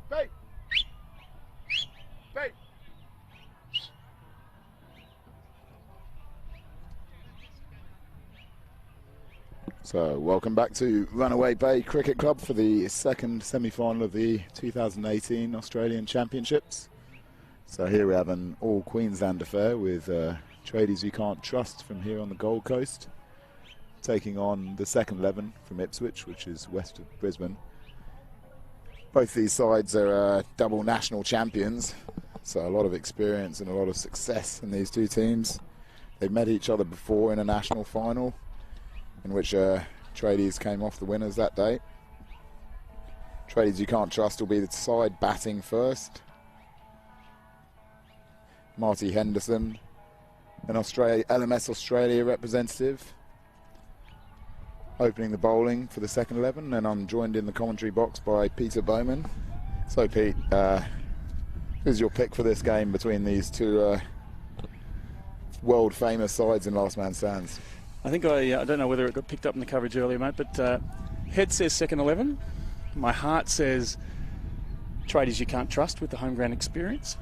Bait. Bait. So, welcome back to Runaway Bay Cricket Club for the second semi-final of the 2018 Australian Championships. So here we have an all-Queensland affair with Tradies You Can't Trust from here on the Gold Coast, taking on the second 11 from Ipswich, which is west of Brisbane. Both these sides are double national champions, so a lot of experience and a lot of success in these two teams. They've met each other before in a national final, in which Tradies came off the winners that day. Tradies You Can't Trust will be the side batting first. Marty Henderson, an LMS Australia representative, opening the bowling for the second 11, and I'm joined in the commentary box by Peter Bowman. So Pete, who's your pick for this game between these two world famous sides in last man stands? I think I don't know whether it got picked up in the coverage earlier, mate, but head says second 11. My heart says Tradies You Can't Trust with the home ground experience.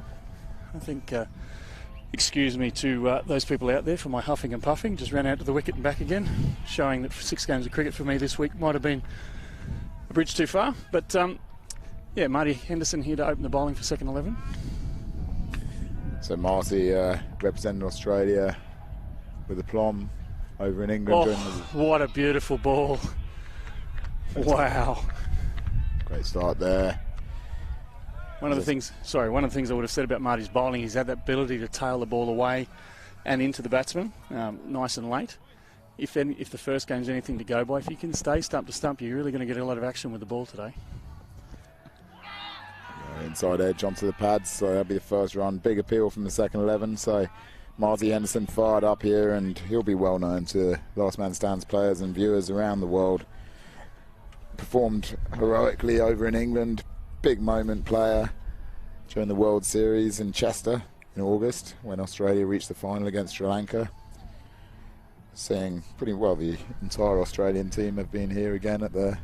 I think, excuse me to those people out there for my huffing and puffing, just ran out to the wicket and back again, showing that 6 games of cricket for me this week might have been a bridge too far. But yeah, Marty Henderson here to open the bowling for second 11. So Marty representing Australia with aplomb over in England. Oh, what a beautiful ball. Wow. Great start there. One of the things I would have said about Marty's bowling, he's had that ability to tail the ball away and into the batsman, nice and late. If the first game's anything to go by, if you can stay stump to stump, you're really going to get a lot of action with the ball today. Inside edge onto the pads, so that'll be the first run. Big appeal from the second 11, so Marty Henderson fired up here, and he'll be well known to Last Man Stands players and viewers around the world. Performed heroically over in England. Big moment player during the World Series in Chester in August when Australia reached the final against Sri Lanka. Seeing pretty well the entire Australian team have been here again at the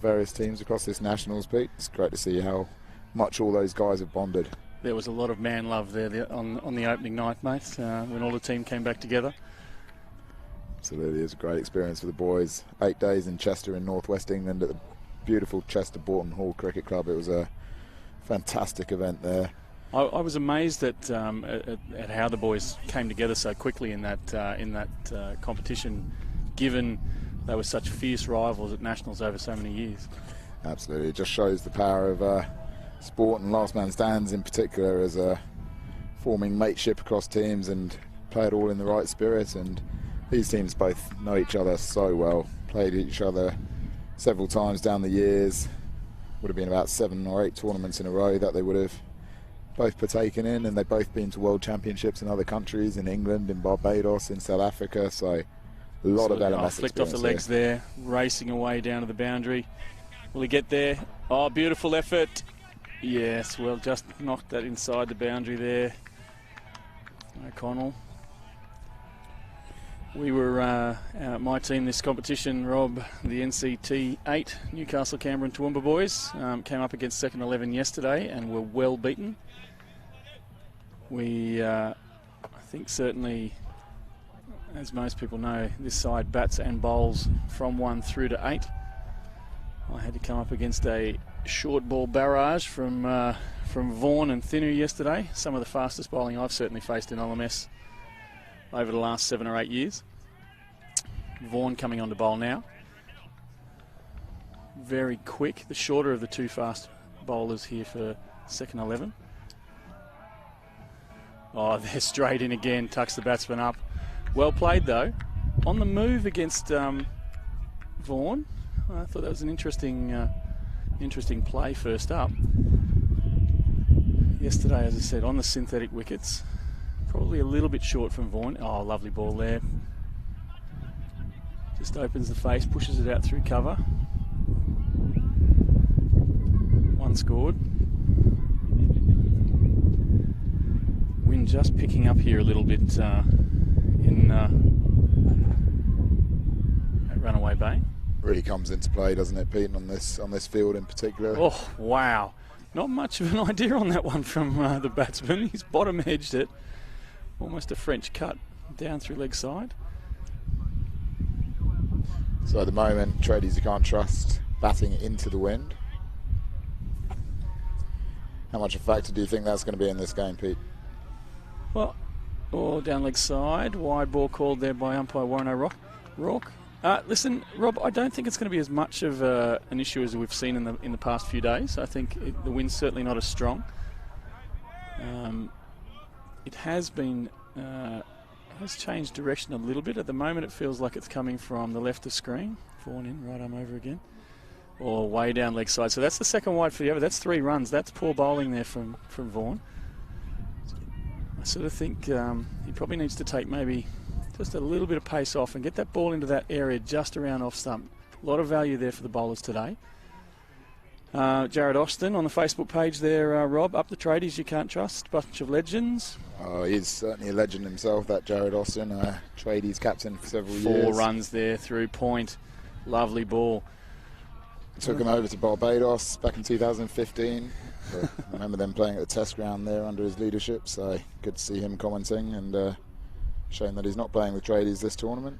various teams across this Nationals, Pete. It's great to see how much all those guys have bonded. There was a lot of man love there on the opening night, mate, when all the team came back together. Absolutely, it was a great experience for the boys. 8 days in Chester in northwest England at the beautiful Chester Boughton Hall Cricket Club. It was a fantastic event there. I was amazed at how the boys came together so quickly in that competition, given they were such fierce rivals at Nationals over so many years. Absolutely, it just shows the power of sport and last man stands in particular as forming mateship across teams and play it all in the right spirit. And these teams both know each other so well, played each other several times down the years. Would have been about 7 or 8 tournaments in a row that they would have both partaken in, and they've both been to world championships in other countries, in England, in Barbados, in South Africa, so a lot of LMS flicked off the legs there, racing away down to the boundary. Will he get there? Oh, beautiful effort. Yes, well, just knocked that inside the boundary there. O'Connell. We were, my team this competition, Rob, the NCT 8, Newcastle, Canberra and Toowoomba boys, came up against second 11 yesterday and were well beaten. We, I think certainly, as most people know, this side bats and bowls from 1 through to 8. I had to come up against a short ball barrage from Vaughan and Thinu yesterday. Some of the fastest bowling I've certainly faced in LMS over the last 7 or 8 years. Vaughan coming on to bowl now. Very quick, the shorter of the 2 fast bowlers here for second 11. Oh, they're straight in again, tucks the batsman up. Well played though. On the move against Vaughan. I thought that was an interesting play first up. Yesterday, as I said, on the synthetic wickets. Probably a little bit short from Vaughan. Oh, lovely ball there. Just opens the face, pushes it out through cover. 1 scored. Wind just picking up here a little bit at Runaway Bay. Really comes into play, doesn't it, Pete, on this field in particular? Oh, wow. Not much of an idea on that one from the batsman. He's bottom edged it. Almost a French cut down through leg side. So at the moment, Tradies you can't trust batting into the wind. How much of a factor do you think that's going to be in this game, Pete? Well, down leg side. Wide ball called there by umpire Warren O'Rourke. Listen, Rob, I don't think it's going to be as much of an issue as we've seen in the past few days. I think the wind's certainly not as strong. It has been has changed direction a little bit. At the moment, it feels like it's coming from the left of screen. Vaughan in, right arm over again, or way down leg side. So that's the second wide for the over. That's 3 runs. That's poor bowling there from Vaughan. I sort of think he probably needs to take maybe just a little bit of pace off and get that ball into that area just around off stump. A lot of value there for the bowlers today. Jared Austin on the Facebook page there, Rob. Up the Tradies you can't trust. Bunch of legends. Oh, he's certainly a legend himself, that Jared Austin. Tradies captain for several years. 4 runs there through point. Lovely ball. Took him over to Barbados back in 2015. I remember them playing at the test ground there under his leadership, so good to see him commenting, and shame that he's not playing with Tradies this tournament.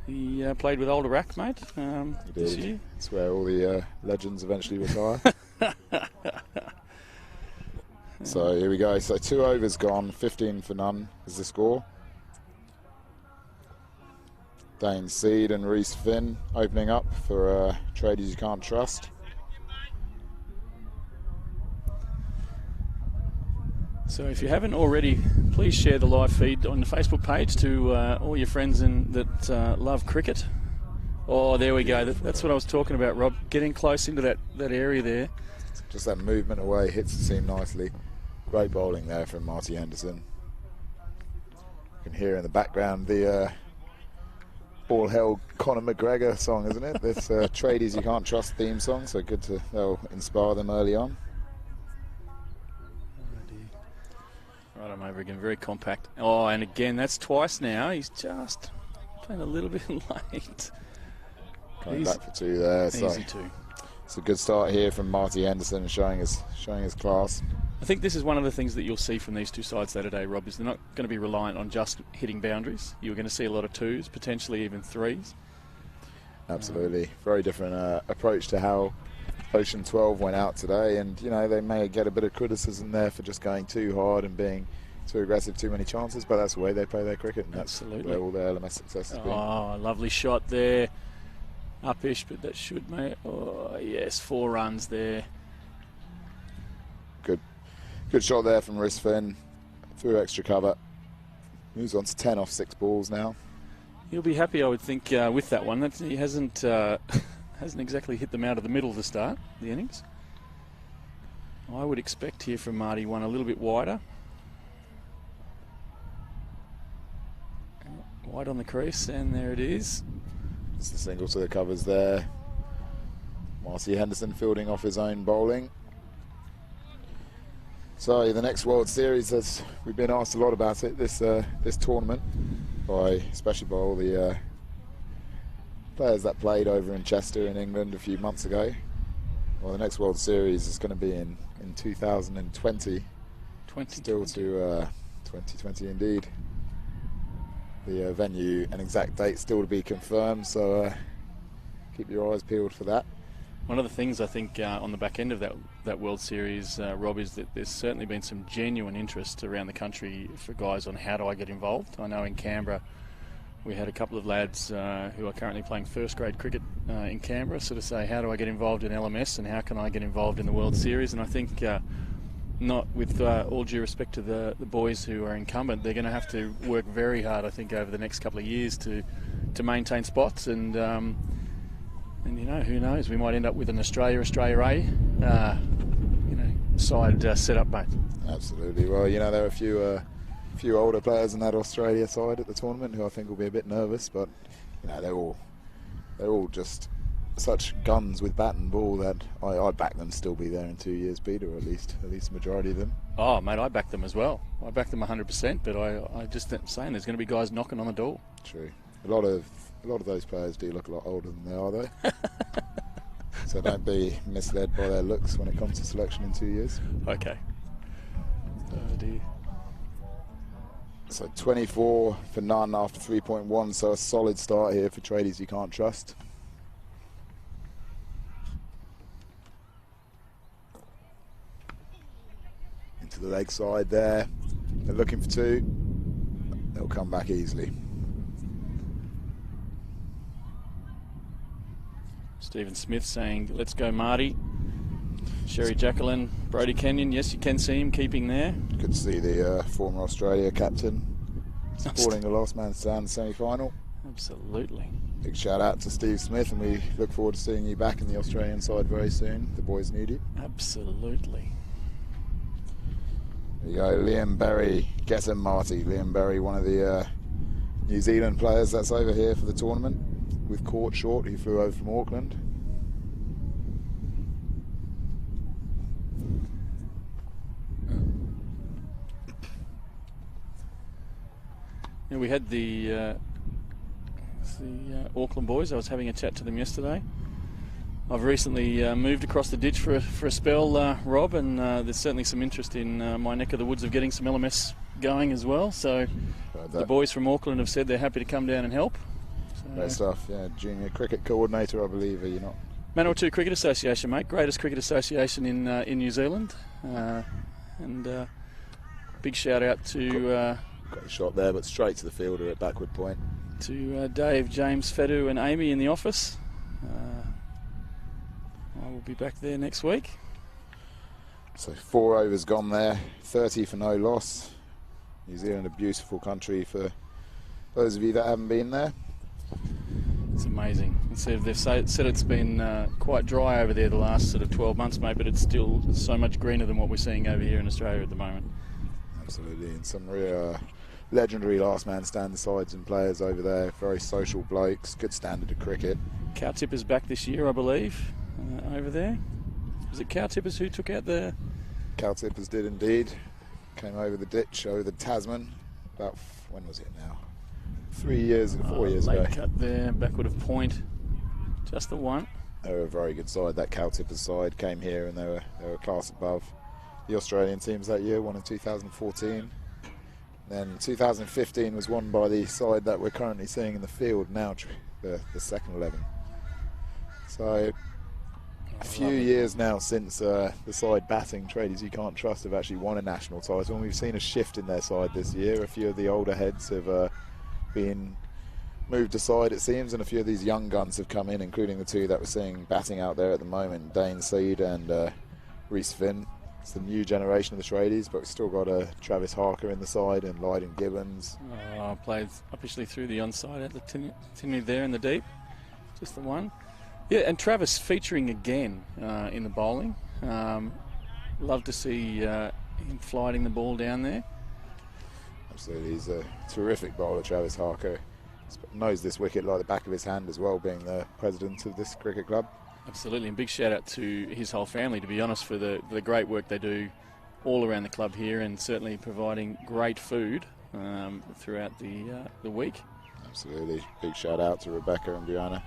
He played with Old Iraq, mate. He did. That's where all the legends eventually retire. So here we go. So 2 overs gone, 15 for none is the score. Dane Seed and Reece Finn opening up for Tradies you can't trust. So if you haven't already, please share the live feed on the Facebook page to all your friends that love cricket. Oh, there we go. That's what I was talking about, Rob. Getting close into that area there. Just that movement away hits the seam nicely. Great bowling there from Marty Henderson. You can hear in the background the all hell Conor McGregor song, isn't it? This Tradies you can't trust theme song, so good to that'll inspire them early on. Right arm over again, very compact. Oh, and again, that's twice now. He's just playing a little bit late. Coming back for 2 there. Easy 2. It's a good start here from Marty Henderson, showing his class. I think this is one of the things that you'll see from these two sides Saturday, Rob, is they're not going to be reliant on just hitting boundaries. You're going to see a lot of 2s, potentially even 3s. Absolutely. Very different approach to how Ocean 12 went out today, and you know they may get a bit of criticism there for just going too hard and being too aggressive, too many chances, but that's the way they play their cricket, and that's where all their LMS success has been. Oh, lovely shot there. Up-ish, but that should make... Oh, yes, 4 runs there. Good shot there from Reece Finn. Through extra cover. Moves on to 10 off 6 balls now. He'll be happy, I would think, with that one. He hasn't exactly hit them out of the middle to start the innings. I would expect here from Marty one a little bit wider. Wide on the crease, and there it is. It's the single to the covers there. Marty Henderson fielding off his own bowling. So the next World Series, as we've been asked a lot about it, this tournament, especially by all the players that played over in Chester in England a few months ago. Well, the next World Series is going to be in 2020. Still to 2020 indeed. The venue and exact date still to be confirmed, so keep your eyes peeled for that. One of the things I think on the back end of that World Series, Rob, is that there's certainly been some genuine interest around the country for guys on how do I get involved. I know in Canberra we had a couple of lads who are currently playing first grade cricket in Canberra sort of say, how do I get involved in LMS and how can I get involved in the World Series? And I think not with all due respect to the boys who are incumbent, they're going to have to work very hard, I think, over the next couple of years to maintain spots, and you know, who knows, we might end up with an Australia A side set up, mate. Absolutely. Well, you know, there are a few older players in that Australia side at the tournament who I think will be a bit nervous, but you know, they're all just such guns with bat and ball that I back them to still be there in 2 years, Peter, or at least the majority of them. Oh, mate, I back them as well. I back them 100%, but I just saying there's going to be guys knocking on the door. True. A lot of those players do look a lot older than they are, though. So don't be misled by their looks when it comes to selection in 2 years. Okay. Oh dear. So 24 for none after 3.1, so a solid start here for Tradies you can't trust. Into the leg side there. They're looking for 2. They'll come back easily. Stephen Smith saying, let's go Marty. Sherry Jacqueline, Brody Kenyon, yes, you can see him keeping there. Good to see the former Australia captain supporting the last man stand semi-final. Absolutely. Big shout out to Steve Smith, and we look forward to seeing you back in the Australian side very soon. The boys need you. Absolutely. There you go, Liam Berry, get him Marty. Liam Berry, one of the New Zealand players that's over here for the tournament with Court Short, who flew over from Auckland. Yeah, we had the Auckland boys. I was having a chat to them yesterday. I've recently moved across the ditch for a spell, Rob, and there's certainly some interest in my neck of the woods of getting some LMS going as well. So the boys from Auckland have said they're happy to come down and help. So, great stuff. Yeah, junior cricket coordinator, I believe. Are you not? Manawatu Cricket Association, mate. Greatest cricket association in New Zealand. And big shout out to... Great shot there, but straight to the fielder at backward point. To Dave, James, Fedu and Amy in the office. I will be back there next week. So 4 overs gone there, 30 for no loss. New Zealand, a beautiful country for those of you that haven't been there. It's amazing. They've said it's been quite dry over there the last sort of 12 months, mate, but it's still so much greener than what we're seeing over here in Australia at the moment. Absolutely, and some real legendary last man stand sides and players over there. Very social blokes, good standard of cricket. Cow Tippers back this year, I believe, over there. Was it Cow Tippers who took out the... Cow Tippers did indeed. Came over the ditch, over the Tasman. About, when was it now? 4 years ago. Late cut there, backward of point. Just the one. They were a very good side, that Cow Tippers side. Came here and they were a class above the Australian teams that year, won in 2014. Then 2015 was won by the side that we're currently seeing in the field now, the second 11. So a few years now since the side batting Tradies you can't trust have actually won a national title, and we've seen a shift in their side this year. A few of the older heads have been moved aside, it seems, and a few of these young guns have come in, including the 2 that we're seeing batting out there at the moment, Dane Seed and Reece Finn. It's the new generation of the Tradies, but we've still got Travis Harker in the side and Lydon Gibbons. Played officially through the onside at the Tinley there in the deep. Just the one. Yeah, and Travis featuring again in the bowling. Love to see him flighting the ball down there. Absolutely, he's a terrific bowler, Travis Harker. Knows this wicket like the back of his hand as well, being the president of this cricket club. Absolutely, and big shout out to his whole family, to be honest, for the great work they do all around the club here, and certainly providing great food throughout the week. Absolutely, big shout out to Rebecca and Brianna.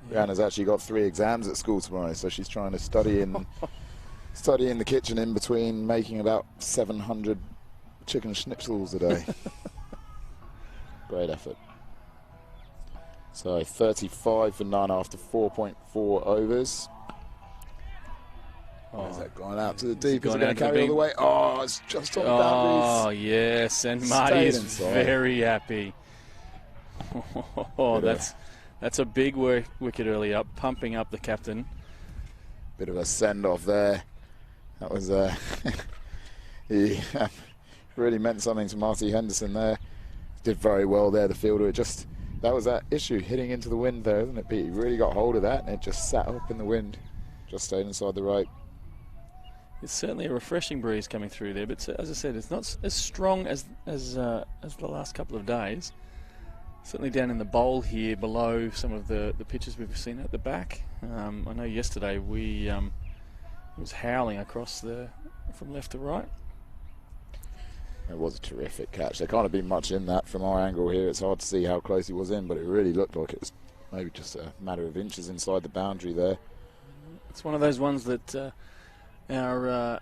Yeah. Brianna's actually got 3 exams at school tomorrow, so she's trying to study in the kitchen in between, making about 700 chicken schnitzels a day. Great effort. So 35 for none after 4.4 overs. Is that gone out to the deep? Is it going to carry all the way? Oh, it's just on the boundaries. Oh, yes, and Marty is very happy. Oh, that's a big wicket early up, pumping up the captain. Bit of a send-off there. That was he really meant something to Marty Henderson there. Did very well there, the fielder. That was that issue, hitting into the wind there, isn't it, Pete? He really got hold of that, and it just sat up in the wind. Just stayed inside the right. It's certainly a refreshing breeze coming through there, but as I said, it's not as strong as the last couple of days. Certainly down in the bowl here, below some of the pitches we've seen at the back. I know yesterday it was howling across from left to right. It was a terrific catch. There can't have been much in that from our angle here. It's hard to see how close he was in, but it really looked like it was maybe just a matter of inches inside the boundary there. It's one of those ones that our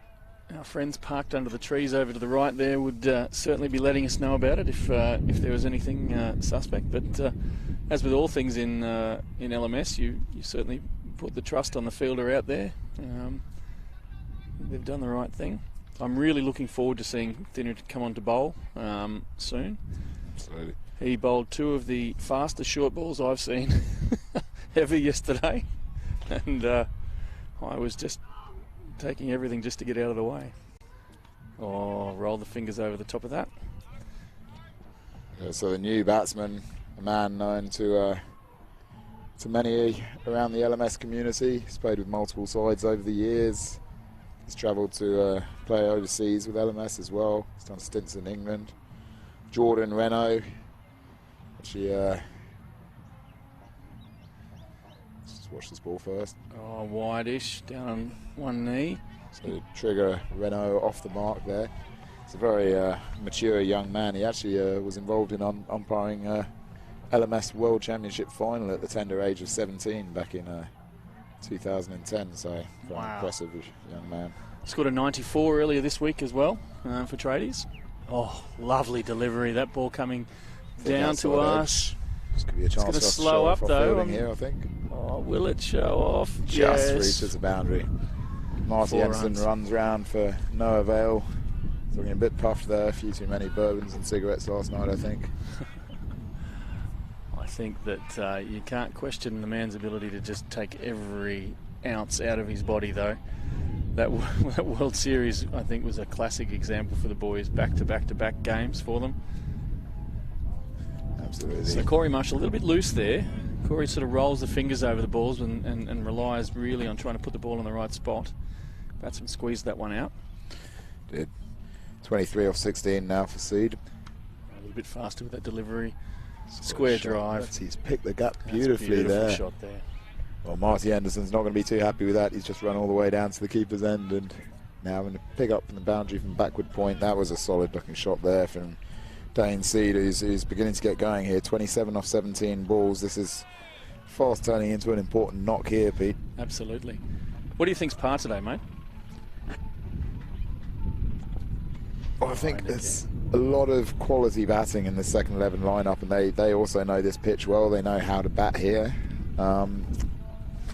friends parked under the trees over to the right there would certainly be letting us know about it if there was anything suspect. But as with all things in LMS, you certainly put the trust on the fielder out there. They've done the right thing. I'm really looking forward to seeing Thinner come on to bowl soon. Absolutely. He bowled 2 of the fastest short balls I've seen ever yesterday, and I was just taking everything just to get out of the way. Oh, roll the fingers over the top of that. Yeah, so the new batsman, a man known to many around the LMS community. He's played with multiple sides over the years. He's travelled to play overseas with LMS as well. He's done stints in England. Jordan Renault. Actually, let's just watch this ball first. Oh, wide-ish, down on one knee. So trigger Renault off the mark there. He's a very mature young man. He actually was involved in umpiring LMS World Championship final at the tender age of 17 back in 2010. So very impressive young man. Scored a 94 earlier this week as well for Tradies. Oh, lovely delivery. That ball coming down to us. This could be a chance for us to slow up though. Here, I think. Oh, will it show off? Just reaches the boundary. Marty Henderson runs round for no avail. Looking a bit puffed there. A few too many bourbons and cigarettes last night, I think. I think that you can't question the man's ability to just take every ounce out of his body, though. That World Series, I think, was a classic example for the boys. Back-to-back-to-back games for them. Absolutely. So Corey Marshall a little bit loose there. Corey sort of rolls the fingers over the balls and relies really on trying to put the ball in the right spot. Batsman squeezed that one out. Did. 23 off 16 now for Seed. A little bit faster with that delivery. Square drive. He's picked the gap beautifully there. Shot there. Well, Marty Anderson's not going to be too happy with that. He's just run all the way down to the keeper's end and now having to pick up from the boundary from backward point. That was a solid looking shot there from Dane Seed, who's beginning to get going here. 27 off 17 balls. This is fast turning into an important knock here, Pete. Absolutely. What do you think's par today, mate? Well, I think there's a lot of quality batting in the second 11 lineup, and they also know this pitch well. They know how to bat here.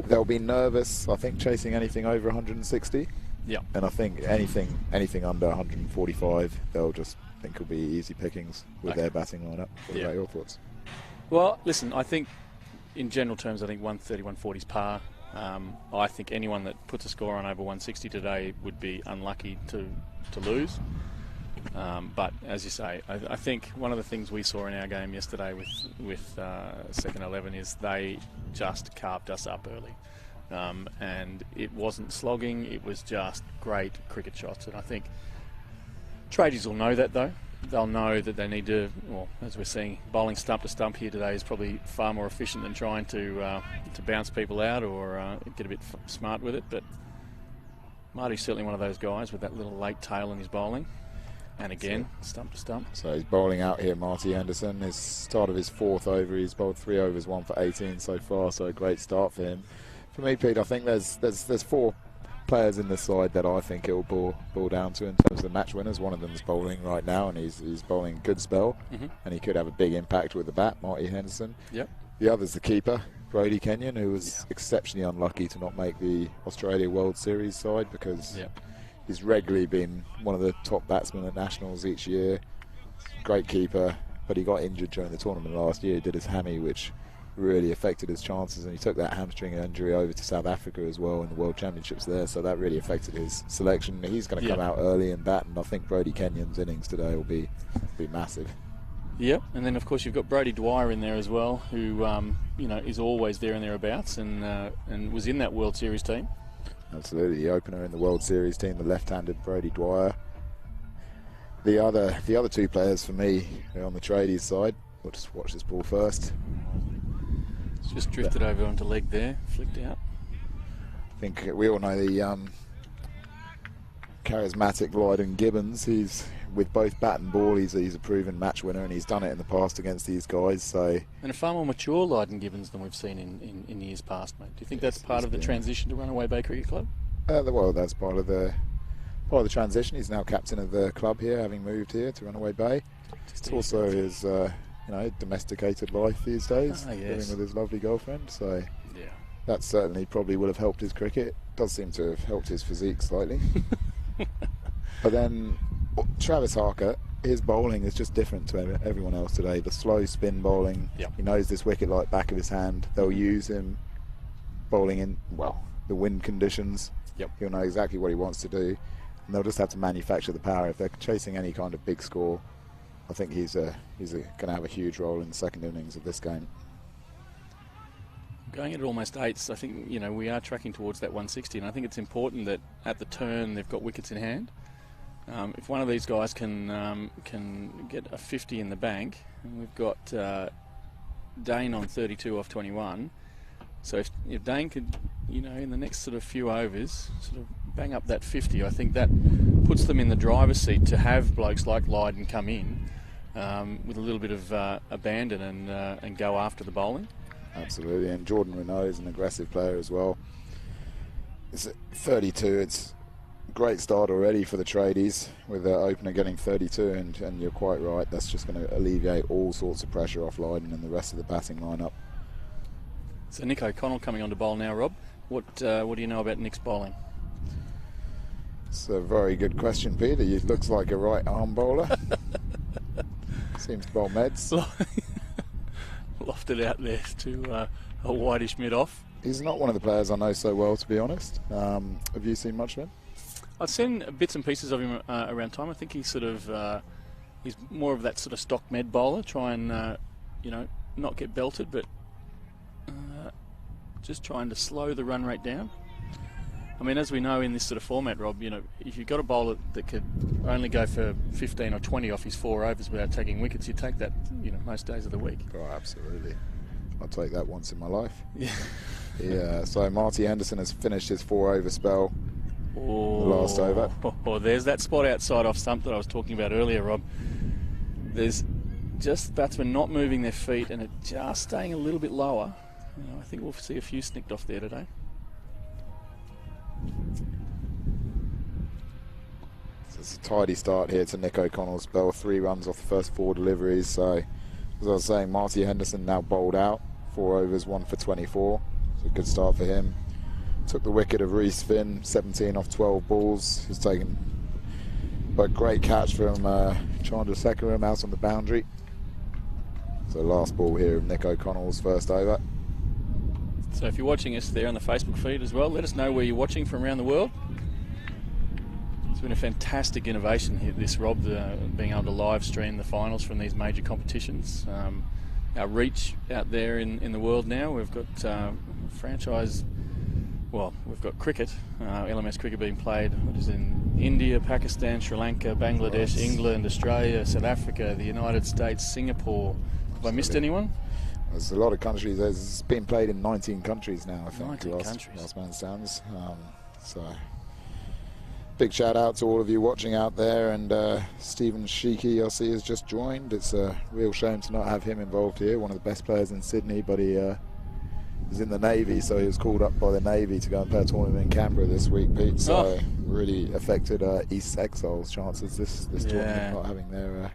They'll be nervous, I think, chasing anything over 160. Yeah. And I think anything under 145, they'll just think will be easy pickings with their batting lineup. What about your thoughts? Well, listen, I think in general terms, I think 130, 140 is par. I think anyone that puts a score on over 160 today would be unlucky to lose. But as you say, I think one of the things we saw in our game yesterday with second 11 is they just carved us up early, and it wasn't slogging. It was just great cricket shots, and I think Tradies will know that though. They'll know that they need to. Well, as we're seeing, bowling stump to stump here today is probably far more efficient than trying to bounce people out or get a bit smart with it. But Marty's certainly one of those guys with that little late tail in his bowling. And again, stump to stump. So he's bowling out here, Marty Henderson. His start of his 4th over. He's bowled 3 overs, 1 for 18 so far. So a great start for him. For me, Pete, I think there's 4 players in this side that I think it will boil down to in terms of the match winners. One of them is bowling right now, and he's bowling a good spell, and he could have a big impact with the bat, Marty Henderson. Yep. The other's the keeper, Brody Kenyon, who was exceptionally unlucky to not make the Australia World Series side because he's regularly been one of the top batsmen at Nationals each year. Great keeper, but he got injured during the tournament last year. He did his hammy, which really affected his chances, and he took that hamstring injury over to South Africa as well in the World Championships there, so that really affected his selection. He's going to come out early and bat, and I think Brody Kenyon's innings today will be massive. Yep, and then of course you've got Brody Dwyer in there as well, who is always there and thereabouts, and was in that World Series team. Absolutely, the opener in the World Series team, the left-handed Brody Dwyer. The other 2 players for me are on the Tradies side. We'll just watch this ball first. It's just drifted over onto leg there, flicked out. I think we all know charismatic Lydon Gibbons. He's with both bat and ball. He's a proven match winner, and he's done it in the past against these guys. So, and a far more mature Lydon Gibbons than we've seen in years past, mate. Do you think that's part of the transition to Runaway Bay Cricket Club? Well, that's part of the transition. He's now captain of the club here, having moved here to Runaway Bay. It's also his domesticated life these days, living with his lovely girlfriend. So yeah, that certainly probably would have helped his cricket. Does seem to have helped his physique slightly. But then Travis Harker, his bowling is just different to everyone else today. The slow spin bowling. Yep. He knows this wicket like back of his hand. They'll use him bowling in, the wind conditions. Yep. He'll know exactly what he wants to do. And they'll just have to manufacture the power. If they're chasing any kind of big score, I think he's going to have a huge role in the second innings of this game. Going at almost eights, I think we are tracking towards that 160, and I think it's important that at the turn they've got wickets in hand. If one of these guys can get a 50 in the bank, and we've got Dane on 32 off 21. So if Dane could, in the next sort of few overs, sort of bang up that 50, I think that puts them in the driver's seat to have blokes like Lydon come in with a little bit of abandon and go after the bowling. Absolutely, and Jordan Renault is an aggressive player as well. It's 32. It's a great start already for the Tradies with the opener getting 32, and you're quite right. That's just going to alleviate all sorts of pressure off Lydon and the rest of the batting lineup. So Nick O'Connell coming on to bowl now, Rob. What do you know about Nick's bowling? It's a very good question, Peter. He looks like a right arm bowler. Seems to bowl meds. Lofted out there to a whitish mid-off. He's not one of the players I know so well, to be honest. Have you seen much of him? I've seen bits and pieces of him around time. I think he's sort of he's more of that sort of stock med bowler. Try and not get belted, but just trying to slow the run rate down. I mean, as we know in this sort of format, Rob, if you've got a bowler that could only go for 15 or 20 off his 4 overs without taking wickets, you take that, most days of the week. Oh, absolutely. I'll take that once in my life. Yeah. Yeah. So Marty Henderson has finished his 4-over spell. The last over. There's that spot outside off stump that I was talking about earlier, Rob. There's just batsmen not moving their feet and it just staying a little bit lower. I think we'll see a few snicked off there today. So it's a tidy start here to Nick O'Connell's spell. 3 runs off the first 4 deliveries. So, as I was saying, Marty Henderson now bowled out. 4 overs, 1 for 24. It's a good start for him. Took the wicket of Reece Finn, 17 off 12 balls. He's taken a great catch from Chandrasekaram out on the boundary. So last ball here of Nick O'Connell's first over. So if you're watching us there on the Facebook feed as well, let us know where you're watching from around the world. It's been a fantastic innovation here, this, Rob, being able to live stream the finals from these major competitions. Our reach out there in the world now, we've got we've got cricket, LMS cricket being played in India, Pakistan, Sri Lanka, Bangladesh, England, Australia, South Africa, the United States, Singapore. Have I missed anyone? There's a lot of countries. It's been played in 19 countries now, I think. 19 countries. Last man stands. So, big shout out to all of you watching out there. And Stephen Sheeky, I see, has just joined. It's a real shame to not have him involved here. One of the best players in Sydney, but he is in the Navy, so he was called up by the Navy to go and play a tournament in Canberra this week, Pete. So really affected East Exiles' chances this tournament, not having their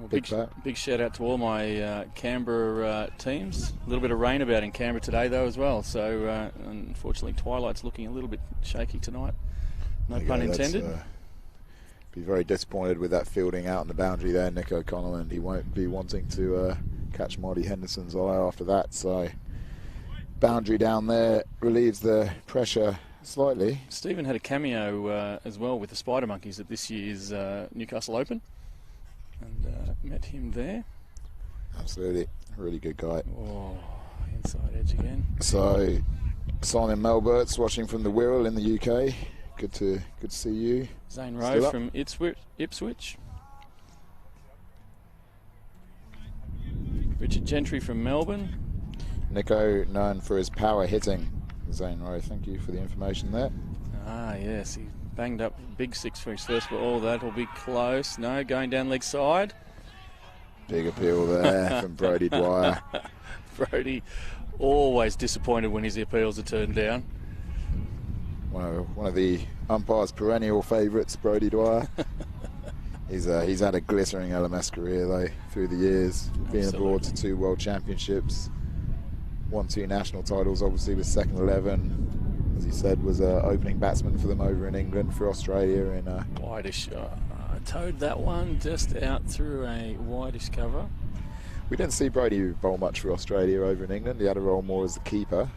big shout out to all my Canberra teams. A little bit of rain about in Canberra today though as well, so unfortunately Twilight's looking a little bit shaky tonight. No pun intended. Be very disappointed with that fielding out on the boundary there, Nick O'Connell, and he won't be wanting to catch Marty Henderson's eye after that. So boundary down there relieves the pressure slightly. Stephen had a cameo as well with the Spider Monkeys at this year's Newcastle Open, and met him there. Absolutely, really good guy. Oh, inside edge again. So Simon Melbert's watching from the Wirral in the UK. Good to see you. Zane Rowe from Ipswich. Richard Gentry from Melbourne. Nico, known for his power hitting. Zane Rowe, thank you for the information there. Ah, yes, he banged up big six for his first ball. That'll be close. No, going down leg side. Big appeal there from Brody Dwyer. Brody, always disappointed when his appeals are turned down. One of the umpire's perennial favourites, Brody Dwyer. He's had a glittering LMS career though through the years, being abroad to 2 World Championships, won 2 national titles, obviously with second 11. As he said, was an opening batsman for them over in England for Australia in Wideish. I towed that one just out through a wideish cover. We didn't see Brody bowl much for Australia over in England. He had a role more as the keeper.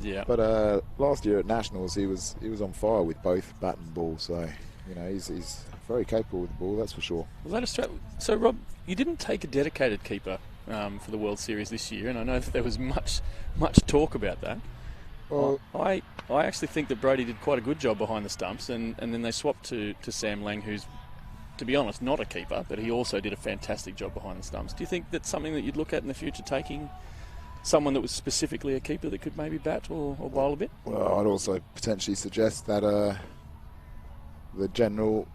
Yeah. But last year at Nationals, he was on fire with both bat and ball. So he's very capable with the ball, that's for sure. Was that Australia? So Rob, you didn't take a dedicated keeper for the World Series this year, and I know that there was much talk about that. Well, I actually think that Brody did quite a good job behind the stumps, and then they swapped to Sam Lang, who's, to be honest, not a keeper, but he also did a fantastic job behind the stumps. Do you think that's something that you'd look at in the future, taking someone that was specifically a keeper that could maybe bat or bowl a bit? Well, I'd also potentially suggest that the general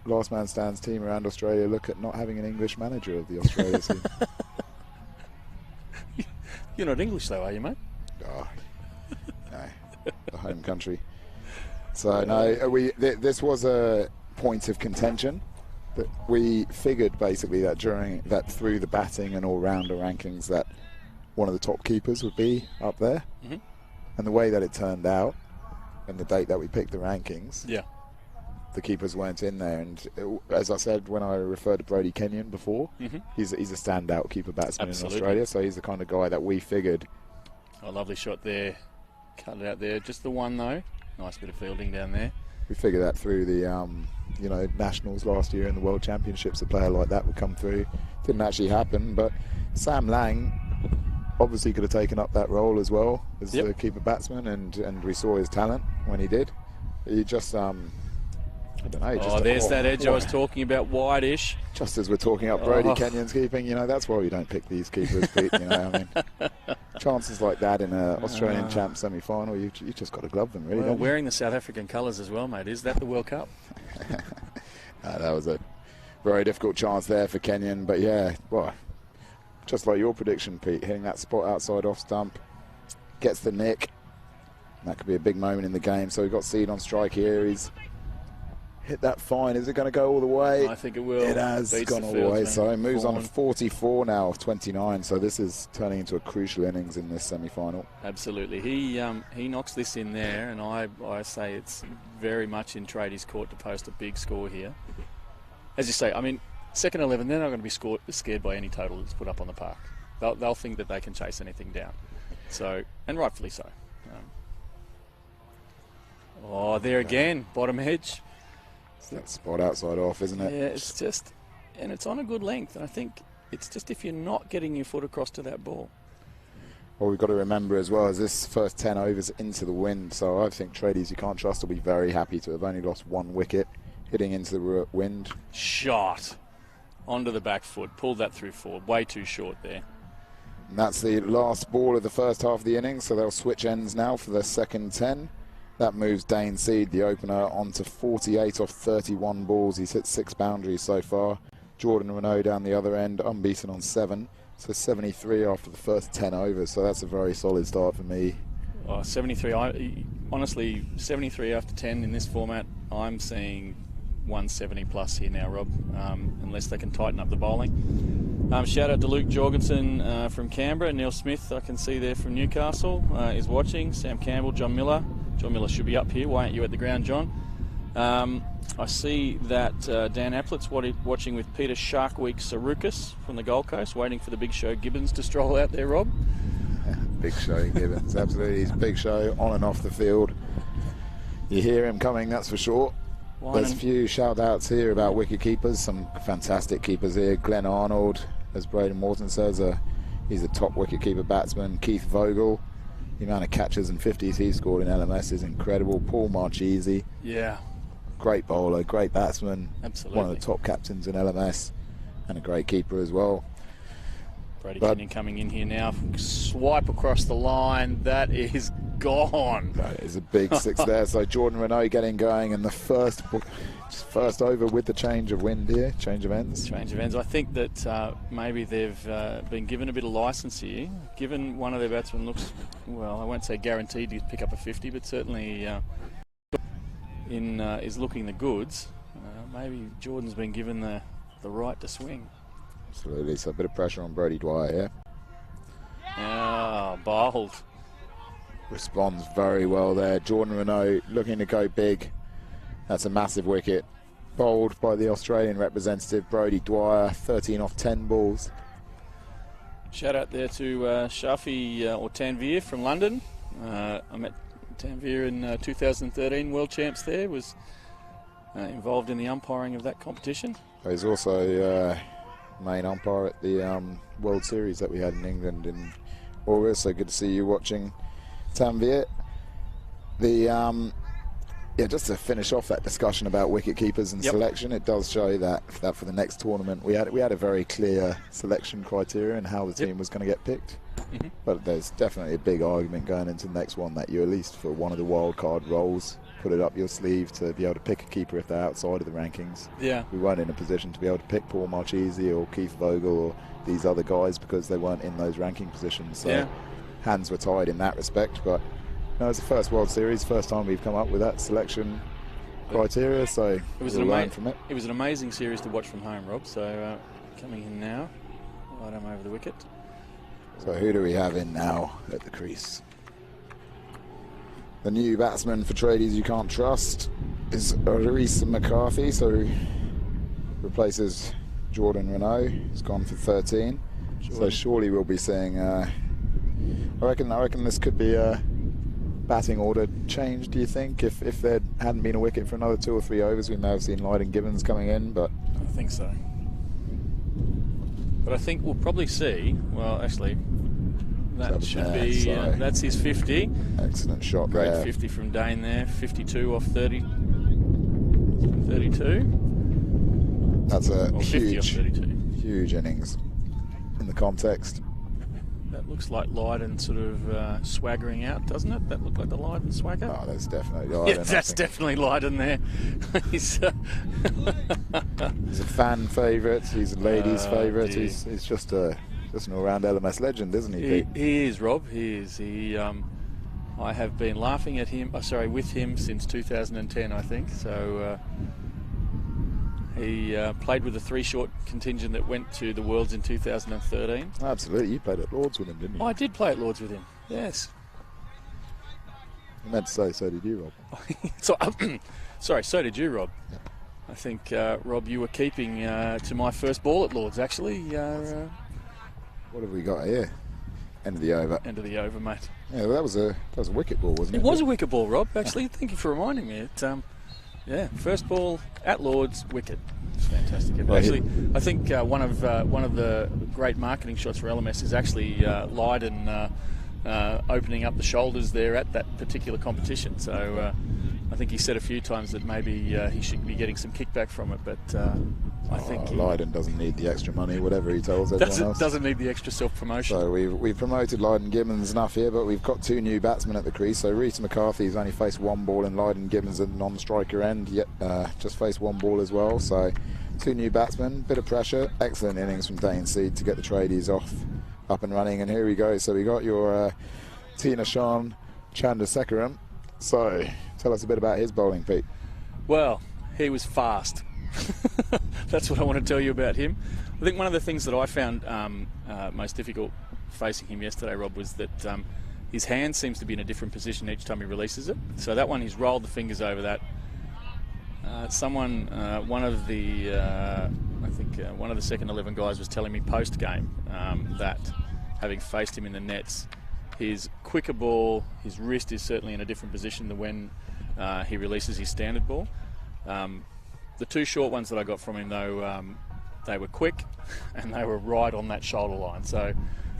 last man stands team around Australia look at not having an English manager of the Australia team. You're not English though, are you, mate? Oh, no, the home country. So no, this was a point of contention. But we figured basically that through the batting and all-rounder rankings that one of the top keepers would be up there. Mm-hmm. And the way that it turned out and the date that we picked the rankings, the keepers weren't in there. And as I said when I referred to Brody Kenyon before, he's a standout keeper batsman in Australia, so he's the kind of guy that we figured. A lovely shot there. Cut it out there. Just the one though. Nice bit of fielding down there. We figured that through the Nationals last year and the World Championships, a player like that would come through. Didn't actually happen, but Sam Lang obviously could have taken up that role as well as the keeper batsman, and we saw his talent when he did. He just, I don't know. There's that edge I was talking about, wideish. Just as we're talking up Brody Kenyon's keeping, that's why we don't pick these keepers, Pete. Chances like that in an Australian champ semi-final, you just got to glove them, really. Well, wearing the South African colours as well, mate. Is that the World Cup? That was a very difficult chance there for Kenyon, but just like your prediction, Pete, hitting that spot outside off stump, gets the nick. That could be a big moment in the game. So we've got Seed on strike here. He's hit that fine. Is it going to go all the way? I think it will. It has gone all the way. So he moves on to 44 now of 29. So this is turning into a crucial innings in this semi-final. Absolutely. He knocks this in there, and I say it's very much in Tradies' court to post a big score here. As you say, I mean, second 11, they're not going to be scared by any total that's put up on the park. They'll think that they can chase anything down. So, and rightfully so. There again, bottom edge. It's that spot outside off, isn't it? Yeah, it's just, and it's on a good length. And I think it's just if you're not getting your foot across to that ball. Well, we've got to remember as well as this first 10 overs into the wind. So I think Tradies you can't trust will be very happy to have only lost 1 wicket hitting into the wind. Shot onto the back foot, pulled that through forward, way too short there. And that's the last ball of the first half of the innings, so they'll switch ends now for the second 10. That moves Dane Seed, the opener, on to 48 off 31 balls. He's hit 6 boundaries so far. Jordan Renault down the other end, unbeaten on 7. So 73 after the first 10 overs, so that's a very solid start for me. 73, honestly, 73 after 10 in this format, I'm seeing 170 plus here now, Rob, unless they can tighten up the bowling. Shout out to Luke Jorgensen from Canberra. Neil Smith, I can see there from Newcastle, is watching. Sam Campbell, John Miller. John Miller should be up here. Why aren't you at the ground, John? I see that Dan Applett's watching with Peter Sharkweek Sarukas from the Gold Coast, waiting for the Big Show Gibbons to stroll out there, Rob. Big Show Gibbons, absolutely. He's Big Show on and off the field. You hear him coming, that's for sure. There's a few shout-outs here about wicket keepers, some fantastic keepers here. Glenn Arnold, as Braden Morton says, he's a top wicket-keeper batsman. Keith Vogel, the amount of catches and 50s he scored in LMS is incredible. Paul Marchese, great bowler, great batsman. Absolutely. One of the top captains in LMS, and a great keeper as well. Brady Kenyon coming in here now. Swipe across the line. That is gone. That is a big 6 there. So Jordan Renault getting going in the first over with the change of wind here, change of ends. Change of ends. I think that maybe they've been given a bit of licence here. Given one of their batsmen looks, well, I won't say guaranteed to pick up a 50, but certainly is looking the goods. Maybe Jordan's been given the right to swing. Absolutely. So a bit of pressure on Brodie Dwyer here. Ah, bowled. Responds very well there. Jordan Renault looking to go big. That's a massive wicket. Bowled by the Australian representative, Brodie Dwyer, 13 off 10 balls. Shout out there to Shafi or Tanvir from London. I met Tanvir in 2013, world champs there, was involved in the umpiring of that competition. He's also main umpire at the World Series that we had in England in August, so good to see you watching, Tanvir. Just to finish off that discussion about wicket keepers and selection, it does show that for the next tournament we had a very clear selection criteria and how the team was going to get picked. But there's definitely a big argument going into the next one that you, at least for one of the wild card roles, put it up your sleeve to be able to pick a keeper if they're outside of the rankings. Yeah, we weren't in a position to be able to pick Paul Marchese or Keith Vogel or these other guys because they weren't in those ranking positions. So hands were tied in that respect. But no, it's the first World Series, first time we've come up with that selection criteria, so we'll learn from it. It was an amazing series to watch from home, Rob. So coming in now, right arm over the wicket. So who do we have in now at the crease? The new batsman for Tradies you can't trust is Reece McCarthy, so replaces Jordan Renault. He's gone for 13. So surely we'll be seeing. I reckon this could be a batting order change. Do you think if there hadn't been a wicket for another 2 or 3 overs, we may have seen Lydon Gibbons coming in? But I think so. But I think we'll probably see. Well, actually, that should be. That's his 50. Excellent shot. Great there. 50 from Dane there. 52 off 30. 32. That's a huge innings in the context. That looks like Lydon sort of swaggering out, doesn't it? That looked like the Lydon swagger. Oh, that's definitely Lydon. Yeah, that's definitely Lydon there. He's a fan favourite. He's a ladies' favourite. He's just an all-round LMS legend, isn't he, Pete? He is, Rob. He is. I have been laughing at him. With him since 2010, I think. So. He played with the 3-short contingent that went to the Worlds in 2013. Absolutely, you played at Lords with him, didn't you? I did play at Lords with him, yes. I meant to say, so did you, Rob. Sorry, so did you, Rob. Yeah. I think, Rob, you were keeping to my first ball at Lords, actually. What have we got here? End of the over. End of the over, mate. Yeah, well, that was a wicket ball, wasn't it? It was a wicket ball, Rob, actually. Thank you for reminding me. First ball at Lords, wicket. It's fantastic. Actually, I think one of the great marketing shots for LMS is actually Lydon opening up the shoulders there at that particular competition. So I think he said a few times that maybe he should be getting some kickback from it, but I think Lydon doesn't need the extra money, whatever he tells everyone else. Doesn't need the extra self-promotion. So we've promoted Lydon Gibbons enough here, but we've got 2 new batsmen at the crease. So Reece McCarthy's only faced 1 ball, and Lydon Gibbons at the non-striker end yet just faced 1 ball as well. So 2 new batsmen, bit of pressure. Excellent innings from Dane Seed to get the Tradies up and running. And here we go. So we got your Tina Shan Chandrasekaran. So tell us a bit about his bowling, Pete. Well, he was fast. That's what I want to tell you about him. I think one of the things that I found most difficult facing him yesterday, Rob, was that his hand seems to be in a different position each time he releases it. So that one, he's rolled the fingers over that. One of the second 11 guys was telling me post-game that having faced him in the nets, his quicker ball, his wrist is certainly in a different position than when he releases his standard ball. The 2 short ones that I got from him, though, they were quick and they were right on that shoulder line. So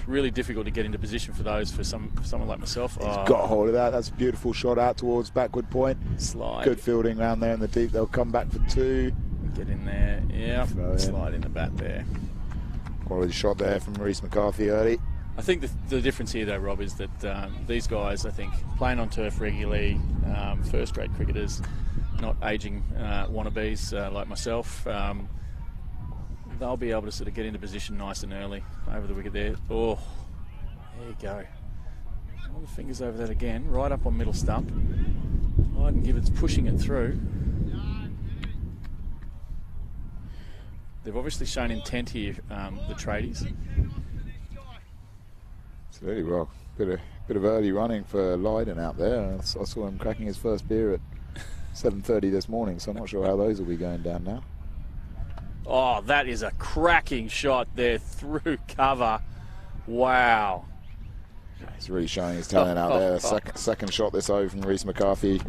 really difficult to get into position for those for someone like myself. He's got hold of that. That's a beautiful shot out towards backward point. Slide. Good fielding round there in the deep. They'll come back for 2. Get in there. Yeah. Slide in the bat there. Quality shot there from Reece McCarthy early. I think the difference here, though, Rob, is that these guys, I think, playing on turf regularly, first-grade cricketers, not ageing wannabes like myself, they'll be able to sort of get into position nice and early over the wicket there. Oh, there you go. All the fingers over that again, right up on middle stump. Lyden Gibbons pushing it through. They've obviously shown intent here, the tradies. Absolutely, well, bit of early running for Lyden out there. I saw him cracking his first beer at 7:30 this morning, so I'm not sure how those will be going down now. Oh, that is a cracking shot there through cover. Wow. He's really showing his talent out there. Second shot this over from Reece McCarthy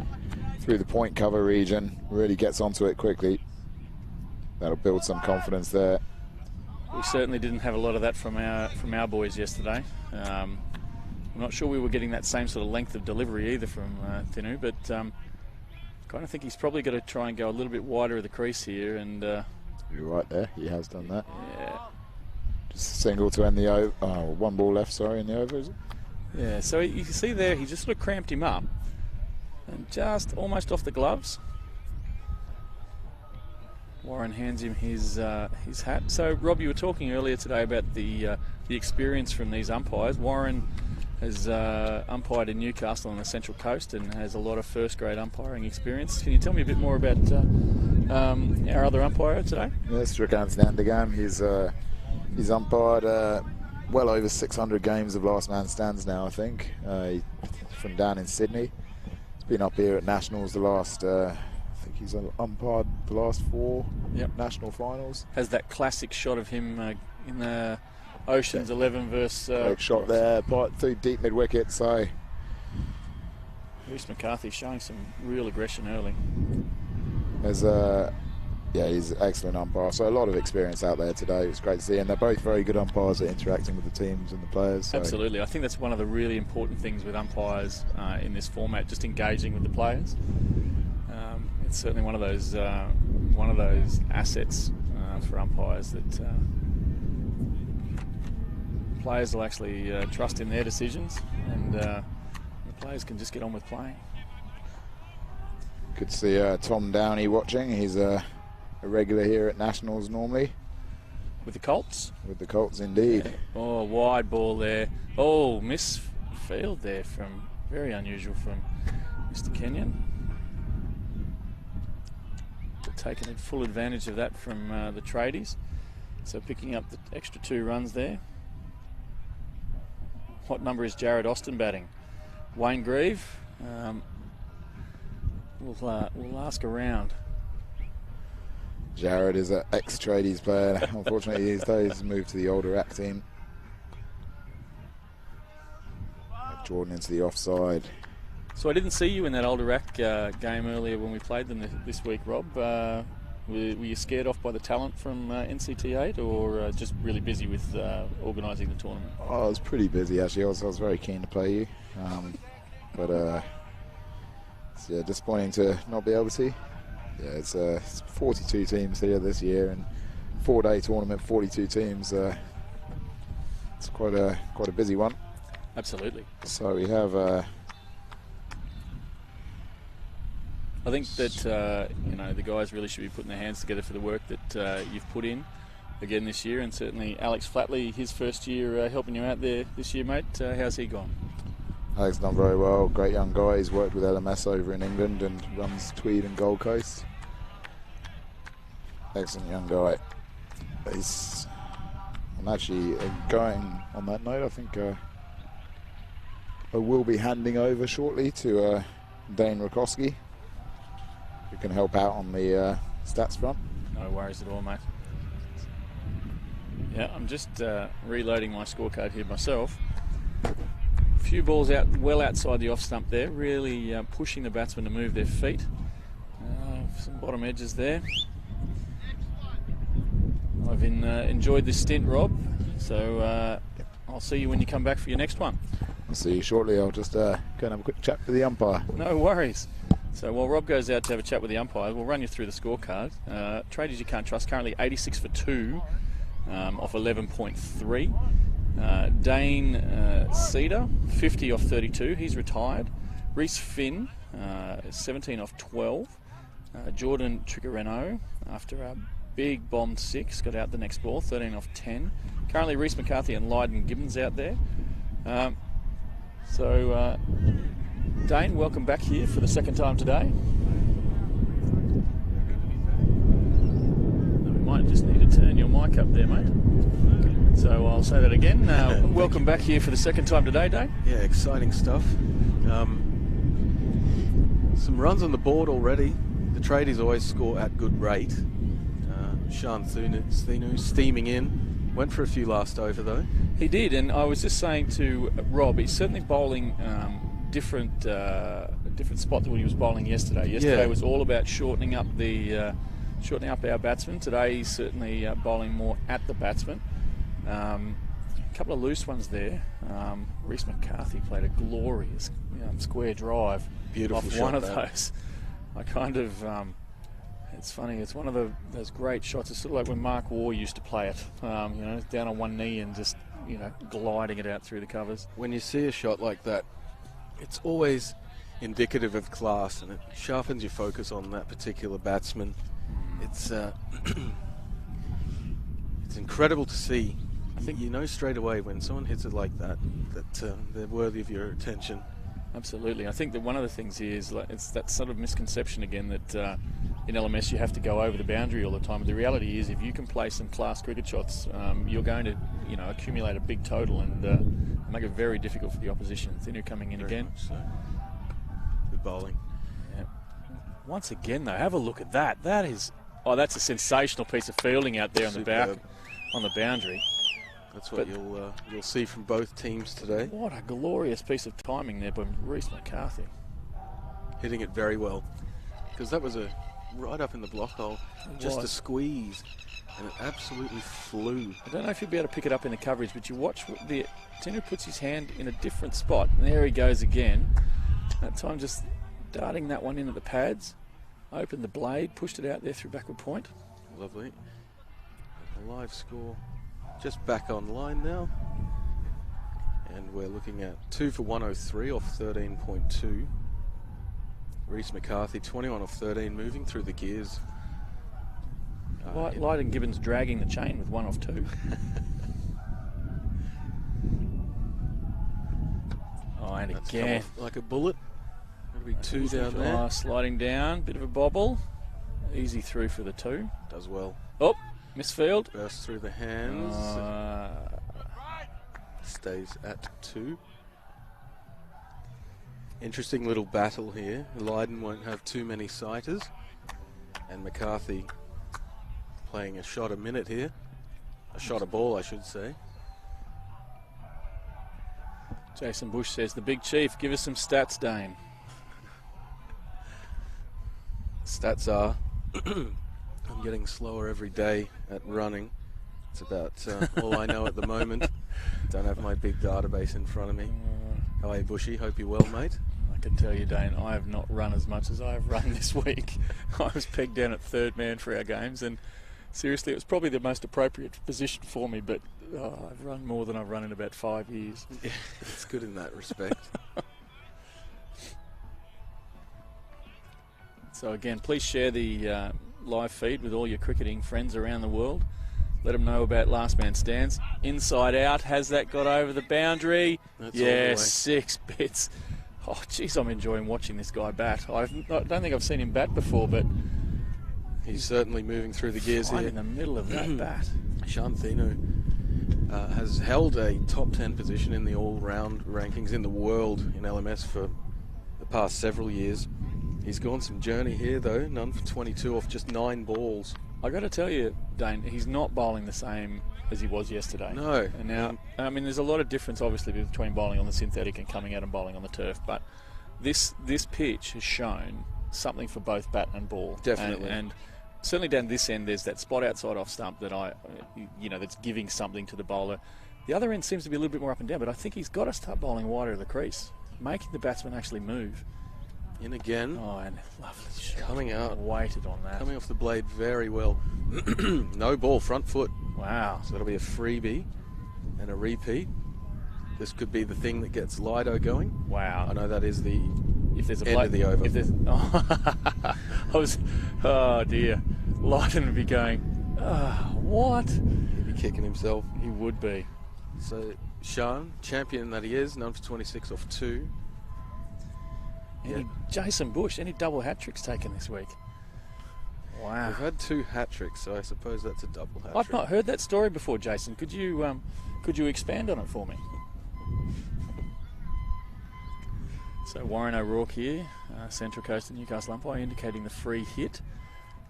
through the point cover region. Really gets onto it quickly. That'll build some confidence there. We certainly didn't have a lot of that from our boys yesterday. I'm not sure we were getting that same sort of length of delivery either from Tinu, but kind of think he's probably got to try and go a little bit wider of the crease here. And you're right there. He has done that. Yeah. Just a single to end the over. Oh, one ball left, sorry, in the over, is it? Yeah, so you can see there, he just sort of cramped him up and just almost off the gloves. Warren hands him his hat. So, Rob, you were talking earlier today about the experience from these umpires. Warren has umpired in Newcastle on the Central Coast and has a lot of first-grade umpiring experience. Can you tell me a bit more about our other umpire today? Yeah, Srikant Nandagam. He's umpired well over 600 games of Last Man Stands now, I think, from down in Sydney. He's been up here at Nationals the last... I think he's umpired the last 4 national finals. Has that classic shot of him in the Oceans 11 versus... great shot there, through deep mid-wicket, so... Reece McCarthy showing some real aggression early. He's an excellent umpire, so a lot of experience out there today. It was great to see, and they're both very good umpires at interacting with the teams and the players. So. Absolutely, I think that's one of the really important things with umpires in this format, just engaging with the players. It's certainly one of those assets for umpires that players will actually trust in their decisions, and the players can just get on with playing. Good to see Tom Downey watching. He's a regular here at Nationals normally. With the Colts? With the Colts, indeed. Yeah. Oh, wide ball there. Oh, misfield there from, very unusual from Mr. Kenyon. But taking full advantage of that from the tradies. So picking up the extra 2 runs there. What number is Jared Austin batting? Wayne Grieve. We'll ask around. Jared is an ex-Tradies player. Unfortunately, these days he's moved to the older ACT team. Jordan into the offside. So I didn't see you in that older ACT game earlier when we played them this week, Rob. Were you scared off by the talent from NCT8, or just really busy with organising the tournament? Oh, I was pretty busy actually. I was very keen to play you, but it's disappointing to not be able to. Yeah, it's 42 teams here this year, and 4-day tournament, 42 teams. It's quite a busy one. Absolutely. So we have. I think that the guys really should be putting their hands together for the work that you've put in again this year, and certainly Alex Flatley, his first year helping you out there this year, mate. How's he gone? Alex done very well. Great young guy. He's worked with LMS over in England and runs Tweed and Gold Coast. Excellent young guy. I'm actually going on that note. I think I will be handing over shortly to Dane Rakowski, who can help out on the stats front. No worries at all, mate. Yeah, I'm just reloading my scorecard here myself. A few balls out well outside the off stump there, really pushing the batsmen to move their feet. Some bottom edges there. I've enjoyed this stint, Rob, so I'll see you when you come back for your next one. I'll see you shortly. I'll just go and have a quick chat with the umpire. No worries. So while Rob goes out to have a chat with the umpire, we'll run you through the scorecard. Tradies you can't trust, currently 86 for 2 off 11.3. Dane Cedar, 50 off 32. He's retired. Reese Finn, 17 off 12. Jordan Tricareno, after a big bomb 6, got out the next ball, 13 off 10. Currently, Reese McCarthy and Lydon Gibbons out there. Dane, welcome back here for the second time today. We might just need to turn your mic up there, mate. So I'll say that again. Welcome back here for the second time today, Dane. Yeah, exciting stuff. Some runs on the board already. The tradies always score at good rate. Sean Thinu steaming in. Went for a few last over though. He did, and I was just saying to Rob, he's certainly bowling different spot than what he was bowling yesterday. Yesterday was all about shortening up our batsmen. Today he's certainly bowling more at the batsman. A couple of loose ones there. Reese McCarthy played a glorious square drive. Beautiful off shot, one of that. those. I kind of, it's funny, it's one of those great shots. It's sort of like when Mark Waugh used to play it, down on one knee and just, gliding it out through the covers. When you see a shot like that, it's always indicative of class, and it sharpens your focus on that particular batsman. It's it's incredible to see. I think you know straight away when someone hits it like that they're worthy of your attention. Absolutely. I think that one of the things here is it's that sort of misconception again that in LMS you have to go over the boundary all the time. But the reality is if you can play some class cricket shots, you're going to accumulate a big total and make it very difficult for the opposition. Thinu coming in Very again. much so. Good bowling. Yeah. Once again, though, have a look at that. That's a sensational piece of fielding out there on the back, on the boundary. That's what you'll see from both teams today. What a glorious piece of timing there by Reese McCarthy. Hitting it very well, because that was right up in the block hole, just a squeeze, and it absolutely flew. I don't know if you'll be able to pick it up in the coverage, but you watch Tinu puts his hand in a different spot, and there he goes again. That time just darting that one in at the pads, opened the blade, pushed it out there through backward point. Lovely. And the live score just back online now, and we're looking at 2 for 103 off 13.2. Reese McCarthy 21 off 13, moving through the gears. Lydon Gibbons dragging the chain with 1 off 2. And That's again, come off like a bullet. That'll be 2 down there. Sliding down, bit of a bobble, easy through for the 2. Does well. Oh, misfield. Burst through the hands. Stays at 2. Interesting little battle here. Lydon won't have too many sighters, and McCarthy playing a shot a minute here. A shot a ball, I should say. Jason Bush says, the big chief, give us some stats, Dane. Stats are, I'm getting slower every day at running. It's about all I know at the moment. Don't have my big database in front of me. How are you, Bushy? Hope you're well, mate. I can tell you, Dane, I have not run as much as I have run this week. I was pegged down at third man for our games, and seriously, it was probably the most appropriate position for me, but I've run more than I've run in about 5 years. Yeah, it's good in that respect. So again, please share the live feed with all your cricketing friends around the world. Let them know about Last Man Stands. Inside out, has that got over the boundary? That's all the way. 6 bits. Oh, geez, I'm enjoying watching this guy bat. I don't think I've seen him bat before, but he's certainly moving through the gears here. in the middle of that bat. Sean Thinu has held a top 10 position in the all-round rankings in the world in LMS for the past several years. He's gone some journey here, though. None for 22 off just 9 balls. I got to tell you, Dane, he's not bowling the same as he was yesterday. No. And now, I mean, there's a lot of difference, obviously, between bowling on the synthetic and coming out and bowling on the turf. But this pitch has shown something for both bat and ball. Definitely. And certainly down this end, there's that spot outside off stump that that's giving something to the bowler. The other end seems to be a little bit more up and down, but I think he's got to start bowling wider of the crease, making the batsman actually move. In again. Oh, and lovely shot. Coming out. Weighted on that. Coming off the blade very well. No ball, front foot. Wow. So that'll be a freebie. and a repeat. This could be the thing that gets Lido going. Wow. I know that is the If there's a end of the over. If there's, oh dear. Lido would be going, what? He'd be kicking himself. He would be. So Sean, champion that he is, none for 26 off 2. Jason Bush, any double hat tricks taken this week? Wow. We've had 2 hat tricks, so I suppose that's a double hat I've trick. not heard that story before, Jason. Could you expand on it for me? So Warren O'Rourke here, Central Coast and Newcastle umpire, indicating the free hit.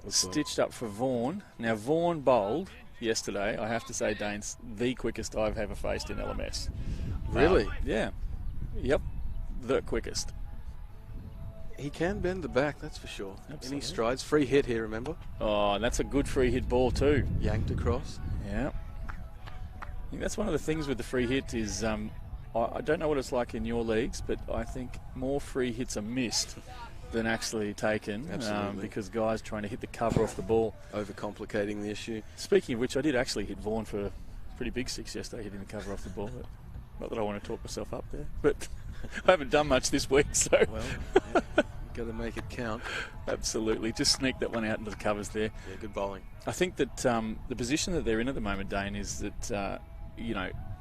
Stitched up for Vaughan. Now Vaughan bowled yesterday. I have to say, Dane's the quickest I've ever faced in LMS. Really? Yeah. Yep. The quickest. He can bend the back, that's for sure. Absolutely. Any strides. Free hit here, remember? Oh, and that's a good free hit ball too. Yanked across. Yeah. I think that's one of the things with the free hit is I don't know what it's like in your leagues, but I think more free hits are missed than actually taken. Absolutely. Because guys trying to hit the cover off the ball. Overcomplicating the issue. Speaking of which, I did actually hit Vaughan for a pretty big 6 yesterday, hitting the cover off the ball. But not that I want to talk myself up there, but I haven't done much this week, so... Well, got to make it count. Absolutely. Just sneak that one out into the covers there. Yeah, good bowling. I think that the position that they're in at the moment, Dane, is that,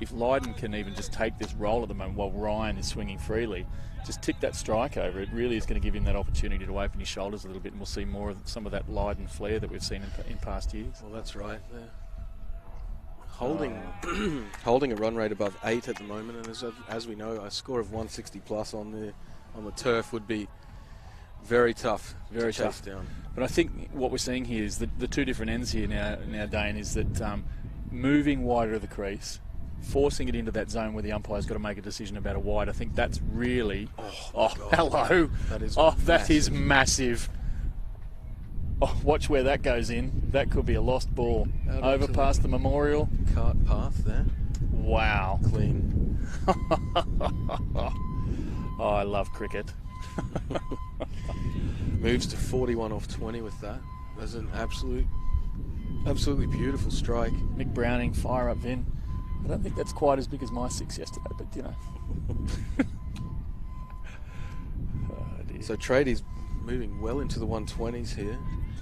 if Lydon can even just take this role at the moment while Ryan is swinging freely, just tick that strike over, it really is going to give him that opportunity to open his shoulders a little bit, and we'll see more of some of that Lydon flair that we've seen in past years. Well, that's right. They're holding a run rate above 8 at the moment, and as we know, a score of 160 plus on the turf would be very tough. Very to chase tough. down. But I think what we're seeing here is the two different ends here now, Dane, is that moving wider of the crease, forcing it into that zone where the umpire's got to make a decision about a wide. I think that's really... Oh, hello. That is that is massive. Oh, watch where that goes in. That could be a lost ball. Out Over onto past the memorial. Cart path there. Wow. Clean. Oh, I love cricket. Moves to 41 off 20 with that. That's an absolutely beautiful strike. Mick Browning, fire up Vin. I don't think that's quite as big as my 6 yesterday, but you know. Oh, dear. So Tradies moving well into the 120s here.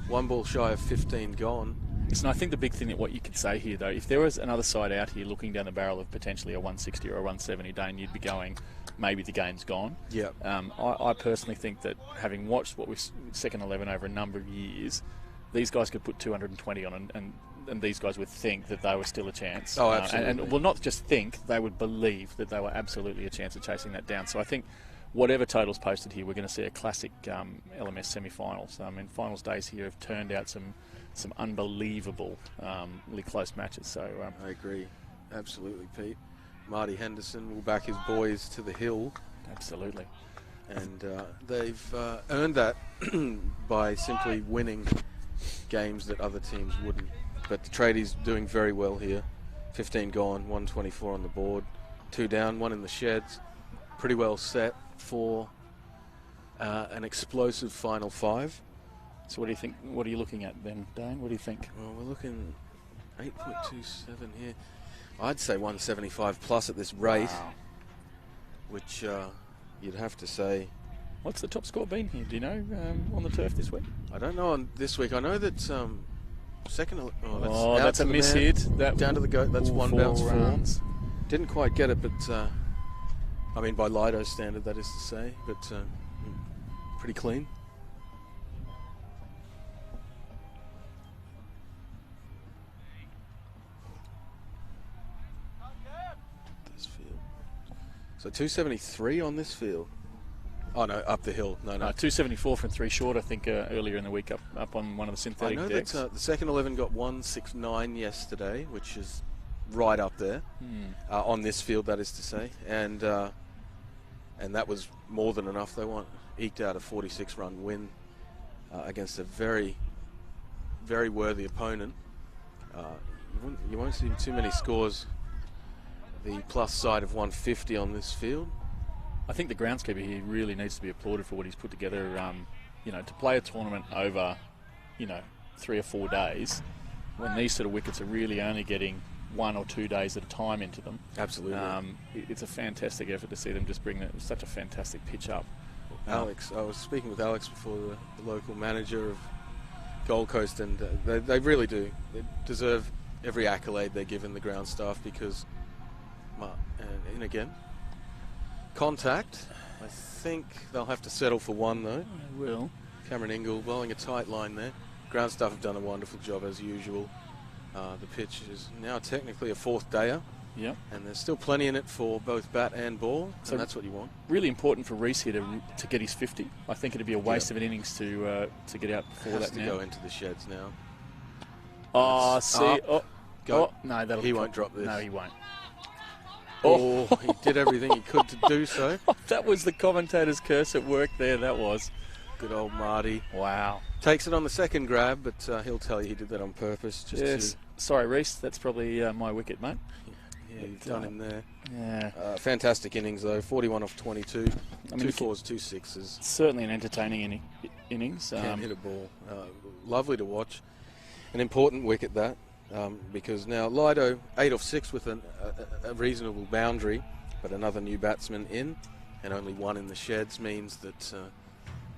1 ball shy of 15 gone. Listen, I think the big thing that what you could say here, though, if there was another side out here looking down the barrel of potentially a 160 or a 170, Dane, you'd be going, maybe the game's gone. Yeah. I personally think that having watched what we've second 11 over a number of years, these guys could put 220 on, and these guys would think that they were still a chance. Oh, absolutely. And well, not just think, they would believe that they were absolutely a chance of chasing that down. So I think whatever total's posted here, we're going to see a classic LMS semi-finals. I mean, finals days here have turned out some unbelievably close matches. So I agree. Absolutely, Pete. Marty Henderson will back his boys to the hill. Absolutely. And they've earned that by simply winning games that other teams wouldn't. But the Tradies doing very well here. 15 gone, 124 on the board. 2 down, 1 in the sheds. Pretty well set for an explosive final 5. So what do you think? What are you looking at then, Dane? What do you think? Well, we're looking 8.27 here. I'd say 175 plus at this rate, Wow. which you'd have to say. What's the top score been here? Do you know on the turf this week? I don't know on this week. I know that second. That's a miss hit. That Down to the goat. That's 1 4 bounce 4. runs. Didn't quite get it, but I mean by Lido's standard, that is to say. But pretty clean. So 273 on this field. Oh no, up the hill. No. 274 from 3 short, I think, earlier in the week up on one of the I synthetic know decks. that the second 11 got 169 yesterday, which is right up there on this field, that is to say, and that was more than enough. They eked out a 46-run win against a very, very worthy opponent. You won't see too many scores the plus side of 150 on this field. I think the groundskeeper here really needs to be applauded for what he's put together. To play a tournament over, 3 or 4 days, when these sort of wickets are really only getting 1 or 2 days at a time into them. Absolutely. It's a fantastic effort to see them just bring such a fantastic pitch up. Alex, I was speaking with Alex before, the local manager of Gold Coast, and they really do. They deserve every accolade they're given the ground staff because, and again, contact. I think they'll have to settle for one though. They will. Cameron Ingle bowling a tight line there. Ground staff have done a wonderful job as usual. The pitch is now technically a fourth dayer. Yep. And there's still plenty in it for both bat and ball, so and that's what you want. Really important for Reece here to get his 50. I think it'd be a waste of an innings to get out before that now. Has to go into the sheds now. Oh, see. Go. No, he won't drop this. No, he won't. Oh, he did everything he could to do so. That was the commentator's curse at work there, that was. Good old Marty. Wow. Takes it on the second grab, but he'll tell you he did that on purpose. Sorry, Reece, that's probably my wicket, mate. Yeah, you've done him there. Yeah. Fantastic innings, though. 41 off 22. I mean, 2 4s, 2 6s. Certainly an entertaining innings. Can't hit a ball. Lovely to watch. An important wicket, that. Because now Lido 8 off 6 with a reasonable boundary, but another new batsman in, and only one in the sheds means that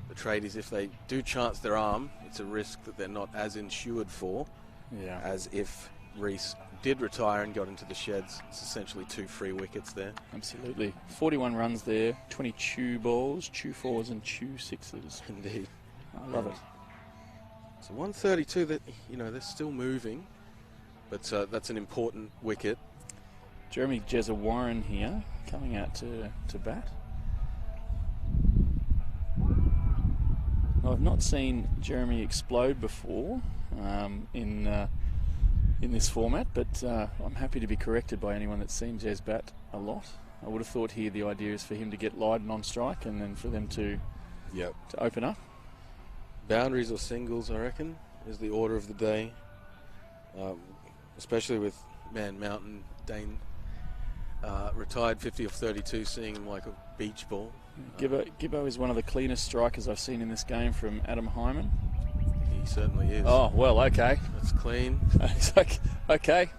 the tradies, if they do chance their arm, it's a risk that they're not as insured for as if Reece did retire and got into the sheds. It's essentially 2 free wickets there. Absolutely. 41 runs there, 22 balls, 2 4s and 2 6s. Indeed. I love it. So 132, that they're still moving, but that's an important wicket. Jeremy Jezza Warren here, coming out to bat. I've not seen Jeremy explode before in this format, but I'm happy to be corrected by anyone that's seen Jez bat a lot. I would have thought here the idea is for him to get Lydon on strike and then for them to open up. Boundaries or singles, I reckon, is the order of the day, especially with Man Mountain Dane retired 50 off 32, seeing him like a beach ball. Gibbo is one of the cleanest strikers I've seen in this game from Adam Hyman. He certainly is. Oh, well, okay. That's clean. Okay.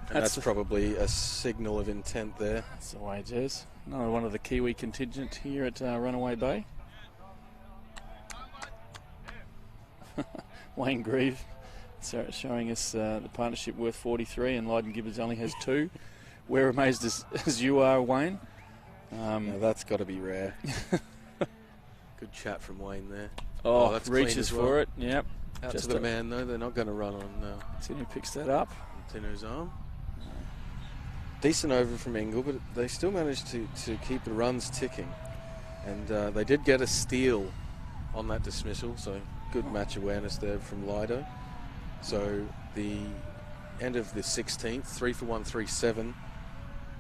And that's probably a signal of intent there. That's the way it is. Another one of the Kiwi contingent here at Runaway Bay. Wayne Grieve showing us the partnership worth 43 and Lydon Gibbons only has 2. We're amazed as you are, Wayne. Now that's got to be rare. Good chat from Wayne there. Oh, that's reaches for it. Yep. Out just to the man, though. They're not going to run on Tino picks that up. Tino's arm. Decent over from Ingle, but they still managed to keep the runs ticking. And they did get a steal on that dismissal, so good match awareness there from Lido. So the end of the 16th, 3 for 137.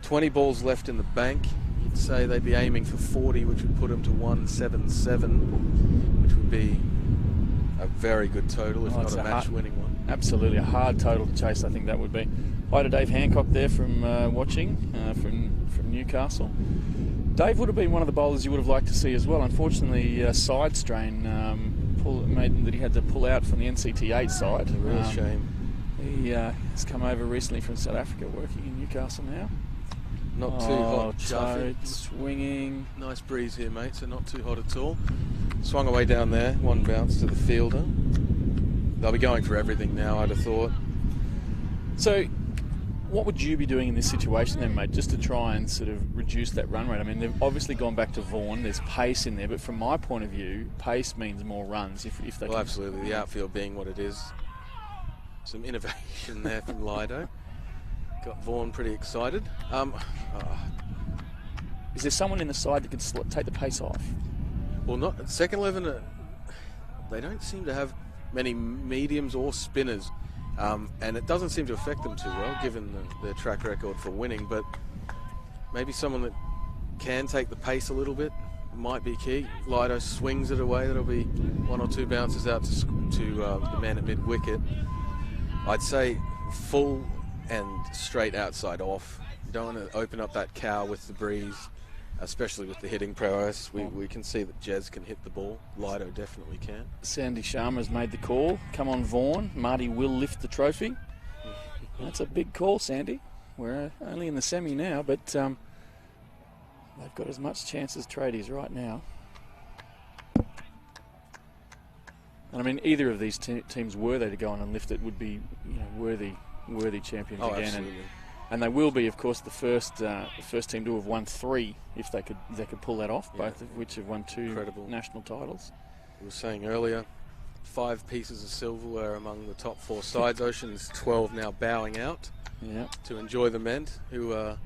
20 balls left in the bank. You'd say they'd be aiming for 40, which would put them to 177, which would be a very good total, if not a match-winning one. Absolutely, a hard total to chase, I think that would be. Hi to Dave Hancock there from watching from Newcastle. Dave would have been one of the bowlers you would have liked to see as well. Unfortunately, side strain made that he had to pull out from the NCT8 side. A real shame. He has come over recently from South Africa, working in Newcastle now. Not too hot, Toad swinging. Nice breeze here, mate, so not too hot at all. Swung away down there, one bounce to the fielder. They'll be going for everything now, I'd have thought. So, what would you be doing in this situation then, mate, just to try and sort of reduce that run rate? I mean, they've obviously gone back to Vaughan. There's pace in there, but from my point of view, pace means more runs if they Well, absolutely. The outfield being what it is. Some innovation there from Lido. Got Vaughan pretty excited. Is there someone in the side that can take the pace off? Well, not second 11. They don't seem to have many mediums or spinners, and it doesn't seem to affect them too well, given their track record for winning. But maybe someone that can take the pace a little bit might be key. Lido swings it away. That'll be 1 or 2 bounces out to the man at mid wicket. I'd say full and straight outside off. You don't want to open up that cow with the breeze, especially with the hitting prowess. We can see that Jez can hit the ball. Lido definitely can. Sandy Sharma's made the call. Come on, Vaughan. Marty will lift the trophy. That's a big call, Sandy. We're only in the semi now, but they've got as much chance as Tradies right now. And I mean, either of these teams, were they to go on and lift it, would be, worthy champions again. Absolutely. And they will be, of course, the first team to have won 3 if they could pull that off. Both of which have won 2 Incredible national titles. We were saying earlier, 5 pieces of silverware among the top 4 sides. Ocean's 12 now bowing out to enjoy the men, who are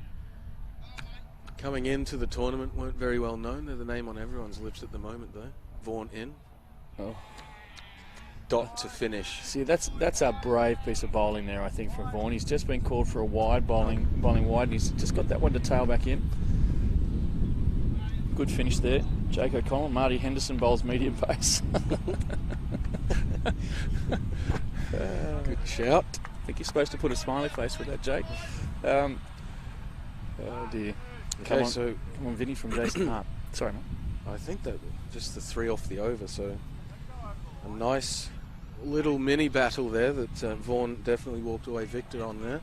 coming into the tournament, weren't very well known. They're the name on everyone's lips at the moment, though. Vaughan in. Oh. Dot to finish. See, that's a brave piece of bowling there, I think, from Vaughan. He's just been called for a wide, bowling wide, and he's just got that one to tail back in. Good finish there. Jake O'Connell, Marty Henderson bowls medium pace. Good shout. I think you're supposed to put a smiley face with that, Jake. Oh dear. Okay, come on, Vinny from Jason Hart. Sorry, mate. I think that just the 3 off the over, so a nice little mini battle there that Vaughan definitely walked away victor on there.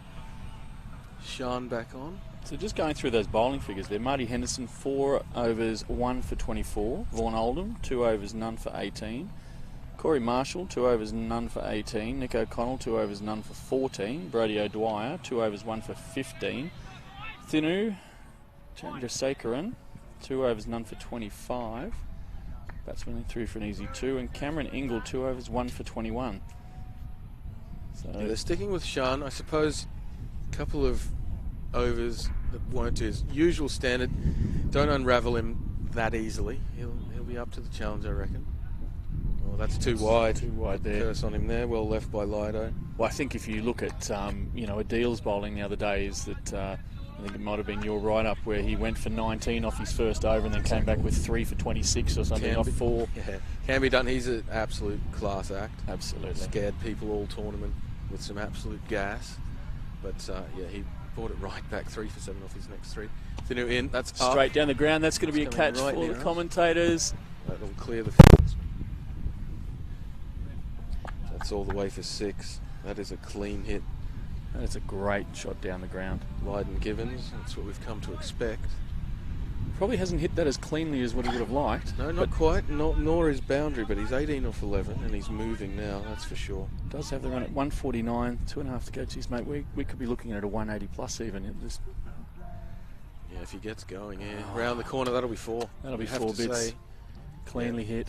Sean back on. So just going through those bowling figures there, Marty Henderson, 4 overs, 1 for 24. Vaughan Oldham, 2 overs, none for 18. Corey Marshall, 2 overs, none for 18. Nick O'Connell, 2 overs, none for 14. Brodie O'Dwyer, 2 overs, 1 for 15. Thinu Chandrasekaran, 2 overs, none for 25. Batsman through for an easy 2. And Cameron Ingle, 2 overs, 1 for 21. So they're sticking with Sean. I suppose a couple of overs that weren't to his usual standard. Don't unravel him that easily. He'll be up to the challenge, I reckon. Oh, that's too wide. Too wide there. Curse on him there. Well left by Lido. Well, I think if you look at Adil's bowling the other day, is that I think it might have been your write-up where he went for 19 off his first over and then came back with 3 for 26 or something off 4. Yeah, can be done. He's an absolute class act. Absolutely. Scared people all tournament with some absolute gas. But he brought it right back, 3 for 7 off his next 3. Thinu in, that's straight up. Down the ground. That's going to be a catch right for now. the commentators. That'll clear the fields. That's all the way for 6. That is a clean hit. That's a great shot down the ground. Lydon Givens, that's what we've come to expect. Probably hasn't hit that as cleanly as what he would have liked. No, not quite, nor his boundary, but he's 18 off 11 and he's moving now, that's for sure. Does have the run at 149, 2.5 to go. Geez, mate, we could be looking at a 180 plus even. Yeah, if he gets going, round the corner, that'll be 4. That'll be You have 4 to bits. say, Cleanly hit.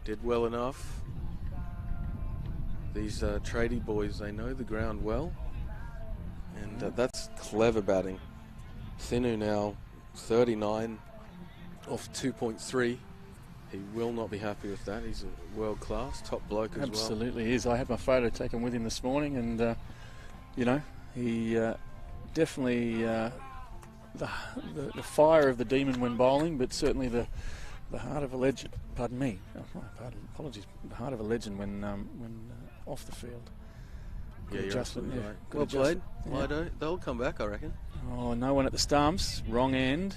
Did well enough. These tradie boys, they know the ground well. And that's clever batting. Thinu now 39 off 2.3. He will not be happy with that. He's a world class, top bloke as well. Absolutely is. I had my photo taken with him this morning, and he definitely the fire of the demon when bowling, but certainly the heart of a legend. Pardon me. Apologies. The heart of a legend when off the field. Yeah, you're absolutely right. Good Well played, yeah. Lido. They'll come back, I reckon. Oh, no one at the stumps. Wrong end.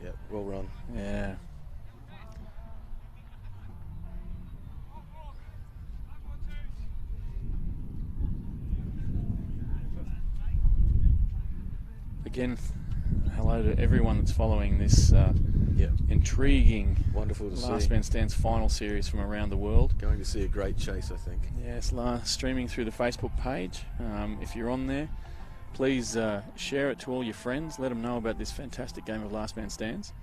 Yep, well run. Yeah. Again, hello to everyone that's following this intriguing Wonderful to Last see. Man Stands final series from around the world. Going to see a great chase, I think. Yes, streaming through the Facebook page. If you're on there, please share it to all your friends. Let them know about this fantastic game of Last Man Stands.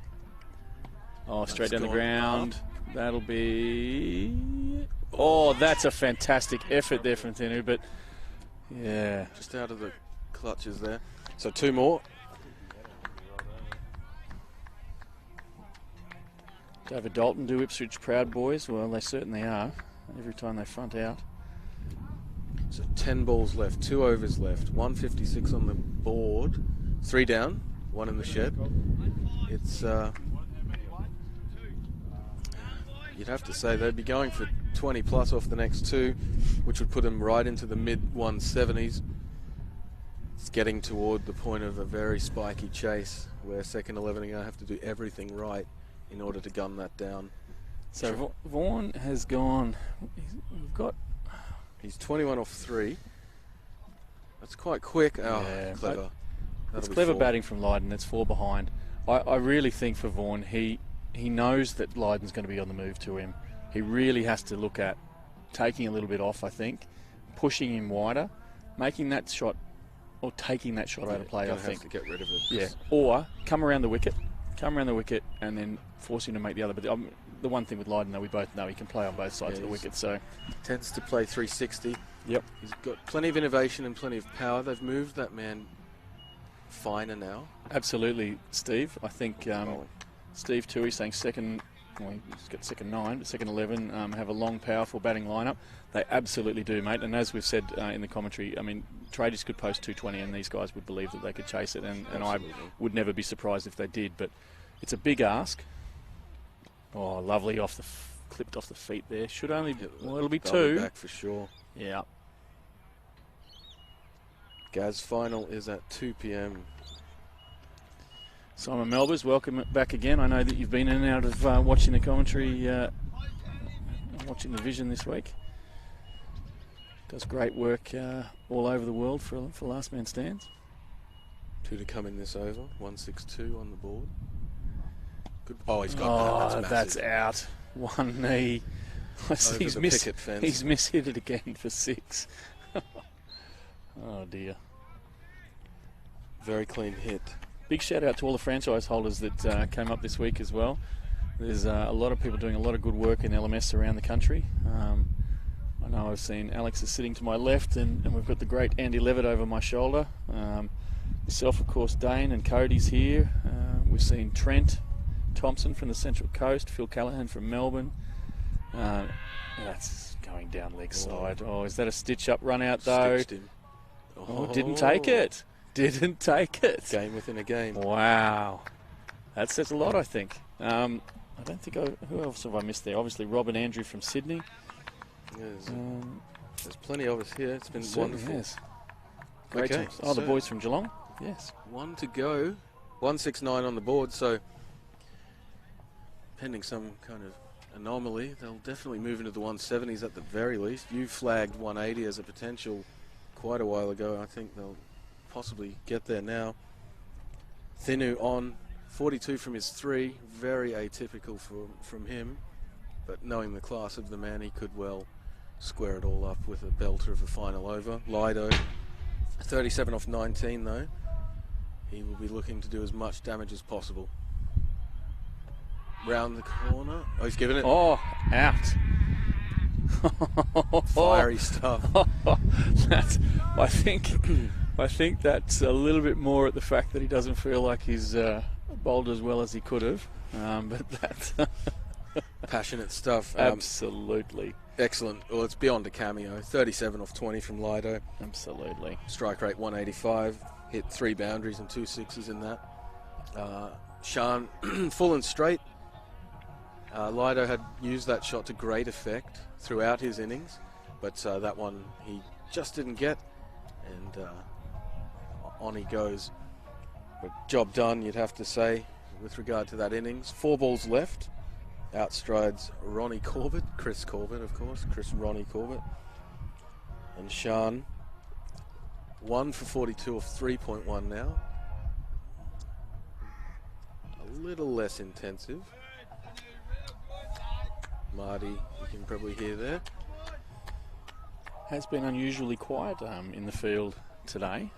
Oh, straight down the ground. Up. That'll be... Oh, that's a fantastic effort there from Thinu, but yeah. Just out of the clutches there. So 2 more. David Dalton, do Ipswich proud, boys? Well, they certainly are. Every time they front out. So 10 balls left, 2 overs left, 156 on the board, 3 down, 1 in the shed. It's you'd have to say they'd be going for 20 plus off the next 2, which would put them right into the mid 170s. It's getting toward the point of a very spiky chase where second 11 are going to have to do everything right in order to gun that down. So Vaughan has gone. We've got. He's 21 off 3. That's quite quick. Oh, Yeah, clever. It's That'll be clever 4. batting from Lydon. It's 4 behind. I really think for Vaughan, he knows that Lydon's going to be on the move to him. He really has to look at taking a little bit off, I think, pushing him wider, making that shot or taking that shot out of play, I think. Have to get rid of it. Yeah, or come around the wicket, and then force him to make the other. But the one thing with Lydon, though, we both know he can play on both sides of the wicket. So tends to play 360. Yep. He's got plenty of innovation and plenty of power. They've moved that man finer now. Absolutely, Steve. I think Steve Toohey saying second. Well, he's got second 9, but second 11 have a long, powerful batting lineup. They absolutely do, mate. And as we've said in the commentary, I mean, Tradies could post 220 and these guys would believe that they could chase it. And I would never be surprised if they did. But it's a big ask. Oh, lovely clipped off the feet there. Should only, it'll be 2. Back for sure. Yeah. Gaz final is at 2 p.m. Simon Melbers, welcome back again. I know that you've been in and out of watching the commentary, watching the Vision this week. Does great work all over the world for Last Man Stands. 2 to come in this over. 162 on the board. Good. Oh, he's got that. That's out. One knee. He's missed hit it again for 6. Oh dear. Very clean hit. Big shout out to all the franchise holders that came up this week as well. There's a lot of people doing a lot of good work in LMS around the country. I know I've seen Alex is sitting to my left, and we've got the great Andy Levitt over my shoulder. Yourself, of course, Dane, and Cody's here. We've seen Trent Thompson from the Central Coast, Phil Callahan from Melbourne. That's going down leg side. Oh, is that a stitch-up run out, though? Stitched him. Oh, didn't take it. Didn't take it. Game within a game. Wow. That says a lot, I think. I don't think who else have I missed there? Obviously, Rob and Andrew from Sydney. There's plenty of us here. It's been wonderful. Yes. Great times. Oh, the boys from Geelong? Yes. 1 to go. 169 on the board, so pending some kind of anomaly, they'll definitely move into the 170s at the very least. You flagged 180 as a potential quite a while ago. I think they'll possibly get there now. Thinu on 42 from his 3, very atypical from him, but knowing the class of the man, he could well square it all up with a belter of a final over. Lido 37 off 19 though. He will be looking to do as much damage as possible. Round the corner. Oh, he's given it. Oh, out. Fiery stuff. I think that's a little bit more at the fact that he doesn't feel like he's bowled as well as he could have. But that's passionate stuff. Absolutely. Excellent. Well, it's beyond a cameo. 37 off 20 from Lido. Absolutely. Strike rate 185. Hit 3 boundaries and 2 sixes in that. Sean, full and straight. Lido had used that shot to great effect throughout his innings, but that one he just didn't get, and on he goes. But job done, you'd have to say, with regard to that innings. 4 balls left. Outstrides Ronnie Corbett, Chris Corbett, of course, Ronnie Corbett. And Sean, 1 for 42 off 3.1 now. A little less intensive. Marty, you can probably hear there. Has been unusually quiet in the field today.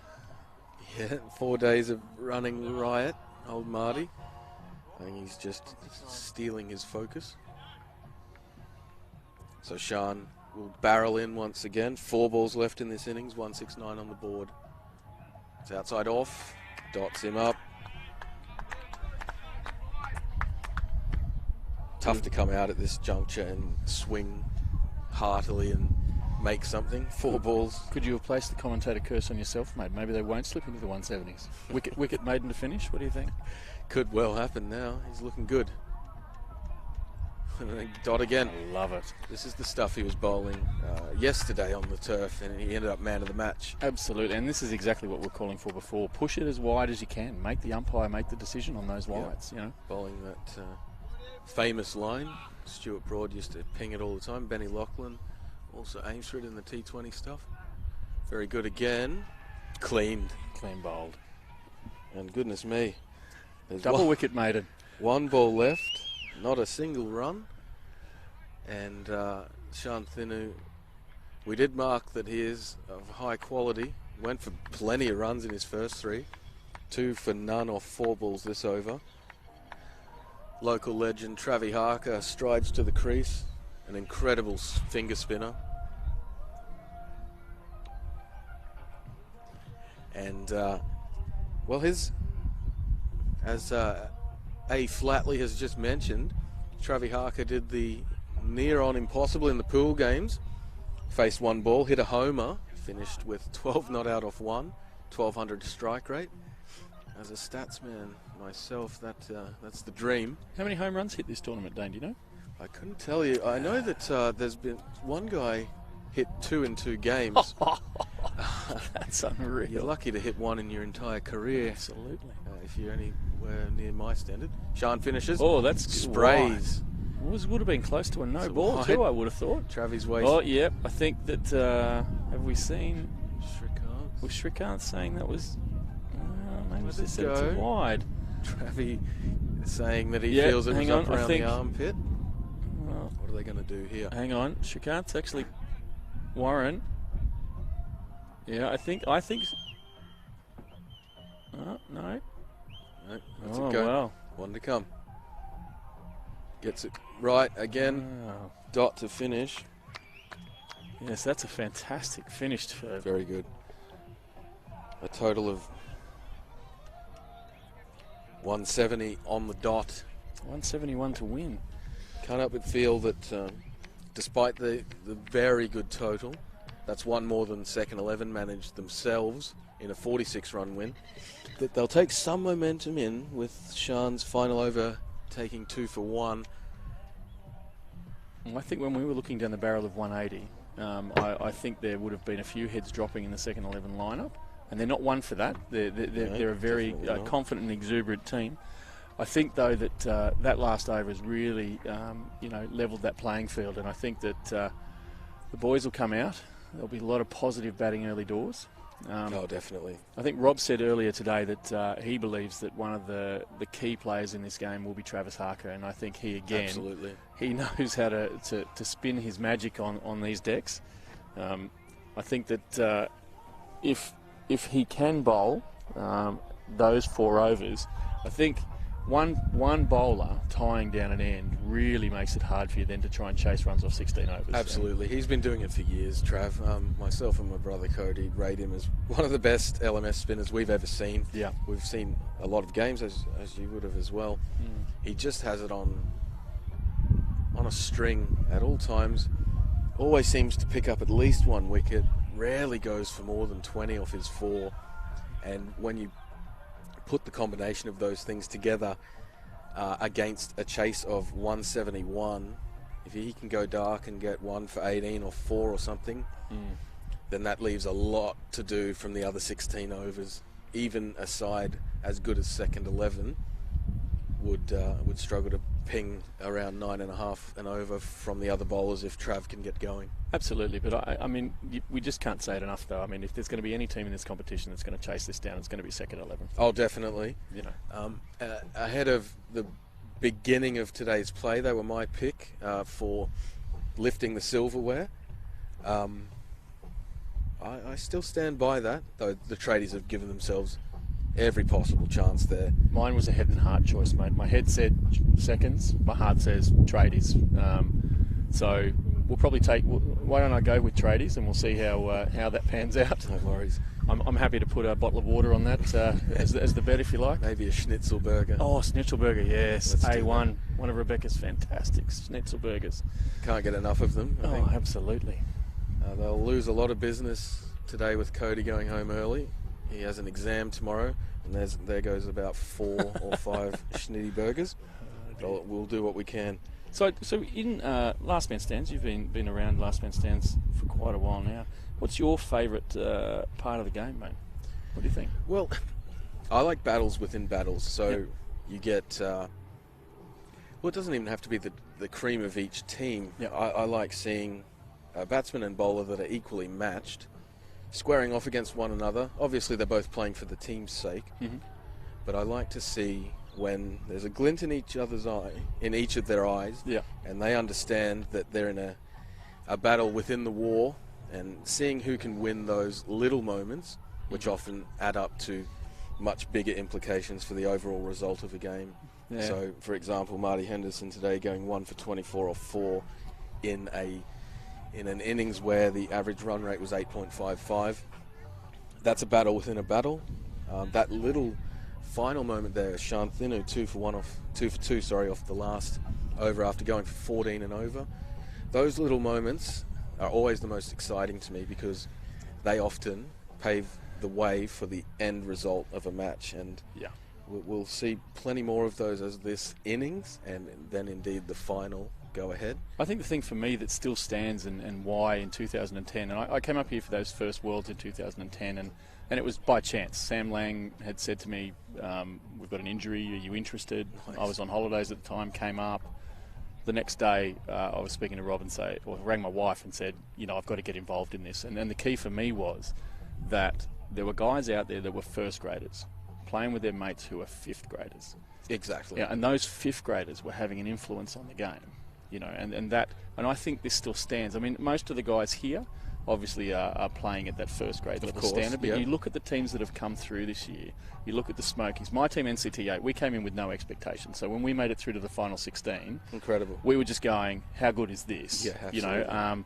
Yeah, 4 days of running riot, old Marty. I think he's just stealing his focus. So Sean will barrel in once again. 4 balls left in this innings, 169 on the board. It's outside off, dots him up. Tough to come out at this juncture and swing heartily and make something. 4 balls. Could you have placed the commentator curse on yourself, mate? Maybe they won't slip into the 170s. Wicket maiden to finish. What do you think? Could well happen now. He's looking good. And then dot again. I love it. This is the stuff he was bowling yesterday on the turf, and he ended up man of the match. Absolutely, and this is exactly what we're calling for before. Push it as wide as you can. Make the umpire make the decision on those wides. You know, bowling that famous line. Stuart Broad used to ping it all the time. Benny Lachlan also aims for it in the T20 stuff. Very good again. cleaned. Clean bowled. And goodness me, there's Double wicket maiden. one ball left, not a single run. And Shantanu, we did mark that he is of high quality. Went for plenty of runs in his first 3. 2 for none off 4 balls this over. Local legend Travis Harker strides to the crease. An incredible finger spinner. And, well, as A. Flatley has just mentioned, Travis Harker did the near on impossible in the pool games. Faced 1 ball, hit a homer, finished with 12 not out off 1, 1200 strike rate. As a statsman myself, that's the dream. How many home runs hit this tournament, Dane? Do you know? I couldn't tell you. I know that there's been one guy hit 2 in 2 games. That's unreal. You're lucky to hit 1 in your entire career. Absolutely. If you're anywhere near my standard. Sean finishes. Oh, that's sprays. Would have been close to a no ball wide. too, I would have thought. Travis waist. Oh, yep. I think that, have we seen... Shrikant. Was Shrikant saying that was... maybe Where'd they it said it's go? wide. Travis saying that he Yep, feels it was hang up on, I around think- the armpit. Well, What are they going to do here? hang on. Shrikant's actually... Warren. Yeah, I think... Oh, no. No, lets Oh, it go. wow. One to come. Gets it right again. Wow. Dot to finish. Yes, that's a fantastic finish for... Very good. A total of 170 on the dot. 171 to win. Can't help but feel that despite the very good total, that's 1 more than second 11 managed themselves in a 46-run win, that they'll take some momentum in with Sean's final over taking 2 for 1. Well, I think when we were looking down the barrel of 180, I think there would have been a few heads dropping in the second 11 lineup, and they're not one for that. They're a very confident and exuberant team. I think, though, that that last over has really, levelled that playing field, and I think that the boys will come out. There'll be a lot of positive batting early doors. Oh, definitely. I think Rob said earlier today that he believes that one of the key players in this game will be Travis Harker, and I think he again, Absolutely. he knows how to spin his magic on these decks. I think that if he can bowl those 4 overs, I think one bowler tying down an end really makes it hard for you then to try and chase runs off 16 overs. Absolutely. He's been doing it for years, Trav. Myself and my brother Cody rate him as one of the best LMS spinners we've ever seen. Yeah. We've seen a lot of games, as you would have as well. He just has it on a string at all times. Always seems to pick up at least 1 wicket. Rarely goes for more than 20 off his 4. And when you put the combination of those things together against a chase of 171, if he can go dark and get 1 for 18 or 4 or something, then that leaves a lot to do from the other 16 overs. Even a side as good as second 11 would struggle to ping around 9.5 and over from the other bowlers if Trav can get going. Absolutely, but I mean, we just can't say it enough, though. I mean, if there's going to be any team in this competition that's going to chase this down, it's going to be second 11. Oh, definitely. You know, ahead of the beginning of today's play, they were my pick for lifting the silverware. I still stand by that, though the tradies have given themselves every possible chance there. mine was a head and heart choice, mate. My head said seconds, my heart says tradies. So we'll probably take. Why don't I go with tradies and we'll see how that pans out. No worries. I'm happy to put a bottle of water on that as the bet if you like. Maybe a schnitzel burger. Oh, Schnitzelburger, yes. Let's do A1. One of Rebecca's fantastic Schnitzelburgers. Can't get enough of them, I Oh, think. absolutely. They'll lose a lot of business today with Cody going home early. He has an exam tomorrow, and there goes about 4 or 5 schnitty burgers. But we'll do what we can. So in Last Man Stands, you've been around Last Man Stands for quite a while now. What's your favourite part of the game, mate? What do you think? Well, I like battles within battles. So Yep. you get... well, it doesn't even have to be the cream of each team. Yep. I like seeing a batsman and bowler that are equally matched. squaring off against one another. Obviously, they're both playing for the team's sake. But I like to see when there's a glint in each other's eye, in each of their eyes, and they understand that they're in a battle within the war, and seeing who can win those little moments, which often add up to much bigger implications for the overall result of a game. So, for example, Marty Henderson today going 1 for 24 off 4 in an innings where the average run rate was 8.55. That's a battle within a battle. That little final moment there, Shantinu 2 for 2 off the last over after going for 14 and over. Those little moments are always the most exciting to me because they often pave the way for the end result of a match, and we'll see plenty more of those as this innings and then indeed the final go ahead. I think the thing for me that still stands and why in 2010, and I came up here for those first Worlds in 2010, and it was by chance. Sam Lang had said to me, we've got an injury, are you interested? Nice. I was on holidays at the time, came up. The next day, I was speaking to Rob and rang my wife and said, I've got to get involved in this. And the key for me was that there were guys out there that were first graders playing with their mates who were fifth graders. Exactly. Yeah, and those fifth graders were having an influence on the game, and I think this still stands. I mean, most of the guys here obviously are playing at that first grade level standard, but you look at the teams that have come through this year, you look at the Smokies. My team, NCT8, we came in with no expectations. So when we made it through to the final 16, incredible, we were just going, how good is this? Yeah, absolutely.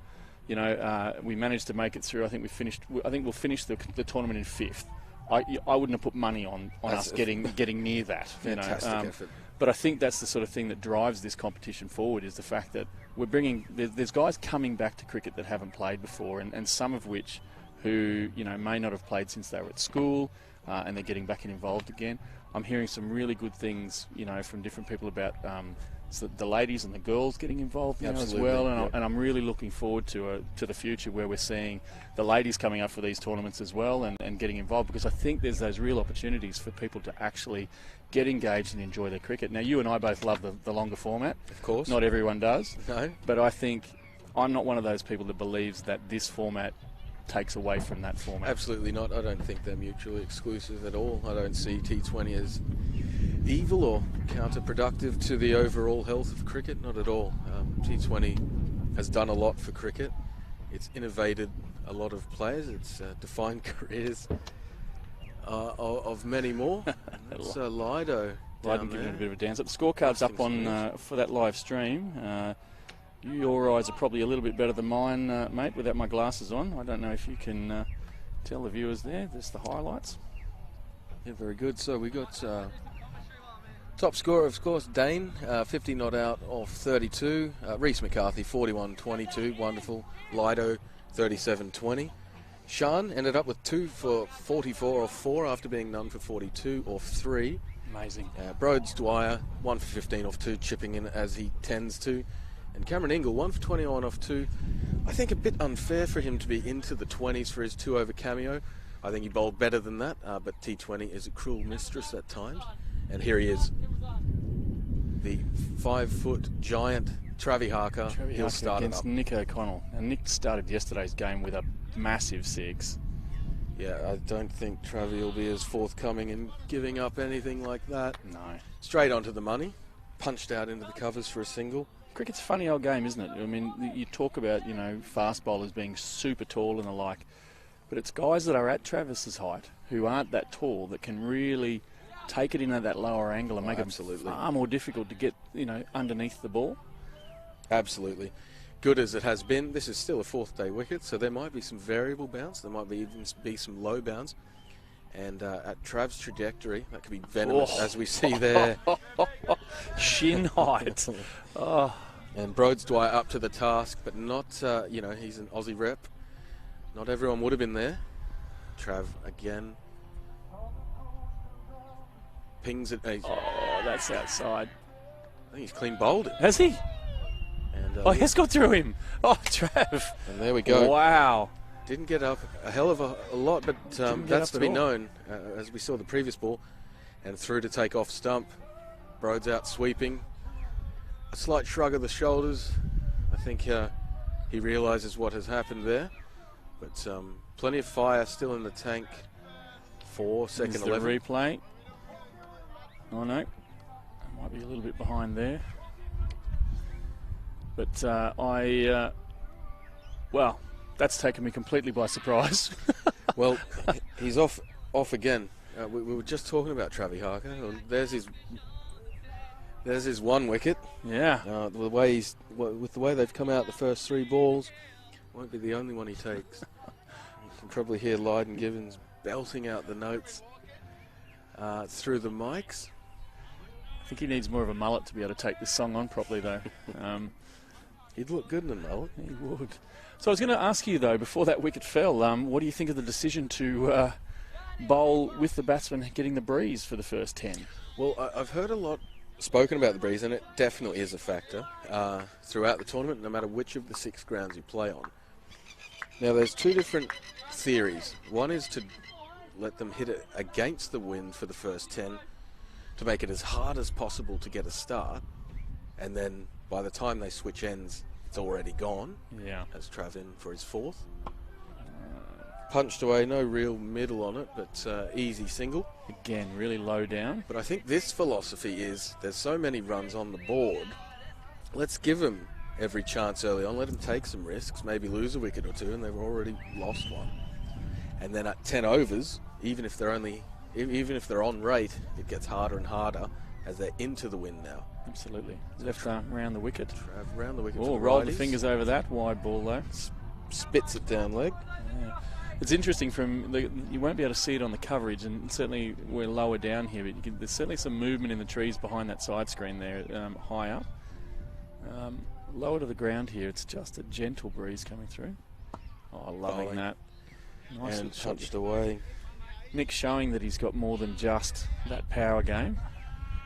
We managed to make it through. I think we'll finish the tournament in fifth. I wouldn't have put money on us getting near that. Fantastic effort. But I think that's the sort of thing that drives this competition forward, is the fact that we're bringing... There's guys coming back to cricket that haven't played before, and some of which who may not have played since they were at school, and they're getting back and involved again. I'm hearing some really good things, from different people about the ladies and the girls getting involved as well, and I'm really looking forward to the future where we're seeing the ladies coming up for these tournaments as well and getting involved, because I think there's those real opportunities for people to actually get engaged and enjoy their cricket. Now, you and I both love the longer format. Of course. Not everyone does. No. But I think I'm not one of those people that believes that this format takes away from that format. Absolutely not. I don't think they're mutually exclusive at all. I don't see T20 as evil or counterproductive to the overall health of cricket. Not at all. T20 has done a lot for cricket. It's innovated a lot of players. It's defined careers of many more. It's Lido. Lido giving it a bit of a dance. The scorecard's up on for that live stream. Your eyes are probably a little bit better than mine, mate, without my glasses on. I don't know if you can tell the viewers there. There's the highlights. Yeah, very good. So we got top scorer, of course, Dane, 50 not out of 32. Reece McCarthy, 41-22. Wonderful. Lido, 37-20. Sean ended up with 2 for 44 off 4 after being none for 42 off 3. Amazing. Broads Dwyer, 1 for 15 off 2, chipping in as he tends to. And Cameron Ingle, 1 for 21 off 2. I think a bit unfair for him to be into the 20s for his 2-over cameo. I think he bowled better than that, but T20 is a cruel mistress at times. And here he is, the 5-foot giant Travis Harker. He'll start against Nick O'Connell. And Nick started yesterday's game with a massive 6. Yeah, I don't think Travis will be as forthcoming in giving up anything like that. No. Straight onto the money, punched out into the covers for a single. Cricket's a funny old game, isn't it? I mean, you talk about, fast bowlers being super tall and the like, but it's guys that are at Travis's height who aren't that tall that can really take it in at that lower angle and make it far more difficult to get, underneath the ball. Absolutely. Good as it has been, this is still a 4th day wicket, so there might be some variable bounce, there might even be some low bounce. And at Trav's trajectory, that could be venomous, as we see there. Shin height. And Broads Dwyer up to the task, but not, he's an Aussie rep. Not everyone would have been there. Trav again. Pings it. That's outside. I think he's clean bowled it. Has he? And, he's got through him. Trav. And there we go. Wow. Didn't get up a hell of a lot, but that's to be known, as we saw the previous ball. And through to take off stump. Broads out sweeping. A slight shrug of the shoulders. I think he realises what has happened there. But Plenty of fire still in the tank for second Here's 11. the replay. Oh no, I might be a little bit behind there. But well, that's taken me completely by surprise. Well, he's off again. We were just talking about Travis Harker. There's his one wicket. Yeah. With the way they've come out the first 3 balls, won't be the only one he takes. You can probably hear Lydon Gibbons belting out the notes through the mics. I think he needs more of a mullet to be able to take this song on properly, though. He'd look good in a mullet. He would. So I was going to ask you, though, before that wicket fell, what do you think of the decision to bowl with the batsman getting the breeze for the first 10? Well, I've heard a lot spoken about the breeze, and it definitely is a factor throughout the tournament, no matter which of the 6 grounds you play on. Now, there's 2 different theories. One is to let them hit it against the wind for the first 10 to make it as hard as possible to get a start, and then by the time they switch ends, it's already gone. Yeah. As Trav in for his 4th. Punched away, no real middle on it, but easy single. Again, really low down. But I think this philosophy is there's so many runs on the board, let's give them every chance early on, let them take some risks, maybe lose a wicket or 2, and they've already lost one. And then at 10 overs, even if they're on rate, it gets harder and harder as they're into the wind now. Absolutely. Left arm round the wicket. Round the wicket. Oh, rolled the fingers over that wide ball though. Spits it down leg. Yeah. It's interesting you won't be able to see it on the coverage, and certainly we're lower down here, but there's certainly some movement in the trees behind that side screen there, high up. Lower to the ground here, it's just a gentle breeze coming through. Oh, loving that. Nice and punched away. Nick showing that he's got more than just that power game.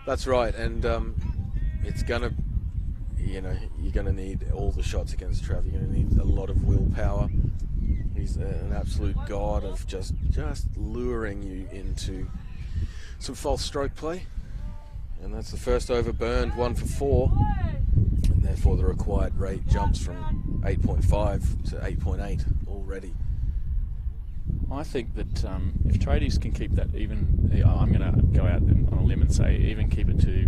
That's right, and it's gonna, you're gonna need all the shots against Trav. You're gonna need a lot of willpower. He's an absolute god of just luring you into some false stroke play, and that's the first over burned, 1 for 4, and therefore the required rate jumps from 8.5 to 8.8 already. I think that if Tradies can keep that even, I'm going to go out on a limb and say even keep it to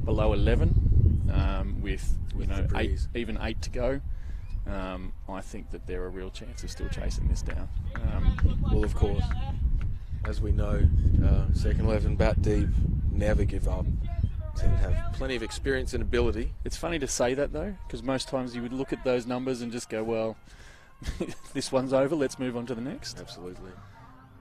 below 11 with 8 to go. I think that they're a real chance of still chasing this down. Well, of course, as we know, second 11 bat deep, never give up. Tend to have plenty of experience and ability. It's funny to say that though, because most times you would look at those numbers and just go, well, this one's over, let's move on to the next. Absolutely.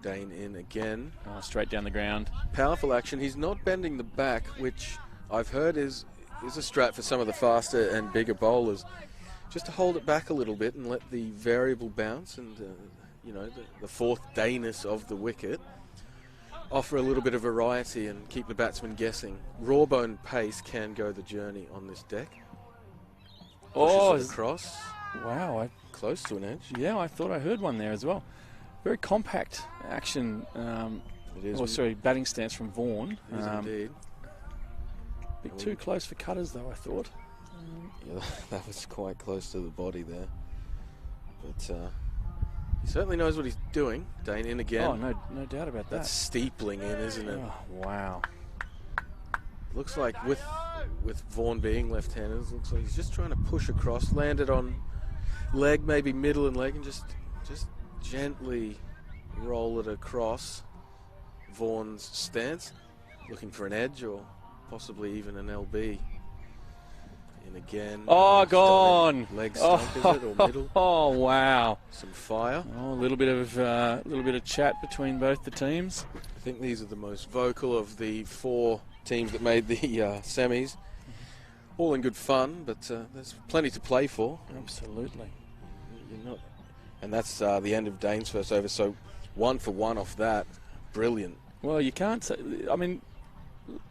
Dane in again. Straight down the ground. Powerful action. He's not bending the back, which I've heard is a strat for some of the faster and bigger bowlers. Just to hold it back a little bit and let the variable bounce and, the 4th dayness of the wicket offer a little bit of variety and keep the batsman guessing. Rawbone pace can go the journey on this deck. Pushes it across. Wow. Close to an edge. Yeah, I thought I heard one there as well. Very compact action. It is. Batting stance from Vaughan. It is indeed. Bit too close for cutters, though, I thought. Yeah, that was quite close to the body there. But he certainly knows what he's doing. Dane in again. Oh, no doubt about that. That's steepling in, isn't it? Oh, wow. Looks like with Vaughan being left-handed, it looks like he's just trying to push across. Landed on leg, maybe middle and leg, and just gently roll it across Vaughan's stance. Looking for an edge or possibly even an LB. In again. Oh, gone. Leg stump, is it, or middle? Oh, wow. Some fire. Oh, a little bit of chat between both the teams. I think these are the most vocal of the 4 teams that made the semis. All in good fun, but there's plenty to play for. Absolutely. And that's the end of Dane's first over. So 1 for 1 off that. Brilliant. Well, you can't say. I mean,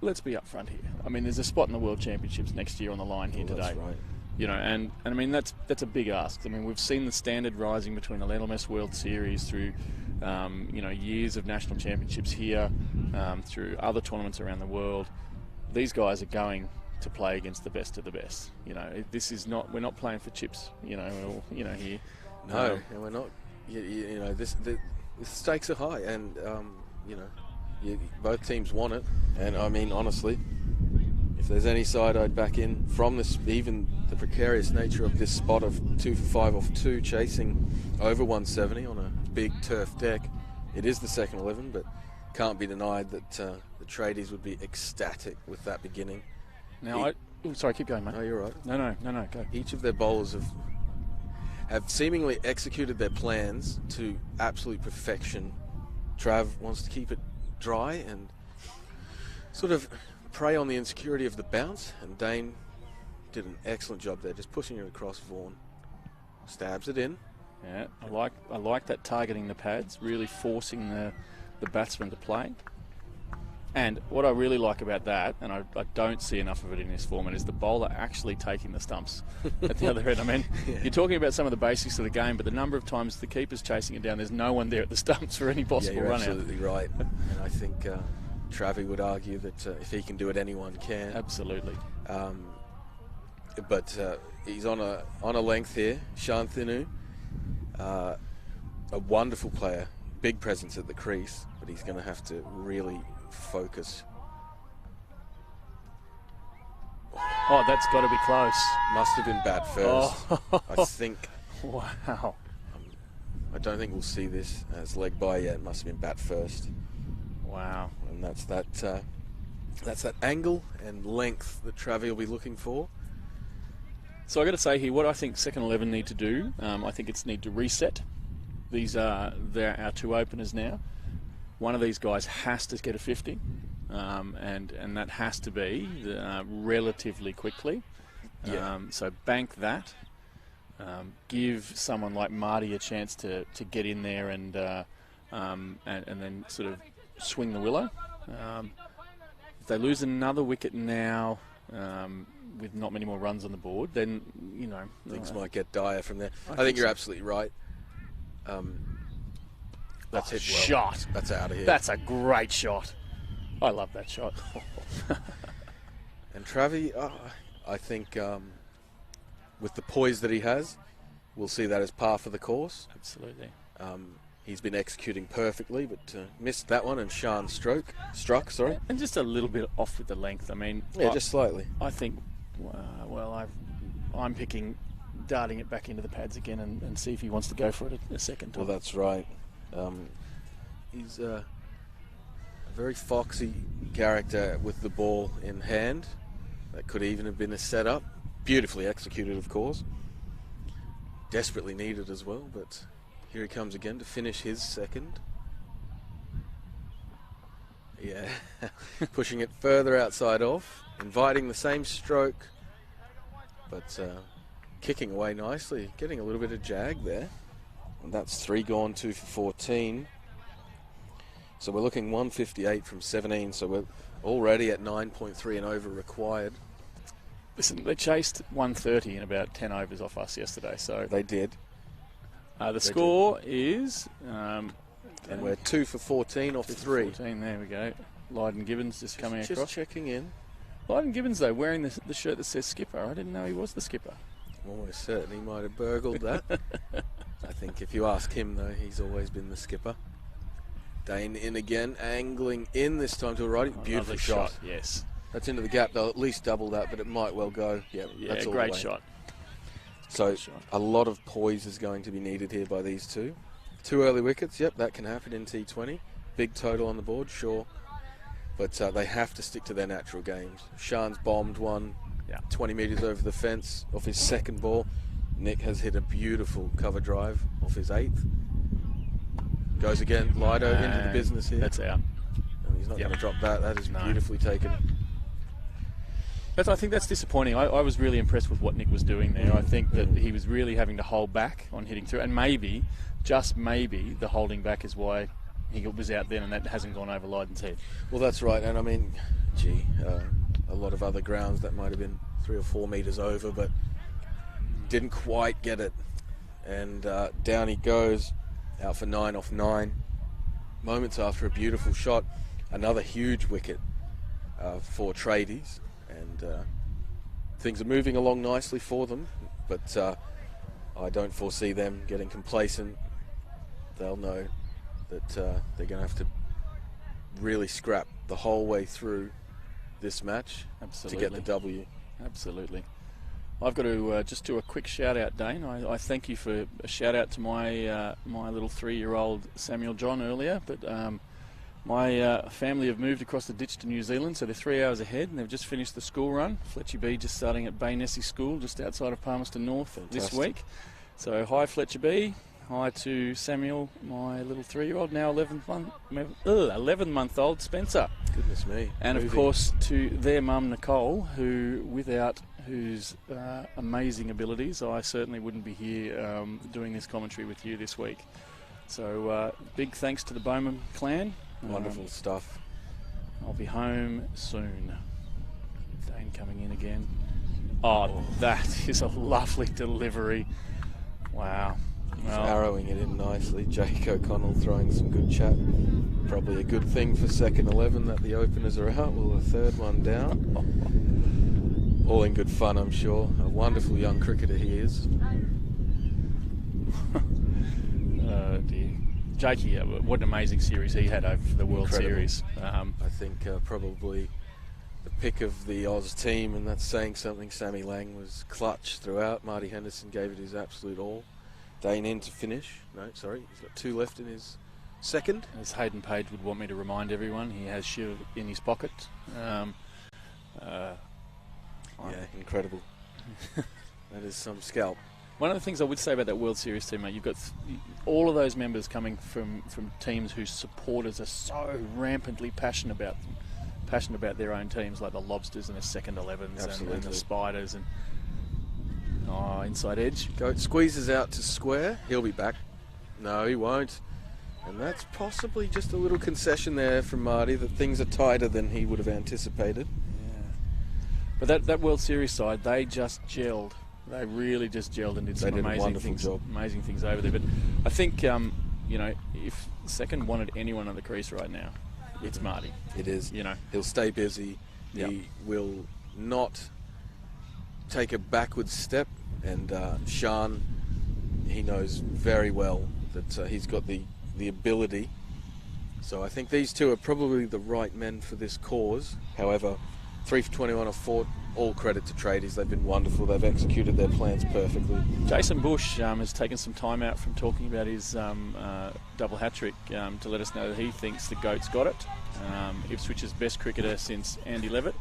let's be upfront here. I mean, there's a spot in the World Championships next year on the line here today. That's right. And I mean that's a big ask. I mean, we've seen the standard rising between the LMS World Series through years of national championships here, through other tournaments around the world. These guys are going to play against the best of the best. This is not. We're not playing for chips. Here. No, and we're not you know, the stakes are high, and you know, both teams want it. And I mean, honestly, if there's any side I'd back in from this, even the precarious nature of this spot of 2 for 5 off 2, chasing over 170 on a big turf deck, it is the second 11, but can't be denied that the Tradies would be ecstatic with that beginning. Now, sorry, keep going, mate. No, you're right. No, go. Each of their bowlers have seemingly executed their plans to absolute perfection. Trav wants to keep it dry and sort of prey on the insecurity of the bounce, and Dane did an excellent job there, just pushing it across Vaughan. Stabs it in. Yeah, I like that, targeting the pads, really forcing the batsman to play. And what I really like about that, and I don't see enough of it in this format, is the bowler actually taking the stumps at the other end. I mean, you're talking about some of the basics of the game, but the number of times the keeper's chasing it down, there's no one there at the stumps for any possible run out. You're absolutely right. And I think Travi would argue that if he can do it, anyone can. Absolutely. But he's on a length here. Shantanu, a wonderful player, big presence at the crease, but he's going to have to really focus. Oh, that's got to be close. Must have been bat first. Oh. I think. Wow. I don't think we'll see this as leg by yet. It must have been bat first. Wow. And that's that angle and length that Travi will be looking for. So I got to say here, what I think second 11 need to do, I think it's need to reset. They're our two openers now. One of these guys has to get a 50, and that has to be relatively quickly. So bank that. Give someone like Marty a chance to get in there and then sort of swing the willow. If they lose another wicket now, with not many more runs on the board, then things might get dire from there. I think you're absolutely right. That's hit well. Shot. That's out of here. That's a great shot. I love that shot. And Travi, I think with the poise that he has, we'll see that as par for the course. Absolutely. He's been executing perfectly, but missed that one, and Shan struck. And just a little bit off with the length. I mean, just slightly. I think. I'm picking darting it back into the pads again and see if he wants to go for it a second time. Well, that's right. He's a very foxy character with the ball in hand. That could even have been a setup. Beautifully executed, of course. Desperately needed as well, but here he comes again to finish his second. Yeah, pushing it further outside off, inviting the same stroke, but kicking away nicely, getting a little bit of jag there. And that's 3 gone, 2 for 14. So we're looking 158 from 17, so we're already at 9.3 and over required. Listen, they chased 130 in about 10 overs off us yesterday, so they did. The score is... and we're 2 for 14 off 3. 14, there we go. Lydon Gibbons just coming across. Just checking in. Lydon Gibbons, though, wearing the shirt that says skipper. I didn't know he was the skipper. Almost certain he might have burgled that. I think if you ask him, though, he's always been the skipper. Dane in again, angling in this time to a righty. Beautiful shot. Yes. That's into the gap. They'll at least double that, but it might well go. Yeah, that's all great shot. So a lot of poise is going to be needed here by these two. 2 early wickets, yep, that can happen in T20. Big total on the board, sure. But they have to stick to their natural games. Shan's bombed one, 20 metres over the fence off his second ball. Nick has hit a beautiful cover drive off his 8th. Goes again, Lido into the business here. That's out. And he's not going to drop that. That is beautifully taken. I think that's disappointing. I was really impressed with what Nick was doing there. I think that he was really having to hold back on hitting through, and maybe, just maybe, the holding back is why he was out then and that hasn't gone over Lydon's head. Well, that's right, and I mean, a lot of other grounds that might have been 3 or 4 metres over, but didn't quite get it. And down he goes, out for 9 off 9. Moments after a beautiful shot, another huge wicket for Tradies. And things are moving along nicely for them, but I don't foresee them getting complacent they'll know that they're going to have to really scrap the whole way through this match to get the W. Absolutely. I've got to just do a quick shout out, Dane. I thank you for a shout out to my my little 3-year-old Samuel John earlier, but my family have moved across the ditch to New Zealand, so they're 3 hours ahead, and they've just finished the school run. Fletcher B just starting at Bay Nessie School, just outside of Palmerston North. This week. So hi Fletcher B, hi to Samuel, my little 3-year-old, now 11-month-old Spencer. Goodness me. And of course to their mum Nicole, whose amazing abilities, I certainly wouldn't be here doing this commentary with you this week. So big thanks to the Bowman clan. Wonderful stuff. I'll be home soon. Dane coming in again. Oh, that is a lovely delivery. Wow. He's arrowing it in nicely. Jake O'Connell throwing some good chat. Probably a good thing for second 11 that the openers are out. Well, the third one down. All in good fun, I'm sure. A wonderful young cricketer he is. Oh dear. Jakey, what an amazing series he had over the World Series. I think probably the pick of the Oz team, and that's saying something. Sammy Lang was clutch throughout. Marty Henderson gave it his absolute all. Dane in to finish. No, sorry, he's got 2 left in his second. As Hayden Page would want me to remind everyone, he has Shiv in his pocket. Yeah, incredible. That is some scalp. One of the things I would say about that World Series team, mate, you've got all of those members coming from teams whose supporters are so rampantly passionate about their own teams, like the Lobsters and the second 11s and the Spiders and inside edge. Goat squeezes out to square. He'll be back. No, he won't. And that's possibly just a little concession there from Marty, that things are tighter than he would have anticipated. Yeah. But that World Series side, they just gelled. They really just gelled and did some amazing things over there. But I think, if second wanted anyone on the crease right now, it's Marty. It is. He'll stay busy. Yep. He will not take a backwards step. And Sean, he knows very well that he's got the ability. So I think these two are probably the right men for this cause. However, 3 for 21 off 4. All credit to Tradies. They've been wonderful. They've executed their plans perfectly. Jason Bush has taken some time out from talking about his double hat-trick to let us know that he thinks the GOAT's got it. Ipswich's best cricketer since Andy Levitt.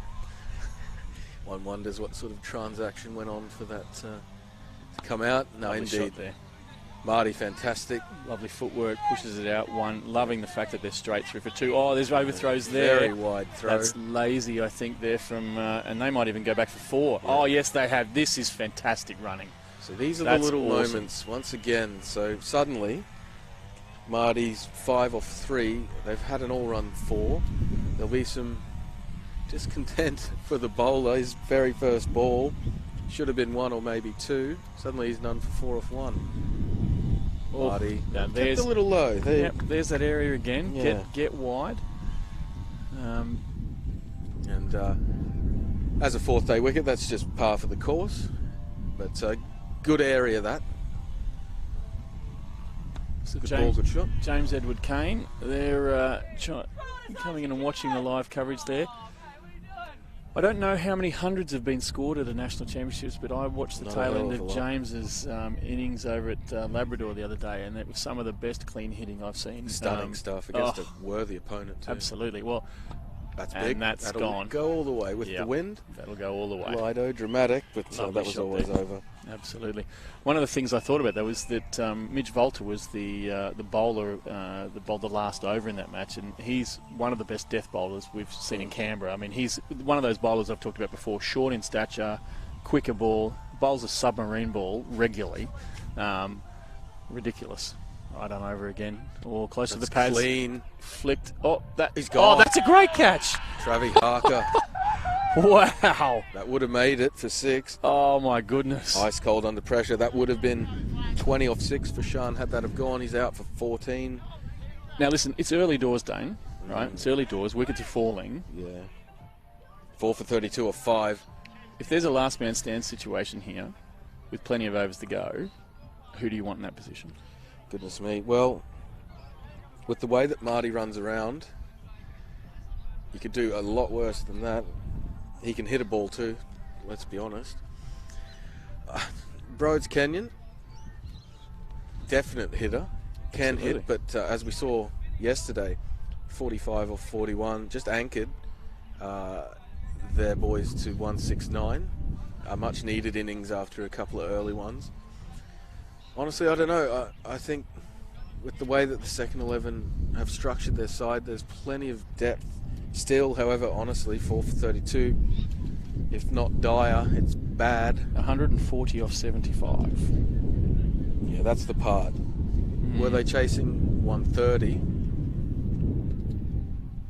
One wonders what sort of transaction went on for that to come out. No, lovely indeed. Shot there. Marty, fantastic. Lovely footwork, pushes it out. One, loving the fact that they're straight through for 2. Oh, there's overthrows there. Very wide throw. That's lazy, I think, there from... and they might even go back for 4. Yeah. Oh, yes, they have. This is fantastic running. So these are the little moments, once again. So suddenly, Marty's 5 off 3. They've had an all-run 4. There'll be some discontent for the bowler. His very first ball should have been 1 or maybe 2. Suddenly he's none for 4 off 1. Marty, there's a little low. There's that area again. Yeah. Get wide. And as a 4th day wicket, that's just par for the course. But good area that. So good ball, good shot. James Edward Kane. They're coming in and watching the live coverage there. I don't know how many hundreds have been scored at the National Championships, but I watched the tail end of James's innings over at Labrador the other day, and it was some of the best clean hitting I've seen. Stunning stuff against a worthy opponent too. Absolutely. Well, that's big. And that'll gone. Go all the way with the wind. That'll go all the way. Lido, dramatic, but that was always over. Absolutely. One of the things I thought about that was that Mitch Volter was the bowler that bowled the last over in that match, and he's one of the best death bowlers we've seen in Canberra. I mean, he's one of those bowlers I've talked about before, short in stature, quicker ball, bowls a submarine ball regularly. Ridiculous. Right on over again, or close to the pads. Clean. Flicked. Oh, he's gone. Oh, that's a great catch. Travis Harker. Wow. That would have made it for 6. Oh, my goodness. Ice cold under pressure. That would have been 20 off 6 for Sean had that have gone. He's out for 14. Now, listen, it's early doors, Dane, right? It's early doors. Wickets are falling. Yeah. 4 for 32 off 5. If there's a last man stand situation here with plenty of overs to go, who do you want in that position? Goodness me. Well, with the way that Marty runs around, you could do a lot worse than that. He can hit a ball too, let's be honest. Broads Kenyon, definite hitter, can Absolutely. hit, but as we saw yesterday, 45 off 41, just anchored their boys to 169. A much needed innings after a couple of early ones. Honestly, I don't know. I think with the way that the second 11 have structured their side, there's plenty of depth still. However, honestly, 4 for 32, if not dire, it's bad. 140 off 75. Yeah, that's the part. Were they chasing 130?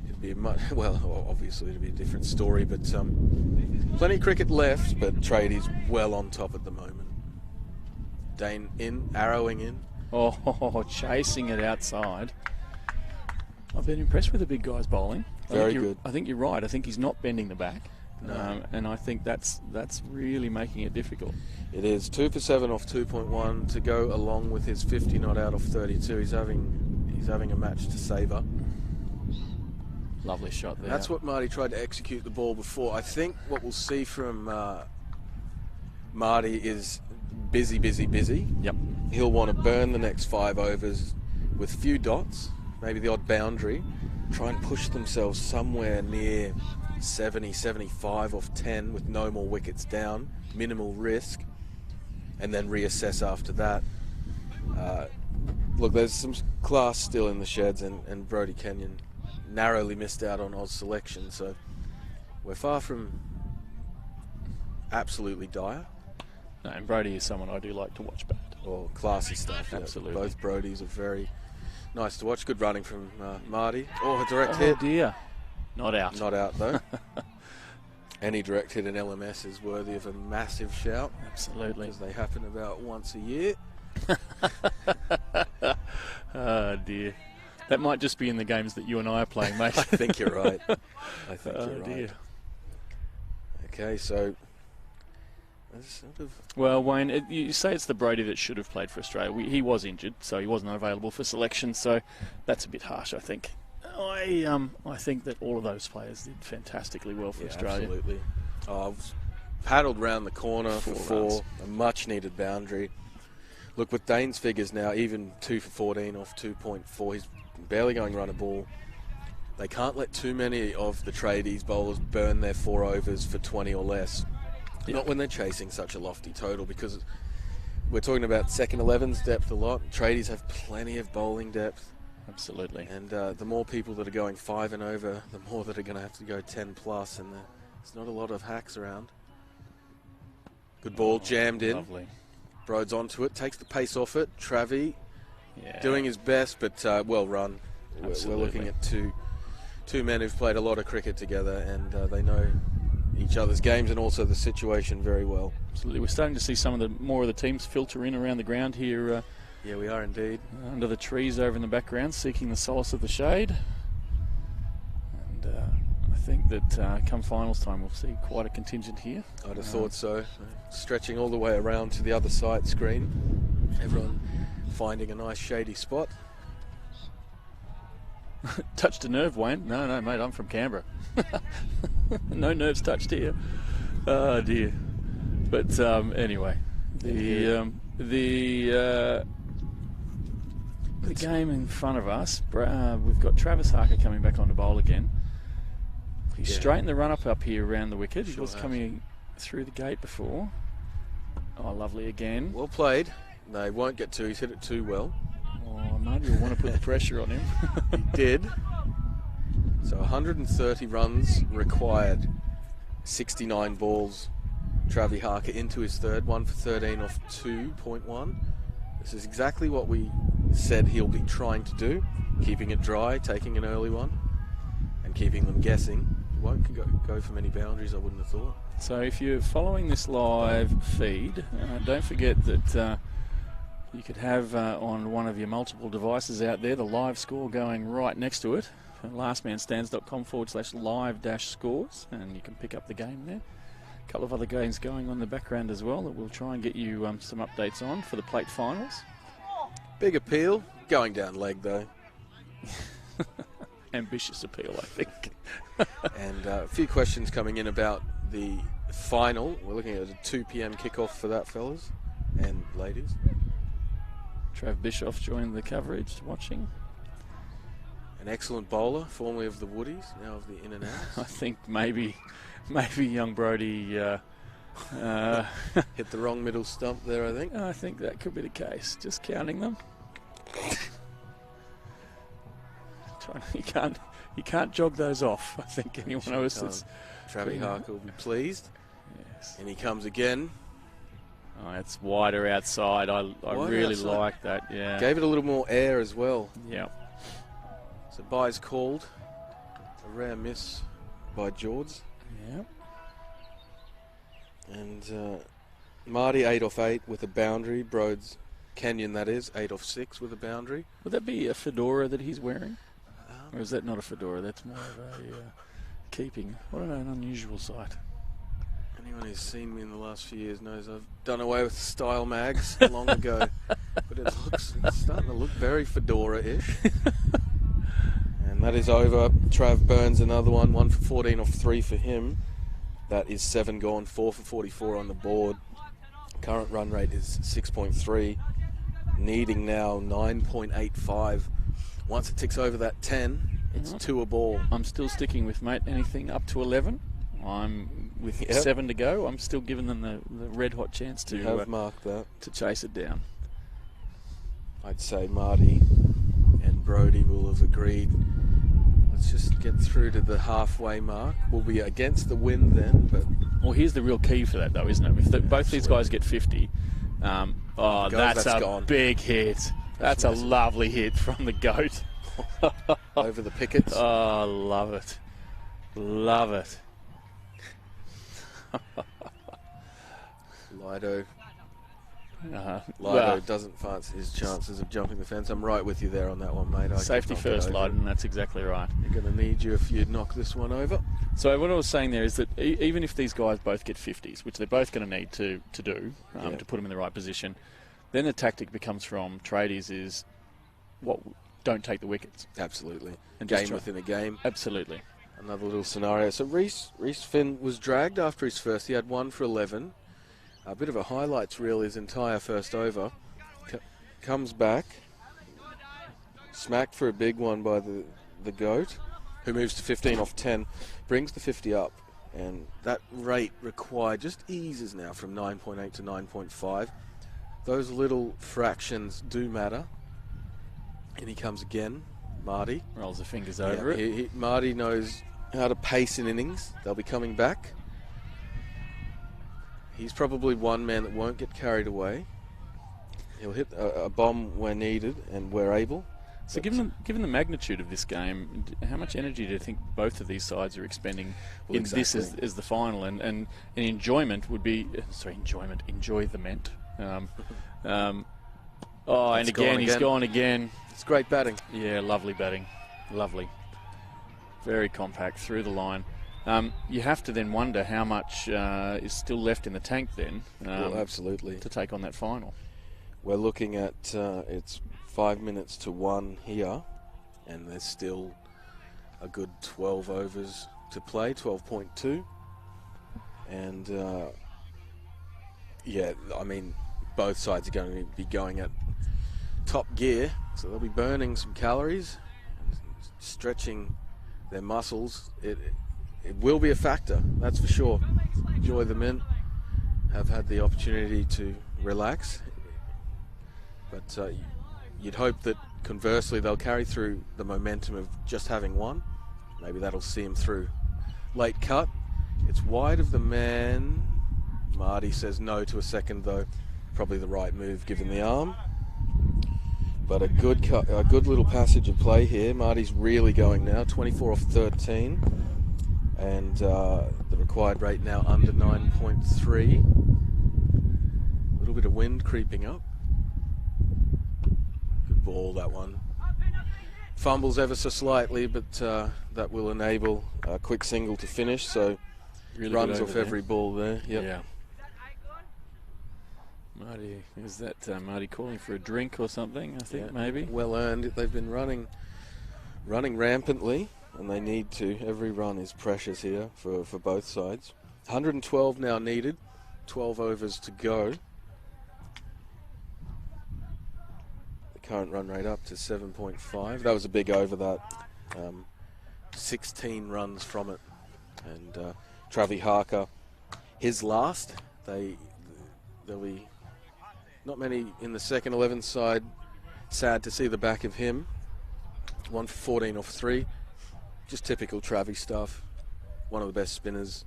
It'd be well, obviously it'd be a different story, but plenty of cricket left, but Tradies well on top at the moment. Dane in, arrowing in. Oh, chasing it outside. I've been impressed with the big guys bowling. Very good. I think you're right. I think he's not bending the back. No. And I think that's really making it difficult. It is 2 for 7 off 2.1 to go along with his 50 not out of 32. He's having a match to savour. Lovely shot there. That's what Marty tried to execute the ball before. I think what we'll see from Marty is busy. Yep. He'll want to burn the next 5 overs with few dots, maybe the odd boundary, try and push themselves somewhere near 70, 75 off 10 with no more wickets down, minimal risk, and then reassess after that. Look, there's some class still in the sheds, and Brody Kenyon narrowly missed out on Oz selection, so we're far from absolutely dire. No, and Brody is someone I do like to watch bat. Or classy stuff. Absolutely. Yeah. Both Brodies are very nice to watch. Good running from Marty. Oh, a direct Oh hit. dear. Not out. Not out though. Any direct hit in LMS is worthy of a massive shout. Absolutely. Because they happen about once a year. Oh dear. That might just be in the games that you and I are playing, mate. I think you're right. I think Oh you're right. dear. Okay, so there's sort of Well, Wayne, you say it's the Brody that should have played for Australia. He was injured, so he wasn't available for selection. So that's a bit harsh, I think. I think that all of those players did fantastically well for Australia. Absolutely. I've paddled round the corner for 4, runs. a much-needed boundary. Look, with Dane's figures now, even 2 for 14 off 2.4, he's barely going run a ball. They can't let too many of the Tradies bowlers burn their 4 overs for 20 or less. Yep. Not when they're chasing such a lofty total, because we're talking about second 11's depth a lot. Tradies have plenty of bowling depth. Absolutely. And the more people that are going 5 and over, the more that are going to have to go 10 plus, and there's not a lot of hacks around. Good ball, jammed in. Lovely. Broads onto it, takes the pace off it. Travie Yeah. doing his best, but well run. We're Absolutely. looking at two men who've played a lot of cricket together, and they know each other's games and also the situation very well. Absolutely. We're starting to see some of more of the teams filter in around the ground here. Yeah, we are indeed. Under the trees over in the background, seeking the solace of the shade. And I think that come finals time, we'll see quite a contingent here. I'd have thought so. Stretching all the way around to the other side screen. Everyone finding a nice shady spot. Touched a nerve, Wayne. No, mate, I'm from Canberra. No nerves touched here. Oh, dear. But anyway, the game in front of us, we've got Travis Harker coming back on to bowl again. He's straightened the run up here around the wicket. He was coming through the gate before. Oh, lovely again. Well played. No, he won't get 2. He's hit it too well. Oh, Marty will want to put the pressure on him. He did. So 130 runs required. 69 balls. Travis Harker into his third. 1 for 13 off 2.1. This is exactly what we said he'll be trying to do. Keeping it dry, taking an early one, and keeping them guessing. He won't go for many boundaries, I wouldn't have thought. So if you're following this live feed, don't forget that you could have on one of your multiple devices out there the live score going right next to it. lastmanstands.com/live-scores, and you can pick up the game there. A couple of other games going on in the background as well that we'll try and get you some updates on for the plate finals. Big appeal. Going down leg, though. Ambitious appeal, I think. And a few questions coming in about the final. We're looking at a 2 p.m. kickoff for that, fellas and ladies. Trav Bischoff joined the coverage, watching. An excellent bowler, formerly of the Woodies, now of the In and Outs. I think maybe young Brody hit the wrong middle stump there, I think. I think that could be the case. Just counting them. You can't jog those off. I think anyone else is. Travis Harker will be pleased. Yes. And he comes again. Oh, it's wider outside. I really like that. Yeah. Gave it a little more air as well. Yeah. So byes called. A rare miss by George. Yeah. And Marty 8 off 8 with a boundary. Broads Kenyon, that is, 8 off 6 with a boundary. Would that be a fedora that he's wearing? Or is that not a fedora? That's more of a keeping. What an unusual sight. Anyone who's seen me in the last few years knows I've done away with style mags long ago. But it's starting to look very fedora-ish. And that is over. Trav Burns, another one. 1 for 14 off 3 for him. That is 7 gone, 4 for 44 on the board. Current run rate is 6.3. Needing now 9.85. Once it ticks over that 10, it's 2 a ball. I'm still sticking with, mate, anything up to 11. I'm with 7 to go. I'm still giving them the red hot chance to have marked that to chase it down. I'd say Marty and Brody will have agreed. Let's just get through to the halfway mark. We'll be against the wind then, but well, here's the real key for that, though, isn't it? If both these guys get 50, that's a gone. Big hit. That's a lovely hit from the goat. Over the pickets. Oh, love it. Love it. Lido Well, doesn't fancy his chances of jumping the fence. I'm right with you there on that one, mate. Safety first, Lido, and that's exactly right. You're going to need you if you knock this one over. So what I was saying there is that even if these guys both get 50s, which they're both going to need to do to put them in the right position, then the tactic becomes from Tradies is don't take the wickets. Absolutely. And game within a game. Absolutely. Another little scenario. So Reece Finn was dragged after his first. He had 1 for 11. A bit of a highlights reel his entire first over. Comes back. Smacked for a big one by the goat, who moves to 15 off 10. Brings the 50 up. And that rate required just eases now from 9.8 to 9.5. Those little fractions do matter. And he comes again, Marty. Rolls the fingers over it. Marty knows how to pace in innings. They'll be coming back. He's probably one man that won't get carried away. He'll hit a bomb where needed and where able. So given the magnitude of this game, how much energy do you think both of these sides are expending in this as the final? And enjoyment would be... enjoy the ment. And again, he's gone again. It's great batting. Yeah, lovely batting. Lovely. Very compact through the line. You have to then wonder how much is still left in the tank then. Well, absolutely. To take on that final. We're looking at it's 5 minutes to 1 here, and there's still a good 12 overs to play, 12.2. And both sides are going to be going at top gear, so they'll be burning some calories, stretching their muscles. It will be a factor, that's for sure. Enjoy the men have had the opportunity to relax, but you'd hope that conversely they'll carry through the momentum of just having one. Maybe that'll see them through. Late cut, it's wide of the man. Marty says no to a second though. Probably the right move given the arm. But a good little passage of play here. Marty's really going now, 24 off 13. And the required rate now under 9.3. A little bit of wind creeping up. Good ball, that one. Fumbles ever so slightly, but that will enable a quick single to finish. So really runs off every ball there. Yep. Yeah. Marty, is that Marty calling for a drink or something? I think maybe. Well earned. They've been running running rampantly, and they need to. Every run is precious here for both sides. 112 now needed, 12 overs to go. The current run rate up to 7.5. That was a big over, that. 16 runs from it. And Travis Harker, his last. There'll be not many in the second 11 side. Sad to see the back of him. 1 for 14 off 3. Just typical Travis stuff. One of the best spinners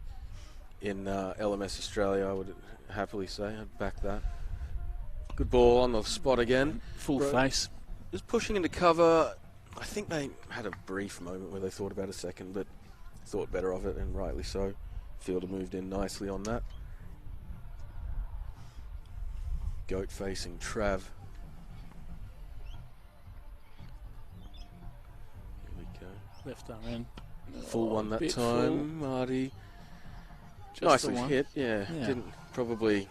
in LMS Australia, I would happily say. I'd back that. Good ball on the spot again. Full face. Just pushing into cover. I think they had a brief moment where they thought about a second, but thought better of it, and rightly so. Fielder moved in nicely on that. Goat facing Trav. Here we go. Left arm in. Full one that time, full. Marty. Just Nicely hit, yeah. Didn't probably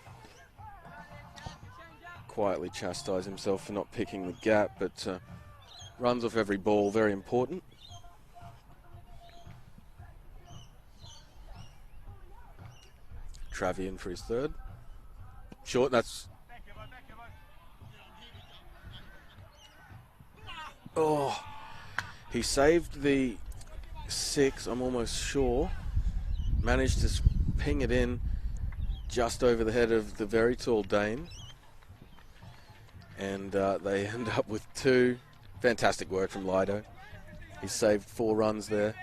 quietly chastise himself for not picking the gap, but runs off every ball, very important. Travi in for his third. Short, that's... Oh, he saved the 6, I'm almost sure. Managed to ping it in just over the head of the very tall Dane. And they end up with 2. Fantastic work from Lido. He saved 4 runs there.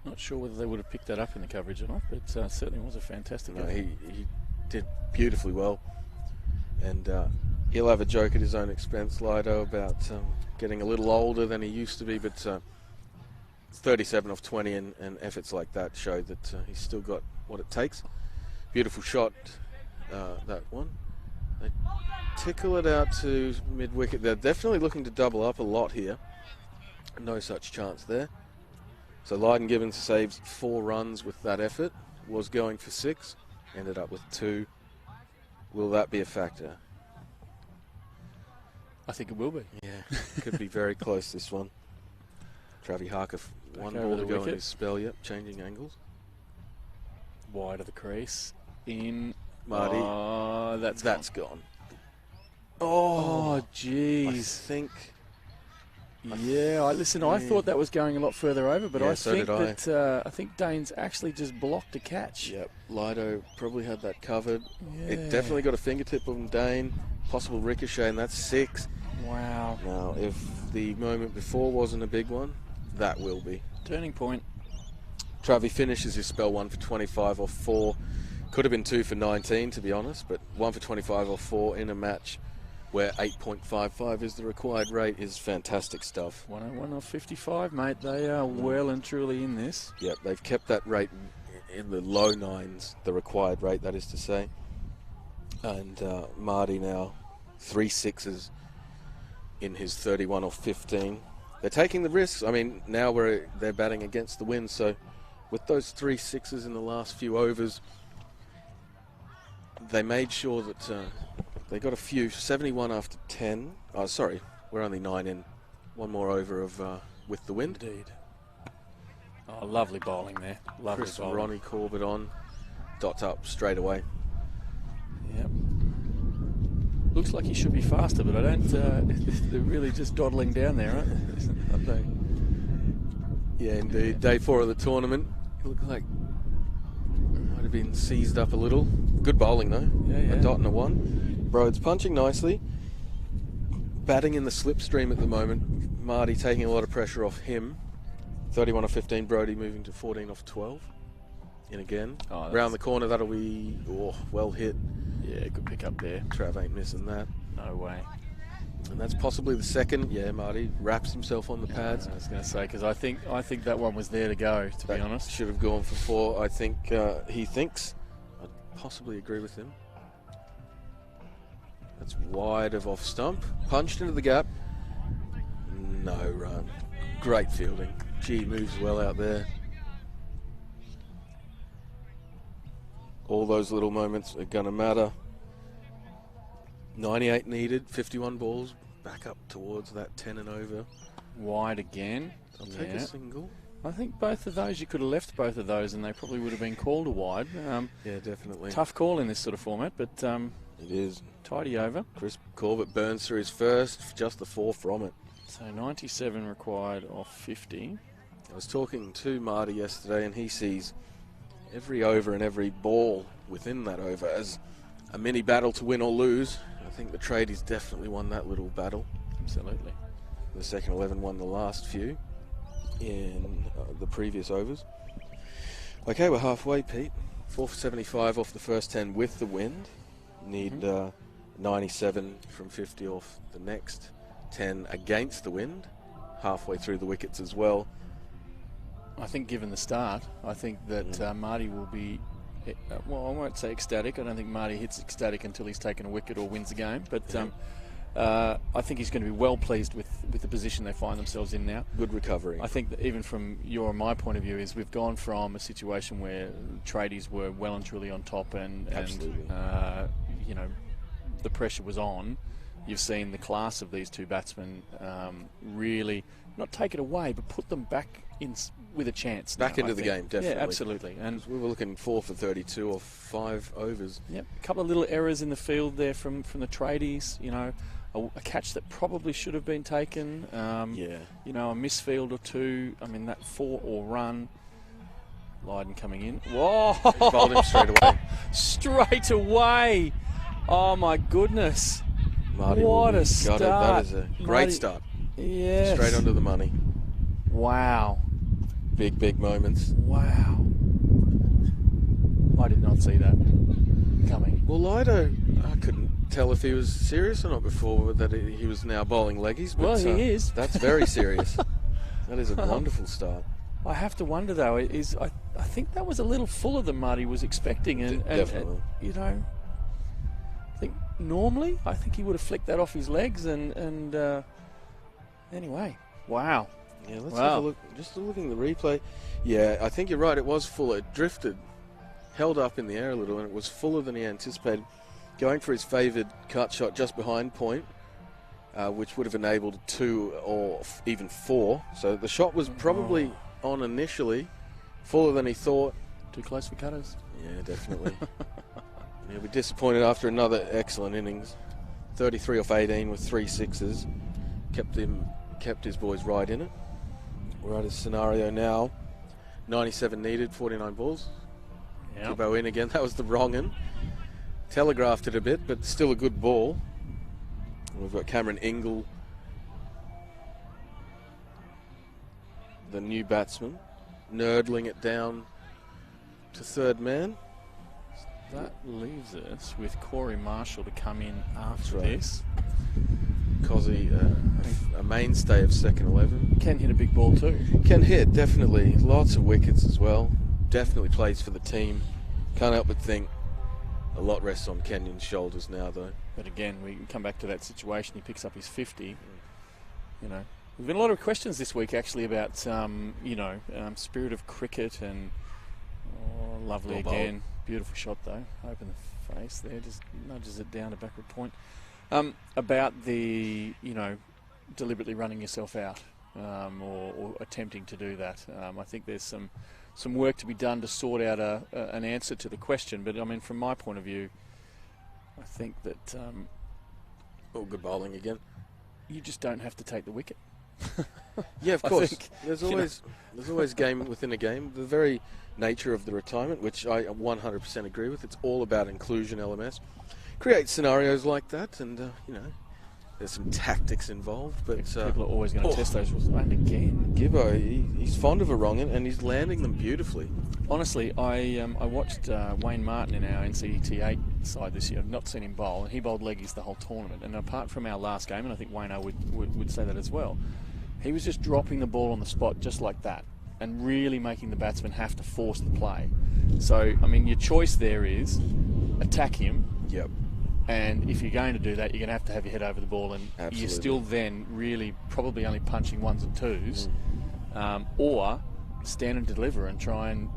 Not sure whether they would have picked that up in the coverage or not, but certainly was a fantastic No, game. he did beautifully well. And he'll have a joke at his own expense, Lido, about getting a little older than he used to be, but 37 off 20 and efforts like that show that he's still got what it takes. Beautiful shot, that one. They tickle it out to mid-wicket. They're definitely looking to double up a lot here. No such chance there. So Lydon Gibbons saves 4 runs with that effort. Was going for 6. Ended up with 2. Will that be a factor? I think it will be. Yeah, could be very close, this one. Travis Harker, one ball to go in his spell. Yep, changing angles. Wide of the crease. In. Marty. Oh, that's gone. Oh, jeez. I think... Yeah, I thought that was going a lot further over, but I so think did I. that I think Dane's actually just blocked a catch. Yep, Lido probably had that covered. Yeah. It definitely got a fingertip on Dane. Possible ricochet, and that's 6. Wow. Now, if the moment before wasn't a big one, that will be. Turning point. Travi finishes his spell 1 for 25 off 4. Could have been 2 for 19, to be honest, but 1 for 25 off 4 in a match where 8.55 is the required rate is fantastic stuff. 101 off 55, mate. They are well and truly in this. Yep, they've kept that rate in the low 9s, the required rate, that is to say. And Marty now 3 6s in his 31 off 15. They're taking the risks. I mean, now they're batting against the wind, so with those 3 6s in the last few overs, they made sure that they got a few. 71 after 10. Oh, sorry, we're only 9 in. One more over of with the wind. Indeed. Oh, lovely bowling there. Lovely Chris bowling. Ronnie Corbett on. Dot up straight away. Yep. Looks like he should be faster, but I don't. They're really just dawdling down there, aren't they? Yeah, indeed. Day 4 of the tournament. It looked like might have been seized up a little. Good bowling though. Yeah. A dot and a 1. Broad's punching nicely. Batting in the slipstream at the moment. Marty taking a lot of pressure off him. 31 off 15. Brody moving to 14 off 12. In again. Round the corner, that'll be well hit. Yeah, good pick up there. Trav ain't missing that. No way. And that's possibly the second. Yeah, Marty wraps himself on the pads. I was going to say, because I think that one was there to go, to be honest. Should have gone for 4, I think he thinks. I'd possibly agree with him. That's wide of off stump. Punched into the gap. No run. Great fielding. Gee, moves well out there. All those little moments are going to matter. 98 needed, 51 balls. back up towards that 10 and over. Wide again. I'll take a single. I think both of those, you could have left both of those and they probably would have been called a wide. Yeah, definitely. Tough call in this sort of format, but it is. Tidy over. Chris Corbett burns through his first, just the 4 from it. So 97 required off 50. I was talking to Marty yesterday and he sees every over and every ball within that over as a mini battle to win or lose. I think the Tradies definitely won that little battle. Absolutely. The second 11 won the last few in the previous overs. Okay, we're halfway, Pete. 4 for 75 off the first 10 with the wind. Need 97 from 50 off the next 10 against the wind. Halfway through the wickets as well. I think given the start, I think that Marty will be, well, I won't say ecstatic. I don't think Marty hits ecstatic until he's taken a wicket or wins the game. But I think he's going to be well pleased with the position they find themselves in now. Good recovery. I think that even from your and my point of view is we've gone from a situation where Tradies were well and truly on top and you know, the pressure was on. You've seen the class of these two batsmen really not take it away, but put them back in with a chance. Back now, into the game, definitely. Yeah, absolutely. And we were looking 4 for 32 off 5 overs. Yep, a couple of little errors in the field there from the Tradies. You know, a catch that probably should have been taken. You know, a misfield or two. I mean, that 4 or run. Lydon coming in. Whoa! Bowled him straight away. Straight away. Oh my goodness. Marty, what a start. That is a great start. Yes. Straight onto the money. Wow. Big moments. Wow. I did not see that coming. Well, Lido, I couldn't tell if he was serious or not before that he was now bowling leggies. But, well, he is. That's very serious. That is a wonderful start. I have to wonder, though, I think that was a little fuller than Marty was expecting. And Definitely. And, you know, I think normally, I think he would have flicked that off his legs. And anyway, wow. Yeah, let's have a look. Just looking at the replay. Yeah, I think you're right. It was fuller. It drifted, held up in the air a little, and it was fuller than he anticipated. Going for his favoured cut shot just behind point, which would have enabled 2 or even 4. So the shot was probably on initially, fuller than he thought. Too close for cutters. Yeah, definitely. He'll be disappointed after another excellent innings. 33 off 18 with 3 sixes. Kept his boys right in it. We're at a scenario now. 97 needed, 49 balls. Yep. Gibbo in again. That was the wrong one. Telegraphed it a bit, but still a good ball. And we've got Cameron Ingle, the new batsman, nerdling it down to third man. That leaves us with Corey Marshall to come in after right. this. Cozzy, a mainstay of second 11. Can hit a big ball too. Can hit, definitely. Lots of wickets as well. Definitely plays for the team. Can't help but think a lot rests on Kenyon's shoulders now, though. But again, we can come back to that situation. He picks up his 50. You know, there's been a lot of questions this week actually about, you know, spirit of cricket and lovely Well again. bowled. Beautiful shot though. Open the face there, just nudges it down to backward point. About the, you know, deliberately running yourself out or attempting to do that. I think there's some work to be done to sort out an answer to the question. But I mean, from my point of view, I think that Good bowling again. you just don't have to take the wicket. Yeah, of I course. think, There's always game within a game. The very nature of the retirement, which I 100% agree with. It's all about inclusion. LMS create scenarios like that, and you know, there's some tactics involved. But People are always going to test those rules. And again, Gibbo, he's fond of a wrong and he's landing them beautifully. honestly, I watched Wayne Martin in our NCT8 side this year. I've not seen him bowl, and he bowled leggies the whole tournament. And apart from our last game, and I think Wayne would say that as well, he was just dropping the ball on the spot just like that and really making the batsman have to force the play. So, I mean, your choice there is attack him. Yep. And if you're going to do that, you're going to have your head over the ball, and Absolutely. you're still then really probably only punching 1s and 2s, or stand and deliver and try and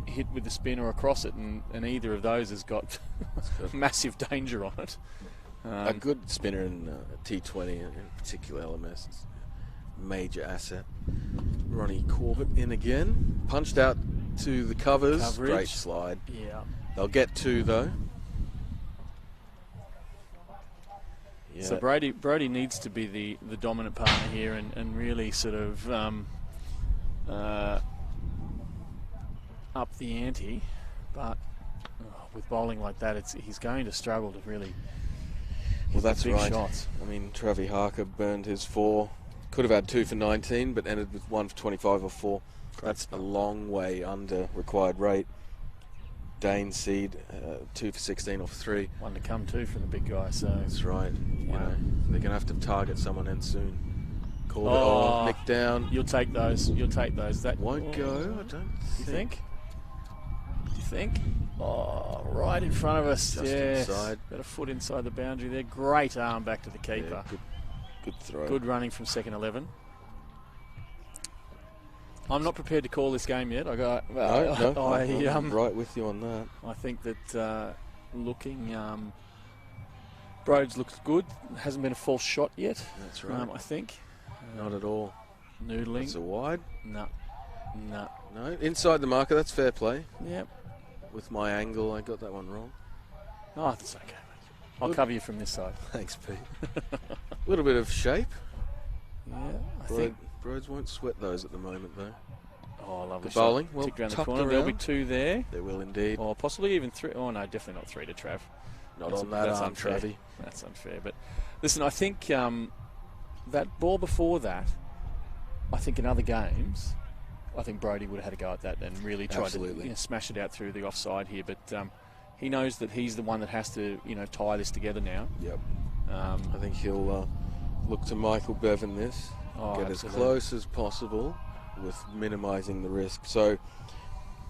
hit with the spin or across it, and either of those has got massive danger on it. A good spinner in T20, in particular LMS, is a major asset. Ronnie Corbett in again. Punched out to the covers. Coverage. Great slide. Yeah. They'll get 2, though. Yeah. So Brody needs to be the dominant partner here and really sort of up the ante. But with bowling like that, he's going to struggle to really Well, that's big right. shots. I mean, Travis Harker burned his 4. Could have had 2 for 19, but ended with 1 for 25 or 4. That's a long way under required rate. Dane Seed, 2 for 16 off 3. One to come too for the big guy. So That's right. You Wow. know, they're going to have to target someone in soon. Corbett, Oh. Nick down. you'll take those. You'll take those. That Won't go, I don't You think. think? Do you think? Oh, right in front of us. Just yes. inside. Got a foot inside the boundary there. Great arm back to the keeper. Yeah, good throw. Good running from second 11. I'm not prepared to call this game yet. No, I'm right with you on that. I think that looking, Broads looks good. Hasn't been a false shot yet. That's right. I think. Not at all. Noodling. It's a wide. No. No, inside the marker. That's fair play. Yep. With my angle, I got that one wrong. Oh, that's okay. I'll cover you from this side. Thanks, Pete. A little bit of shape. Yeah, I think. Broads won't sweat those at the moment, though. Oh, lovely Good bowling. shot. Well Ticked around the tucked corner. There'll be around. 2 there. They will indeed. Or possibly even 3. Oh, no, definitely not 3 to Trav. Not That's on that arm, unfair. Travie. That's unfair. But listen, I think that ball before that, I think in other games, I think Brody would have had a go at that and really tried Absolutely. to smash it out through the offside here. But he knows that he's the one that has to tie this together now. Yep. I think he'll look to Michael Bevan this. Get as close as possible with minimising the risk. So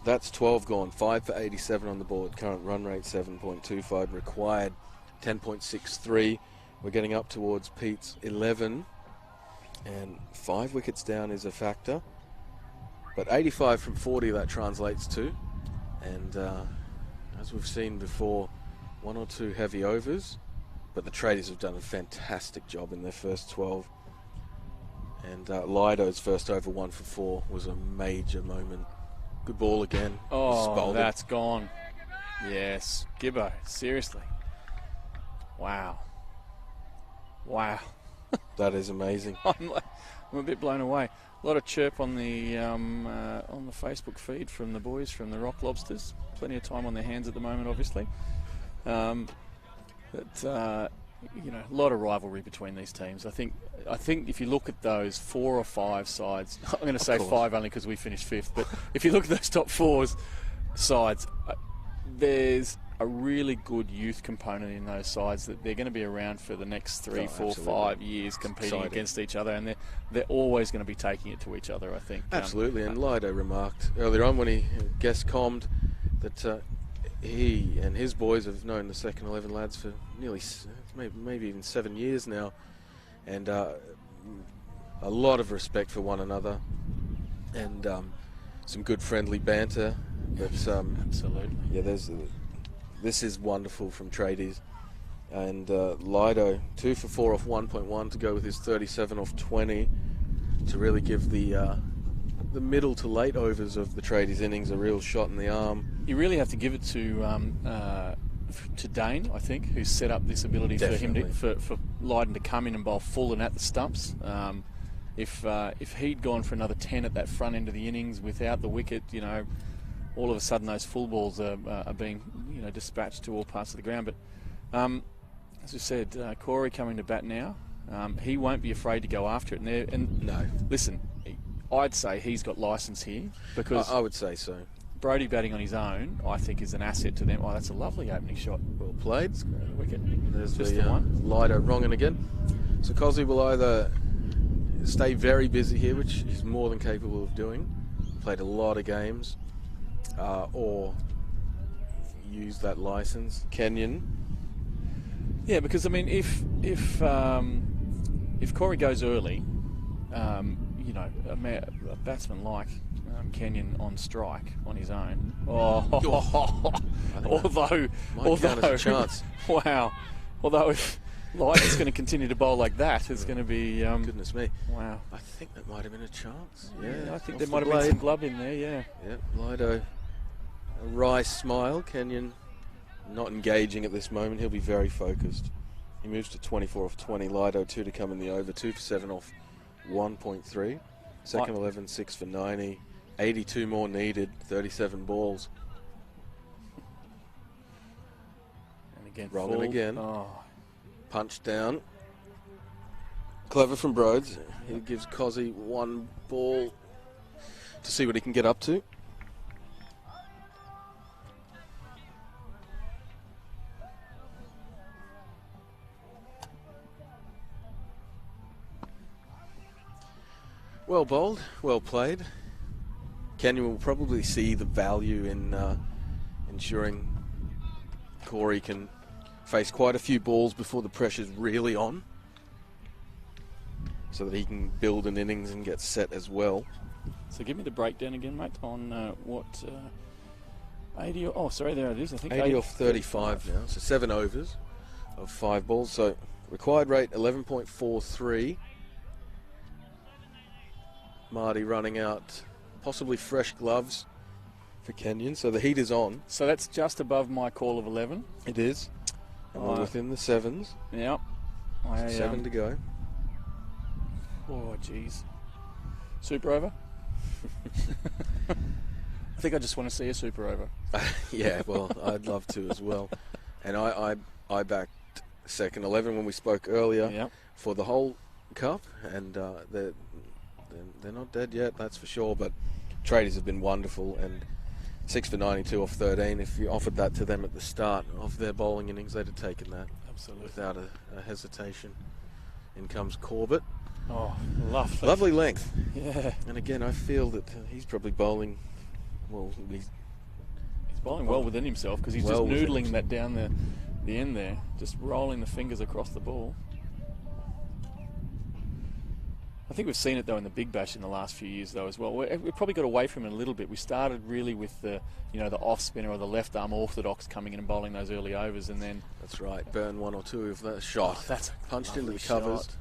that's 12 gone. 5 for 87 on the board. Current run rate 7.25. Required 10.63. We're getting up towards Pete's 11. And 5 wickets down is a factor. But 85 from 40 that translates to. And as we've seen before, 1 or 2 heavy overs. But the Tradies have done a fantastic job in their first 12. And Lido's first over 1 for 4 was a major moment. Good ball again. Oh, that's gone. Yes. Gibbo, seriously. Wow. That is amazing. I'm a bit blown away. A lot of chirp on the Facebook feed from the boys from the Rock Lobsters. Plenty of time on their hands at the moment, obviously. A lot of rivalry between these teams. I think if you look at those 4 or 5 sides, I'm going to say 5 only because we finished 5th, but if you look at those top 4 sides, there's a really good youth component in those sides that they're going to be around for the next 3, 4, absolutely. 5 years competing against each other, and they're always going to be taking it to each other, I think. Absolutely, and Lido remarked earlier on when he guest commed that he and his boys have known the second 11 lads for nearly, maybe even 7 years now, and a lot of respect for one another, and some good friendly banter. But Absolutely. yeah, this is wonderful from Tradies, and Lido 2 for 4 off 1.1 to go with his 37 off 20 to really give the middle to late overs of the Tradies innings a real shot in the arm. You really have to give it to Dane, I think, who's set up this ability Definitely. for him for Lydon to come in and bowl full and at the stumps. If he'd gone for another 10 at that front end of the innings without the wicket, all of a sudden those full balls are being dispatched to all parts of the ground. But as we said, Corey coming to bat now. He won't be afraid to go after it. No, listen, I'd say he's got licence here because I would say so. Brody batting on his own, I think, is an asset to them. Oh, that's a lovely opening shot. Well played. Let's go to the wicket. There's Just the the one. Lido wrong and again. So Cosby will either stay very busy here, which he's more than capable of doing. Played a lot of games, or use that license. Kenyon. Yeah, because I mean, if Corey goes early, a batsman like Kenyon on strike on his own. Although count as a chance. Wow. Although Lido's going to continue to bowl like that. It's going to be... Goodness me. Wow. I think that might have been a chance. Yeah, I think off there the might have been blade. some glove in there, yeah. Yep, Lido, a wry smile. Kenyon not engaging at this moment. He'll be very focused. He moves to 24 off 20. Lido 2 to come in the over. 2 for 7 off 1.3. Second 11, 6 for 90. 82 more needed. 37 balls. And again, Rolling full. again. Oh, Punch down. Clever from Broads. He gives Cozzy one ball to see what he can get up to. Well bowled, well played. Kenyon will probably see the value in ensuring Corey can face quite a few balls before the pressure's really on, so that he can build an innings and get set as well. so give me the breakdown again, mate, on what... 80... Oh, sorry, there it is, I think. 80 off 35 now, so 7 overs of 5 balls. So required rate 11.43. Marty running out possibly fresh gloves for Kenyon, so the heat is on. So that's just above my call of 11. It is. And we're within the 7s. Yep. 7 to go. Oh, jeez. Super over? I think I just want to see a super over. Yeah, well, I'd love to as well. And I backed second 11 when we spoke earlier Yep. for the whole cup, and they're not dead yet, that's for sure. But Tradies have been wonderful, and 6 for 92 off 13. If you offered that to them at the start of their bowling innings, they'd have taken that. Absolutely. Without a hesitation. In comes Corbett. Oh, lovely. Lovely length. Yeah. And again, I feel that he's probably bowling, well, He's bowling well within himself because he's Well just within noodling himself. that down the end there, just rolling the fingers across the ball. I think we've seen it though in the Big Bash in the last few years though as well. We've probably got away from it a little bit. We started really with the the off spinner or the left arm orthodox coming in and bowling those early overs, and then That's right, burn 1 or 2 of that shot. that's a Punched into lovely the covers. shot.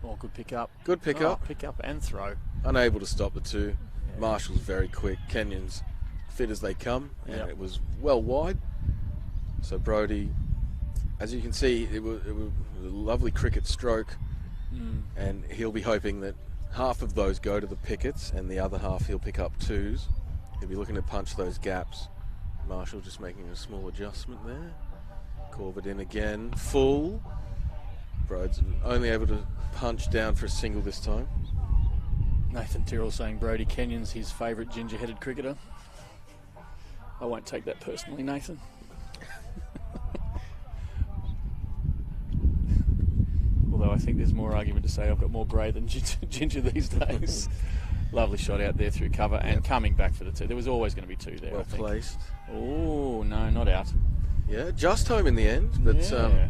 Oh, good pick up. Good pick up. Pick up and throw. Unable to stop the 2. Yeah. Marshall's very quick. Kenyon's fit as they come, and Yep. it was well wide. So Brodie, as you can see, it was a lovely cricket stroke, and he'll be hoping that half of those go to the pickets, and the other half he'll pick up 2s. He'll be looking to punch those gaps. Marshall just making a small adjustment there. Corbett in again, full. Broad's only able to punch down for a single this time. Nathan Tyrrell saying Brodie Kenyon's his favourite ginger-headed cricketer. I won't take that personally, Nathan. Although I think there's more argument to say I've got more grey than ginger these days. Lovely shot out there through cover and coming back for the 2. There was always going to be 2 there, Well I think. placed. Oh, no, not out. Yeah, just home in the end, but Yeah.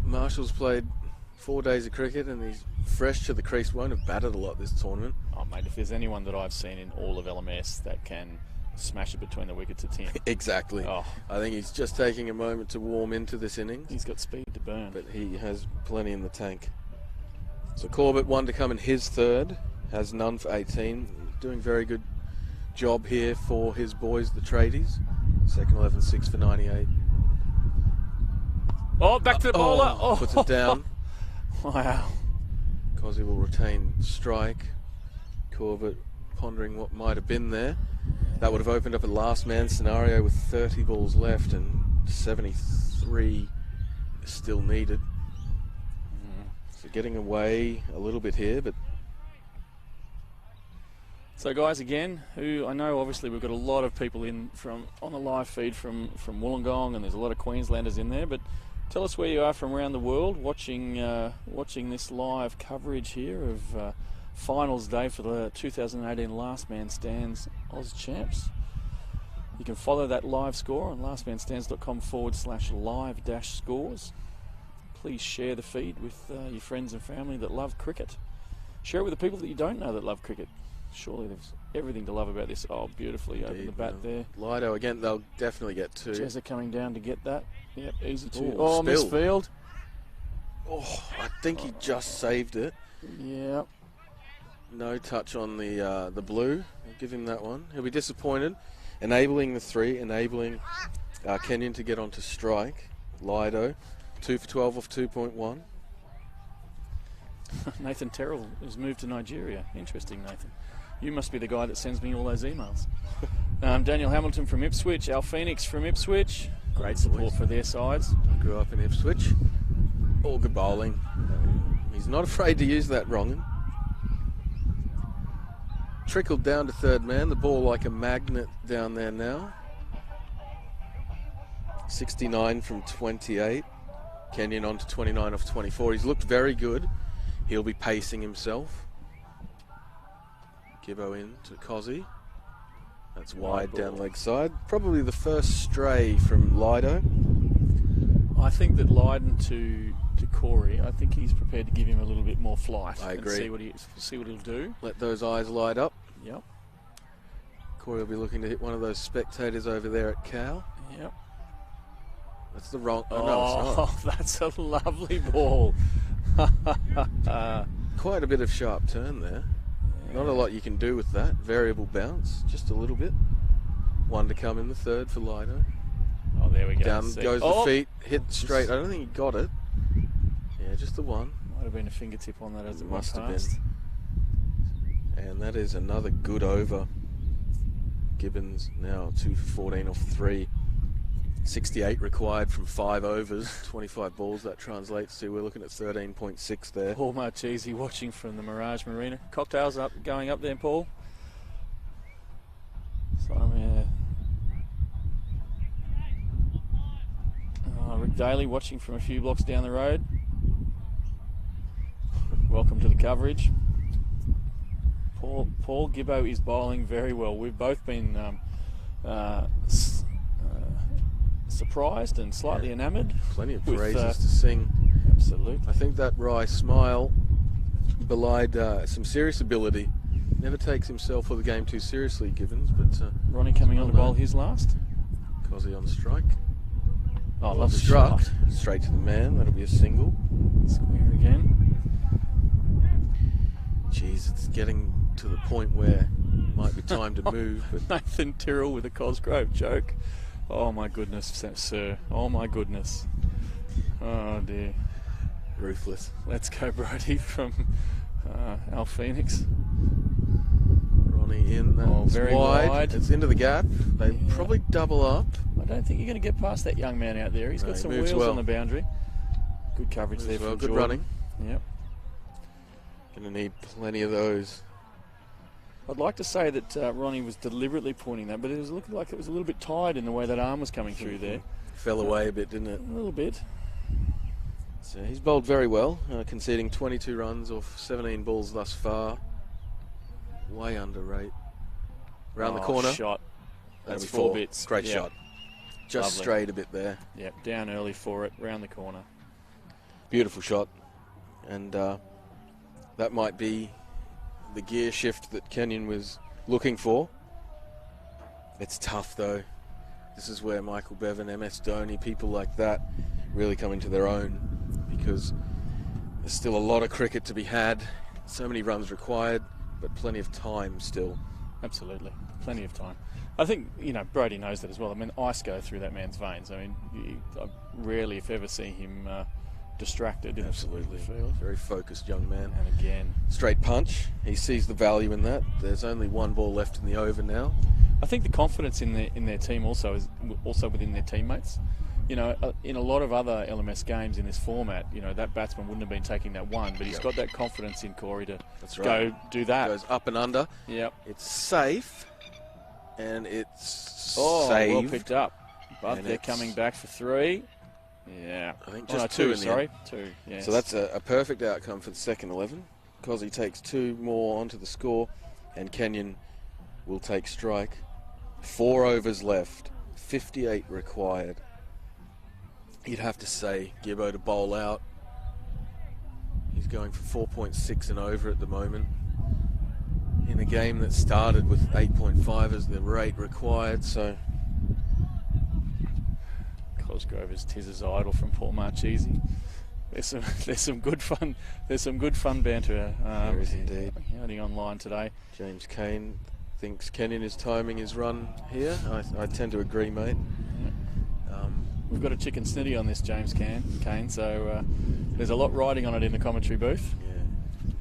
Marshall's played 4 days of cricket and he's fresh to the crease. Won't have batted a lot this tournament. Oh, mate, if there's anyone that I've seen in all of LMS that can smash it between the wickets, it's him. Exactly. Oh, I think he's just taking a moment to warm into this innings, he's got speed to burn. but he has plenty in the tank. So Corbett, 1 to come in his 3rd, has none for 18. Doing very good job here for his boys, the Tradies. Second 11, 6 for 98. Oh, back to the bowler. Oh, Puts it down. Wow. Cozzy will retain strike. Corbett pondering what might have been there. That would have opened up a last man scenario with 30 balls left and 73 still needed. So getting away a little bit here, but So guys, again, who I know obviously we've got a lot of people in from on the live feed from Wollongong, and there's a lot of Queenslanders in there, but tell us where you are from around the world watching this live coverage here of finals day for the 2018 Last Man Stands Oz Champs. You can follow that live score on lastmanstands.com/live-scores. Please share the feed with your friends and family that love cricket. Share it with the people that you don't know that love cricket. Surely there's everything to love about this. Oh, beautifully open the bat there. Lido again, they'll definitely get 2. Jezza coming down to get that. Yep, easy 2. Ooh, Oh, spill. misfield. Oh, I think he just saved it. Yeah. No touch on the blue. I'll give him that one. He'll be disappointed. Enabling the 3, enabling Kenyon to get onto strike. Lido, 2 for 12 off 2.1. Nathan Terrell has moved to Nigeria. Interesting, Nathan. You must be the guy that sends me all those emails. Daniel Hamilton from Ipswich, Al Phoenix from Ipswich. Great support for their sides. I grew up in Ipswich. All good bowling. He's not afraid to use that wrong'un. Trickled down to third man. The ball like a magnet down there now. 69 from 28. Kenyon on to 29 off 24. He's looked very good. He'll be pacing himself. Gibbo in to Cozzy. That's wide down leg side. Probably the first stray from Lido. I think that Lydon to Corey, I think he's prepared to give him a little bit more flight. I agree. And see what he'll do. Let those eyes light up. Yep. Corey will be looking to hit one of those spectators over there at Cal. Yep. That's the wrong... Oh, no, it's not. That's a lovely ball. Quite a bit of sharp turn there. Yeah. Not a lot you can do with that. Variable bounce, just a little bit. One to come in the third for Lido. Oh, there we go. Down goes the feet, hit straight. I don't think he got it. Yeah, just the one. Might have been a fingertip on that as it must have been. And that is another good over. Gibbons now 2 for 14 off 3. 68 required from 5 overs, 25 balls that translates to. We're looking at 13.6 there. Paul Marchese watching from the Mirage Marina. Cocktails going up there, Paul. So, yeah. Rick Daly watching from a few blocks down the road. Welcome to the coverage. Paul Gibbo is bowling very well. We've both been surprised and slightly enamoured. Plenty of praises to sing. Absolutely. I think that wry smile belied some serious ability. Never takes himself or the game too seriously, Gibbons. But Ronnie coming on to bowl his last. Cozzy on strike. Oh, love struck. Straight to the man. That'll be a single. Square again. Jeez, it's getting to the point where it might be time to move. But Nathan Tyrrell with a Cosgrove joke. Oh my goodness, sir. Oh my goodness. Oh dear. Ruthless. Let's go, Brody, from Al Phoenix. Ronnie in. That's very wide. It's into the gap. They probably double up. I don't think you're going to get past that young man out there. He's got some wheels on the boundary. Good coverage there from good Jordan. Running. Yep. Going to need plenty of those. I'd like to say that Ronnie was deliberately pointing that, but it was looking like it was a little bit tired in the way that arm was coming through there. Fell away a bit, didn't it? A little bit. So he's bowled very well, conceding 22 runs off 17 balls thus far. Way under rate. Round the corner. Shot. That's That's 4 bits. Great shot. Just Lovely. straight a bit there. Yep, down early for it, round the corner. Beautiful shot. And that might be the gear shift that Kenyon was looking for. It's tough though. This is where Michael Bevan, MS Dhoni, people like that really come into their own, because there's still a lot of cricket to be had. So many runs required, but plenty of time still. Absolutely, plenty of time. I think, Brody knows that as well. I mean, ice go through that man's veins. I mean, I rarely, if ever, see him distracted. Absolutely. In the field. Very focused young man. And again, straight punch. He sees the value in that. There's only 1 ball left in the over now. I think the confidence in their team also is also within their teammates. In a lot of other LMS games in this format, that batsman wouldn't have been taking that one, but he's got that confidence in Corey to go do that. Goes up and under. Yep. It's safe, and it's saved. Well saved. picked up. But they're coming back for 3. Yeah. I think just 2, two. sorry. 2, yes. So that's a perfect outcome for the second 11. Cozzy takes 2 more onto the score, and Kenyon will take strike. 4 overs left, 58 required. You'd have to say Gibbo to bowl out. He's going for 4.6 and over at the moment. In a game that started with 8.5 as the rate required, so... Cosgrove is Tiz's idol from Paul Marchese. There's some good fun. There's some good fun banter. There is indeed. Happening online today. James Kane thinks Kenyon is timing his run here. I tend to agree, mate. We've got a chicken snitty on this James Kane, so there's a lot riding on it in the commentary booth. Yeah.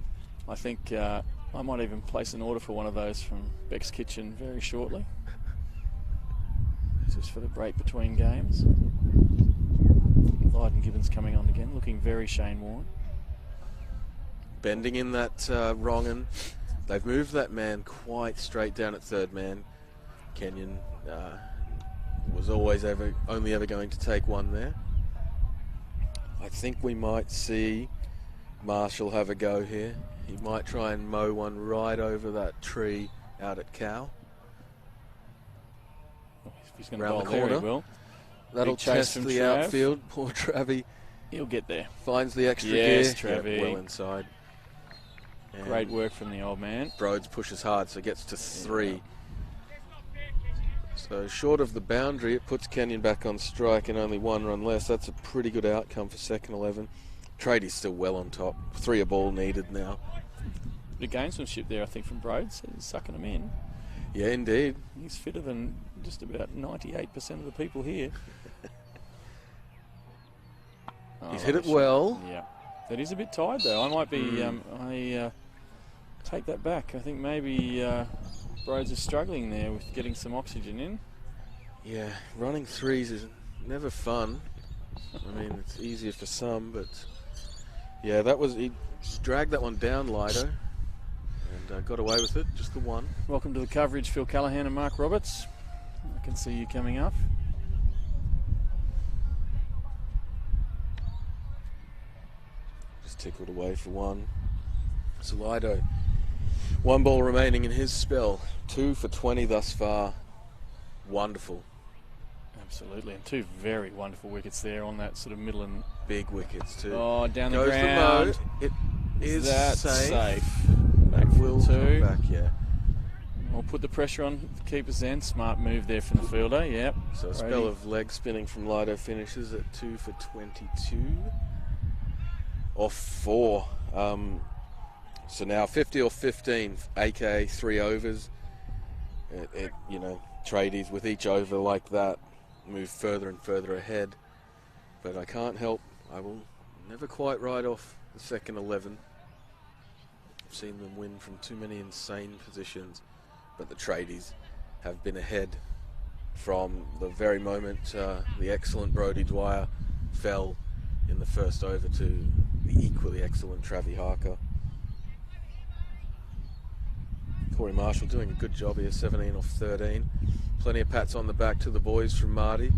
I think I might even place an order for one of those from Beck's Kitchen very shortly. Just for the break between games. Lyden Gibbons coming on again, looking very Shane Warne. Bending in that wrong-un. They've moved that man quite straight down at third man. Kenyon was always only ever going to take one there. I think we might see Marshall have a go here. He might try and mow one right over that tree out at Cow. If he's going to Round bowl the there, he corner. will. That'll Big chase test from the Trav. outfield. Poor Travie He'll get there. finds the extra Yes, gear. Travie. Well inside. And Great work from the old man. Broads pushes hard, so gets to 3. So short of the boundary, it puts Kenyon back on strike and only 1 run less. That's a pretty good outcome for second 11. Tradies still well on top. 3 a ball needed now. The gamesmanship there, I think, from Broads. He's sucking them in. Yeah, indeed. He's fitter than just about 98% of the people here. He's hit it well. Yeah. That is a bit tired, though. I might be... I take that back. I think maybe Broads is struggling there with getting some oxygen in. Yeah, running 3s is never fun. I mean, it's easier for some, but... Yeah, he dragged that one down, Lido. And got away with it, just the 1. Welcome to the coverage, Phil Callahan and Mark Roberts. I can see you coming up. Just tickled away for 1. So Lido, 1 ball remaining in his spell. 2 for 20 thus far. Wonderful. Absolutely, and 2 very wonderful wickets there on that sort of middle and... Big wickets too. Oh, down the Goes ground. the mode. It is That's safe. Back It for will 2. come back, yeah. We'll put the pressure on the keeper's end. Smart move there from the fielder, yep. So a spell of leg spinning from Lido finishes at 2 for 22. Off 4. So now 50 or 15, aka 3 overs. Tradies with each over like that move further and further ahead. But I can't help, I will never quite ride off the second 11. I've seen them win from too many insane positions, but the Tradies have been ahead from the very moment the excellent Brodie Dwyer fell in the first over to the equally excellent Travie Harker. Corey Marshall doing a good job here, 17 off 13. Plenty of pats on the back to the boys from Marty.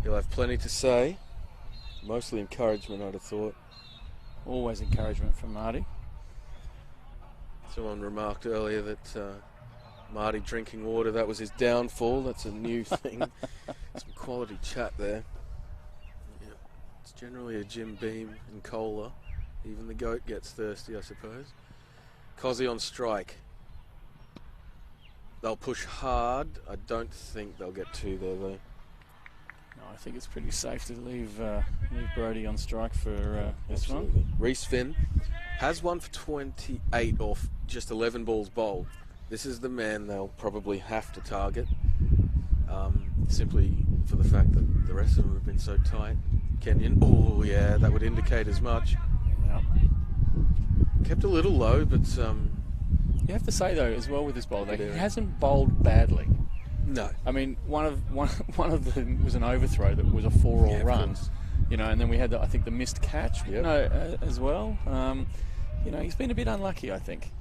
He'll have plenty to say. Mostly encouragement, I'd have thought. Always encouragement from Marty. Someone remarked earlier that Marty drinking water, that was his downfall. That's a new thing. Some quality chat there. Yeah. It's generally a Jim Beam and cola. Even the goat gets thirsty, I suppose. Cozzy on strike. They'll push hard. I don't think they'll get 2 there, though. No, I think it's pretty safe to leave Brodie on strike for this Absolutely. one. Reece Finn has 1 for 28 off just 11 balls bowled. This is the man they'll probably have to target, simply for the fact that the rest of them have been so tight. Kenyon, oh yeah, that would indicate as much. Yeah. Kept a little low, but You have to say though, as well with this bowler, he Yeah. hasn't bowled badly. no. I mean, one of them was an overthrow that was a 4-all of run. course. And then we had I think the missed catch, Yep. as well. He's been a bit unlucky, I think.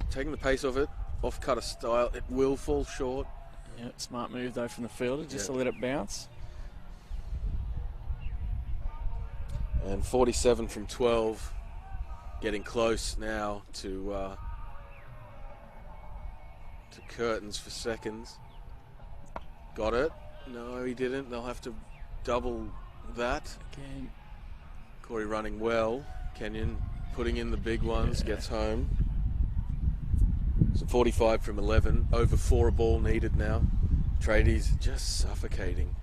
Taking the pace of it, off cutter style, it will fall short. Yeah, smart move though from the fielder, just Yeah. to let it bounce. And 47 from 12, getting close now to curtains for seconds. Got it? No, he didn't. They'll have to double that. Again, Corey running well. Kenyon putting in the big ones, Yeah. gets home. So 45 from 11, over 4 a ball needed now. Tradies just suffocating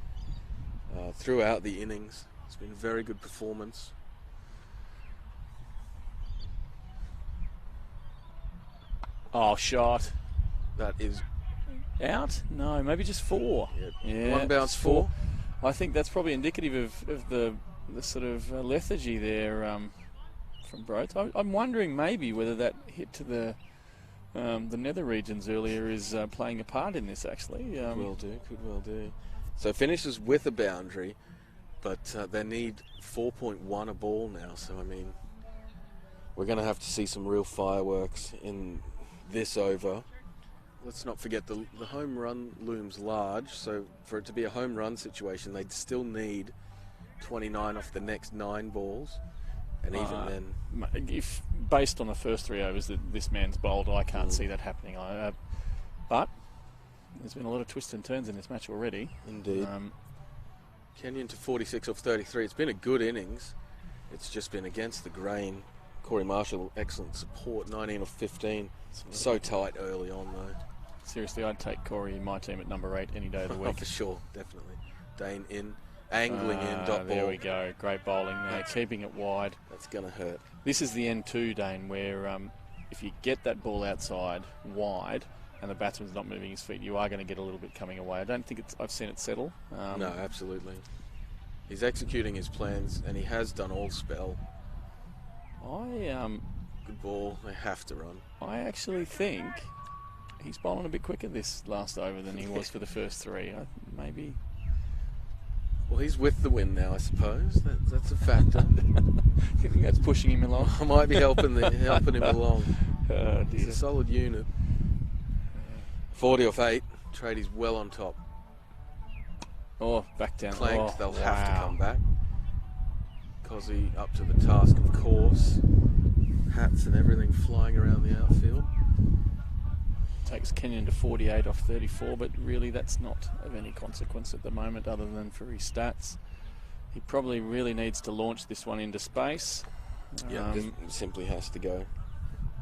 throughout the innings. It's been a very good performance. Oh, shot. That is Out? No, maybe just 4. Yeah, one bounce just 4. I think that's probably indicative of the sort of lethargy there from Broth. I'm wondering maybe whether that hit to the nether regions earlier is playing a part in this, actually. Could well do. So finishes with a boundary, but they need 4.1 a ball now. So, I mean, we're going to have to see some real fireworks in this over. Let's not forget the home run looms large, so for it to be a home run situation, they'd still need 29 off the next 9 balls. And even then, if based on the first 3 overs that this man's bowled, I can't see that happening. But there's been a lot of twists and turns in this match already. Indeed. Kenyon to 46 off 33. It's been a good innings. It's just been against the grain. Corey Marshall, excellent support, 19 off 15. So tight early on, though. Seriously, I'd take Corey in my team at number 8 any day of the week. For sure, definitely. Dane in, angling in, dot ball. There we go. Great bowling there, keeping it wide. That's going to hurt. This is the end 2, Dane, where if you get that ball outside wide and the batsman's not moving his feet, you are going to get a little bit coming away. I don't think I've seen it settle. No, absolutely. He's executing his plans, and he has done all spell. Good ball. They have to run. I actually think he's bowling a bit quicker this last over than he was for the first 3. Maybe. Well, he's with the wind now, I suppose. That's a factor. You think that's pushing him along? I might be helping him along. Oh, He's a solid unit. 40 off 8. Tradies well on top. Oh, back down. Clanked. They'll have to come back. Cozzy up to the task, of course. Hats and everything flying around the outfield. Takes Kenyon to 48 off 34, but really that's not of any consequence at the moment other than for his stats. He probably really needs to launch this one into space. Yeah, this simply has to go.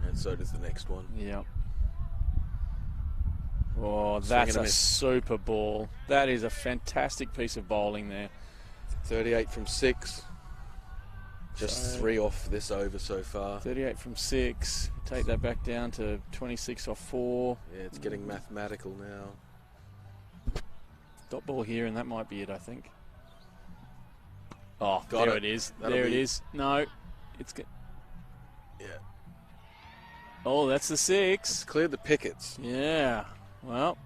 And so does the next one. Yeah. Oh, that's a super ball. That is a fantastic piece of bowling there. 38 from 6. Just 3 off this over so far. 38 from 6. Take that back down to 26 off 4. Yeah, it's getting mathematical now. Dot ball here, and that might be it, I think. Oh, Got there it is. There it is. No, it's good. Yeah. Oh, that's the 6. It's cleared the pickets. Yeah. Well.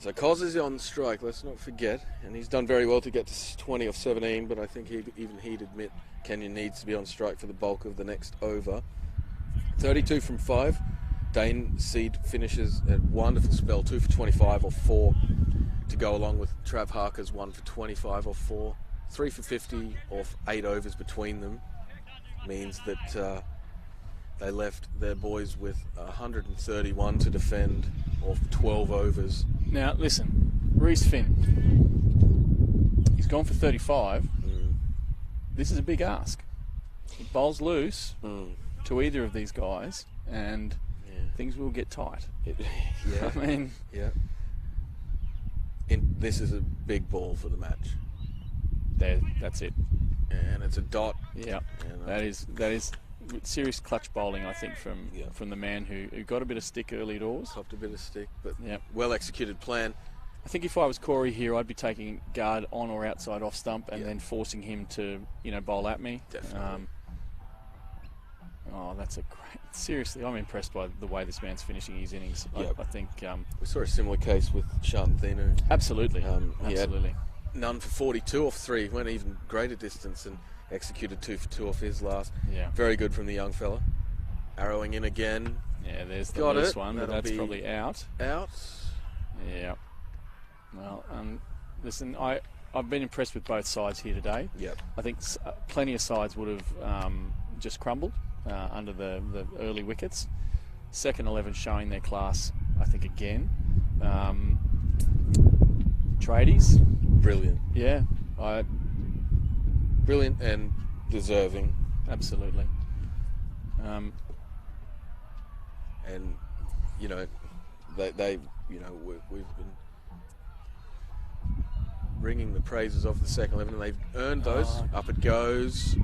So Cos is on strike, let's not forget. And he's done very well to get to 20 off 17, but I think he'd admit Kenyon needs to be on strike for the bulk of the next over. 32 from 5. Dane Seed finishes a wonderful spell, 2 for 25 off 4 to go along with Trav Harker's 1 for 25 off 4. 3 for 50 off 8 overs between them means that they left their boys with 131 to defend off 12 overs. Now, listen, Reece Finn, he's gone for 35. This is a big ask. He bowls loose to either of these guys, and things will get tight. Yeah. I mean... Yeah. This is a big ball for the match. That's it. And it's a dot. Yeah, that is serious clutch bowling, I think, from the man who got a bit of stick early doors. Copped a bit of stick, but well executed plan. I think if I was Corey here, I'd be taking guard on or outside off stump and then forcing him to, bowl at me. Definitely. That's a great... Seriously, I'm impressed by the way this man's finishing his innings. Yep. I think... we saw a similar case with Sean Thinu. Absolutely. Absolutely. None for 42 off 3. Went even greater distance and executed 2 for 2 off his last. Yeah. Very good from the young fella. Arrowing in again. Yeah, there's the loose one, but that's probably out. Out. Yeah. Well, listen, I've been impressed with both sides here today. Yep. I think plenty of sides would have just crumbled under the early wickets. Second 11 showing their class, I think, again. Tradies. Brilliant. Yeah. Brilliant and deserving. Absolutely. And, we've been ringing the praises of the second 11, and they've earned those. Up it goes.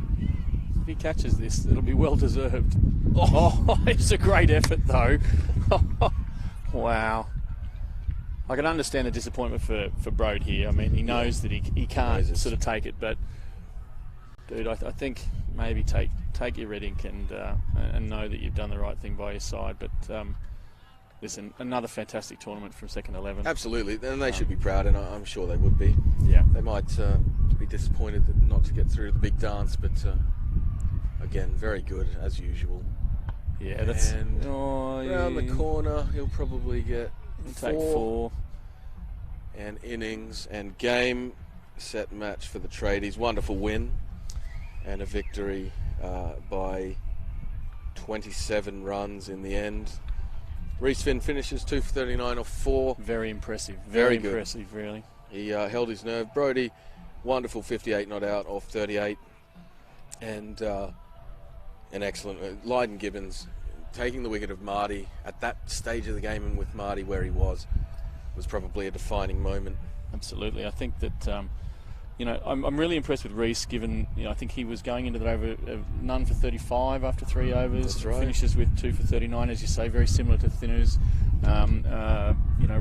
If he catches this, it'll be well deserved. Oh, it's a great effort though. Wow. I can understand the disappointment for Broad here. I mean, he knows that he can't sort of take it, but dude, I think maybe take your red ink and know that you've done the right thing by your side. But listen, another fantastic tournament from Second 11. Absolutely, and they should be proud, and I'm sure they would be. Yeah. They might be disappointed not to get through to the big dance, but again, very good as usual. Yeah, that's... And around the corner, he'll probably get take 4. And innings and game, set match for the Tradies. Wonderful win and a victory by 27 runs in the end. Reece Finn finishes 2 for 39 off 4. Very impressive. Very impressive, really. He held his nerve. Brodie, wonderful 58 not out off 38. And an excellent... Lydon Gibbons taking the wicket of Marty at that stage of the game, and with Marty where he was probably a defining moment. Absolutely. I think that... I'm really impressed with Reece, given, I think he was going into that over none for 35 after 3 overs. That's right. Finishes with 2 for 39, as you say, very similar to Thinners.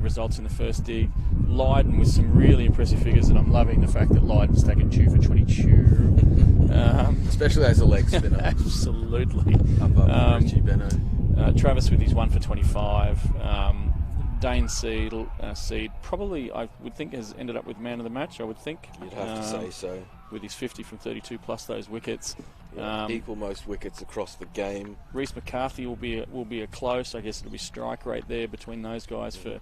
Results in the first dig. Lydon with some really impressive figures, and I'm loving the fact that Lydon's taken 2 for 22. Especially as a leg spinner. Absolutely. Up Richie Benno. Travis with his 1 for 25. Dane Seed probably, I would think, has ended up with man of the match, I would think. You'd have to say so. With his 50 from 32 plus those wickets. Yeah, equal most wickets across the game. Reece McCarthy will be a close, I guess it'll be strike rate there between those guys for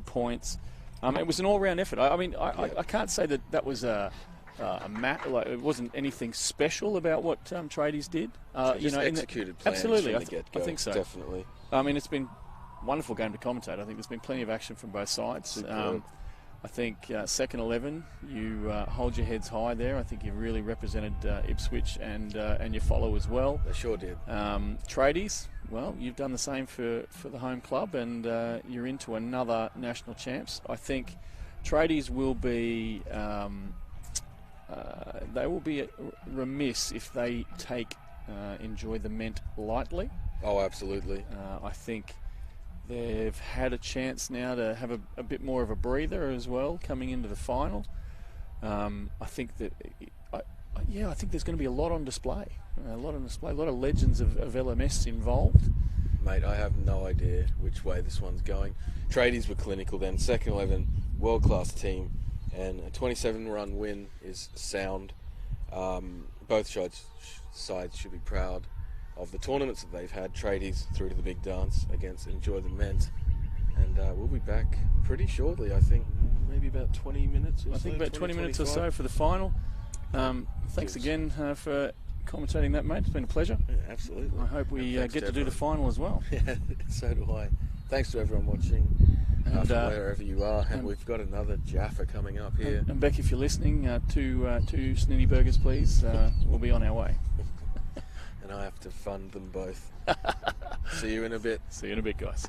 points. It was an all-round effort. I can't say that was a match. Like, it wasn't anything special about what Tradies did. Just executed plans. Absolutely, from the get-go. I think so. Definitely. It's been wonderful game to commentate. I think there's been plenty of action from both sides. I think Second 11, you hold your heads high there. I think you've really represented Ipswich and your follow as well. They sure did. Tradies, well, you've done the same for the home club, and you're into another national champs. I think Tradies will be remiss if they enjoy the Ment lightly. Oh, absolutely. I think they've had a chance now to have a bit more of a breather as well coming into the final. I think that I think there's going to be a lot on display. A lot of legends of LMS involved. Mate, I have no idea which way this one's going. Tradies were clinical then. Second 11, world-class team, and a 27-run win is sound. Both sides should be proud of the tournaments that they've had. Tradies through to the big dance against Enjoy the Ment, and we'll be back pretty shortly. I think maybe about 20 minutes or so. I think about 20 minutes or so for the final. Thanks again for commentating that, mate. It's been a pleasure. Yeah, absolutely. I hope we get to do the final as well. Yeah, so do I. Thanks to everyone watching from wherever you are, and we've got another Jaffa coming up here. And Beck, if you're listening, two Snitty Burgers, please. We'll be on our way. And I have to fund them both. See you in a bit. See you in a bit, guys.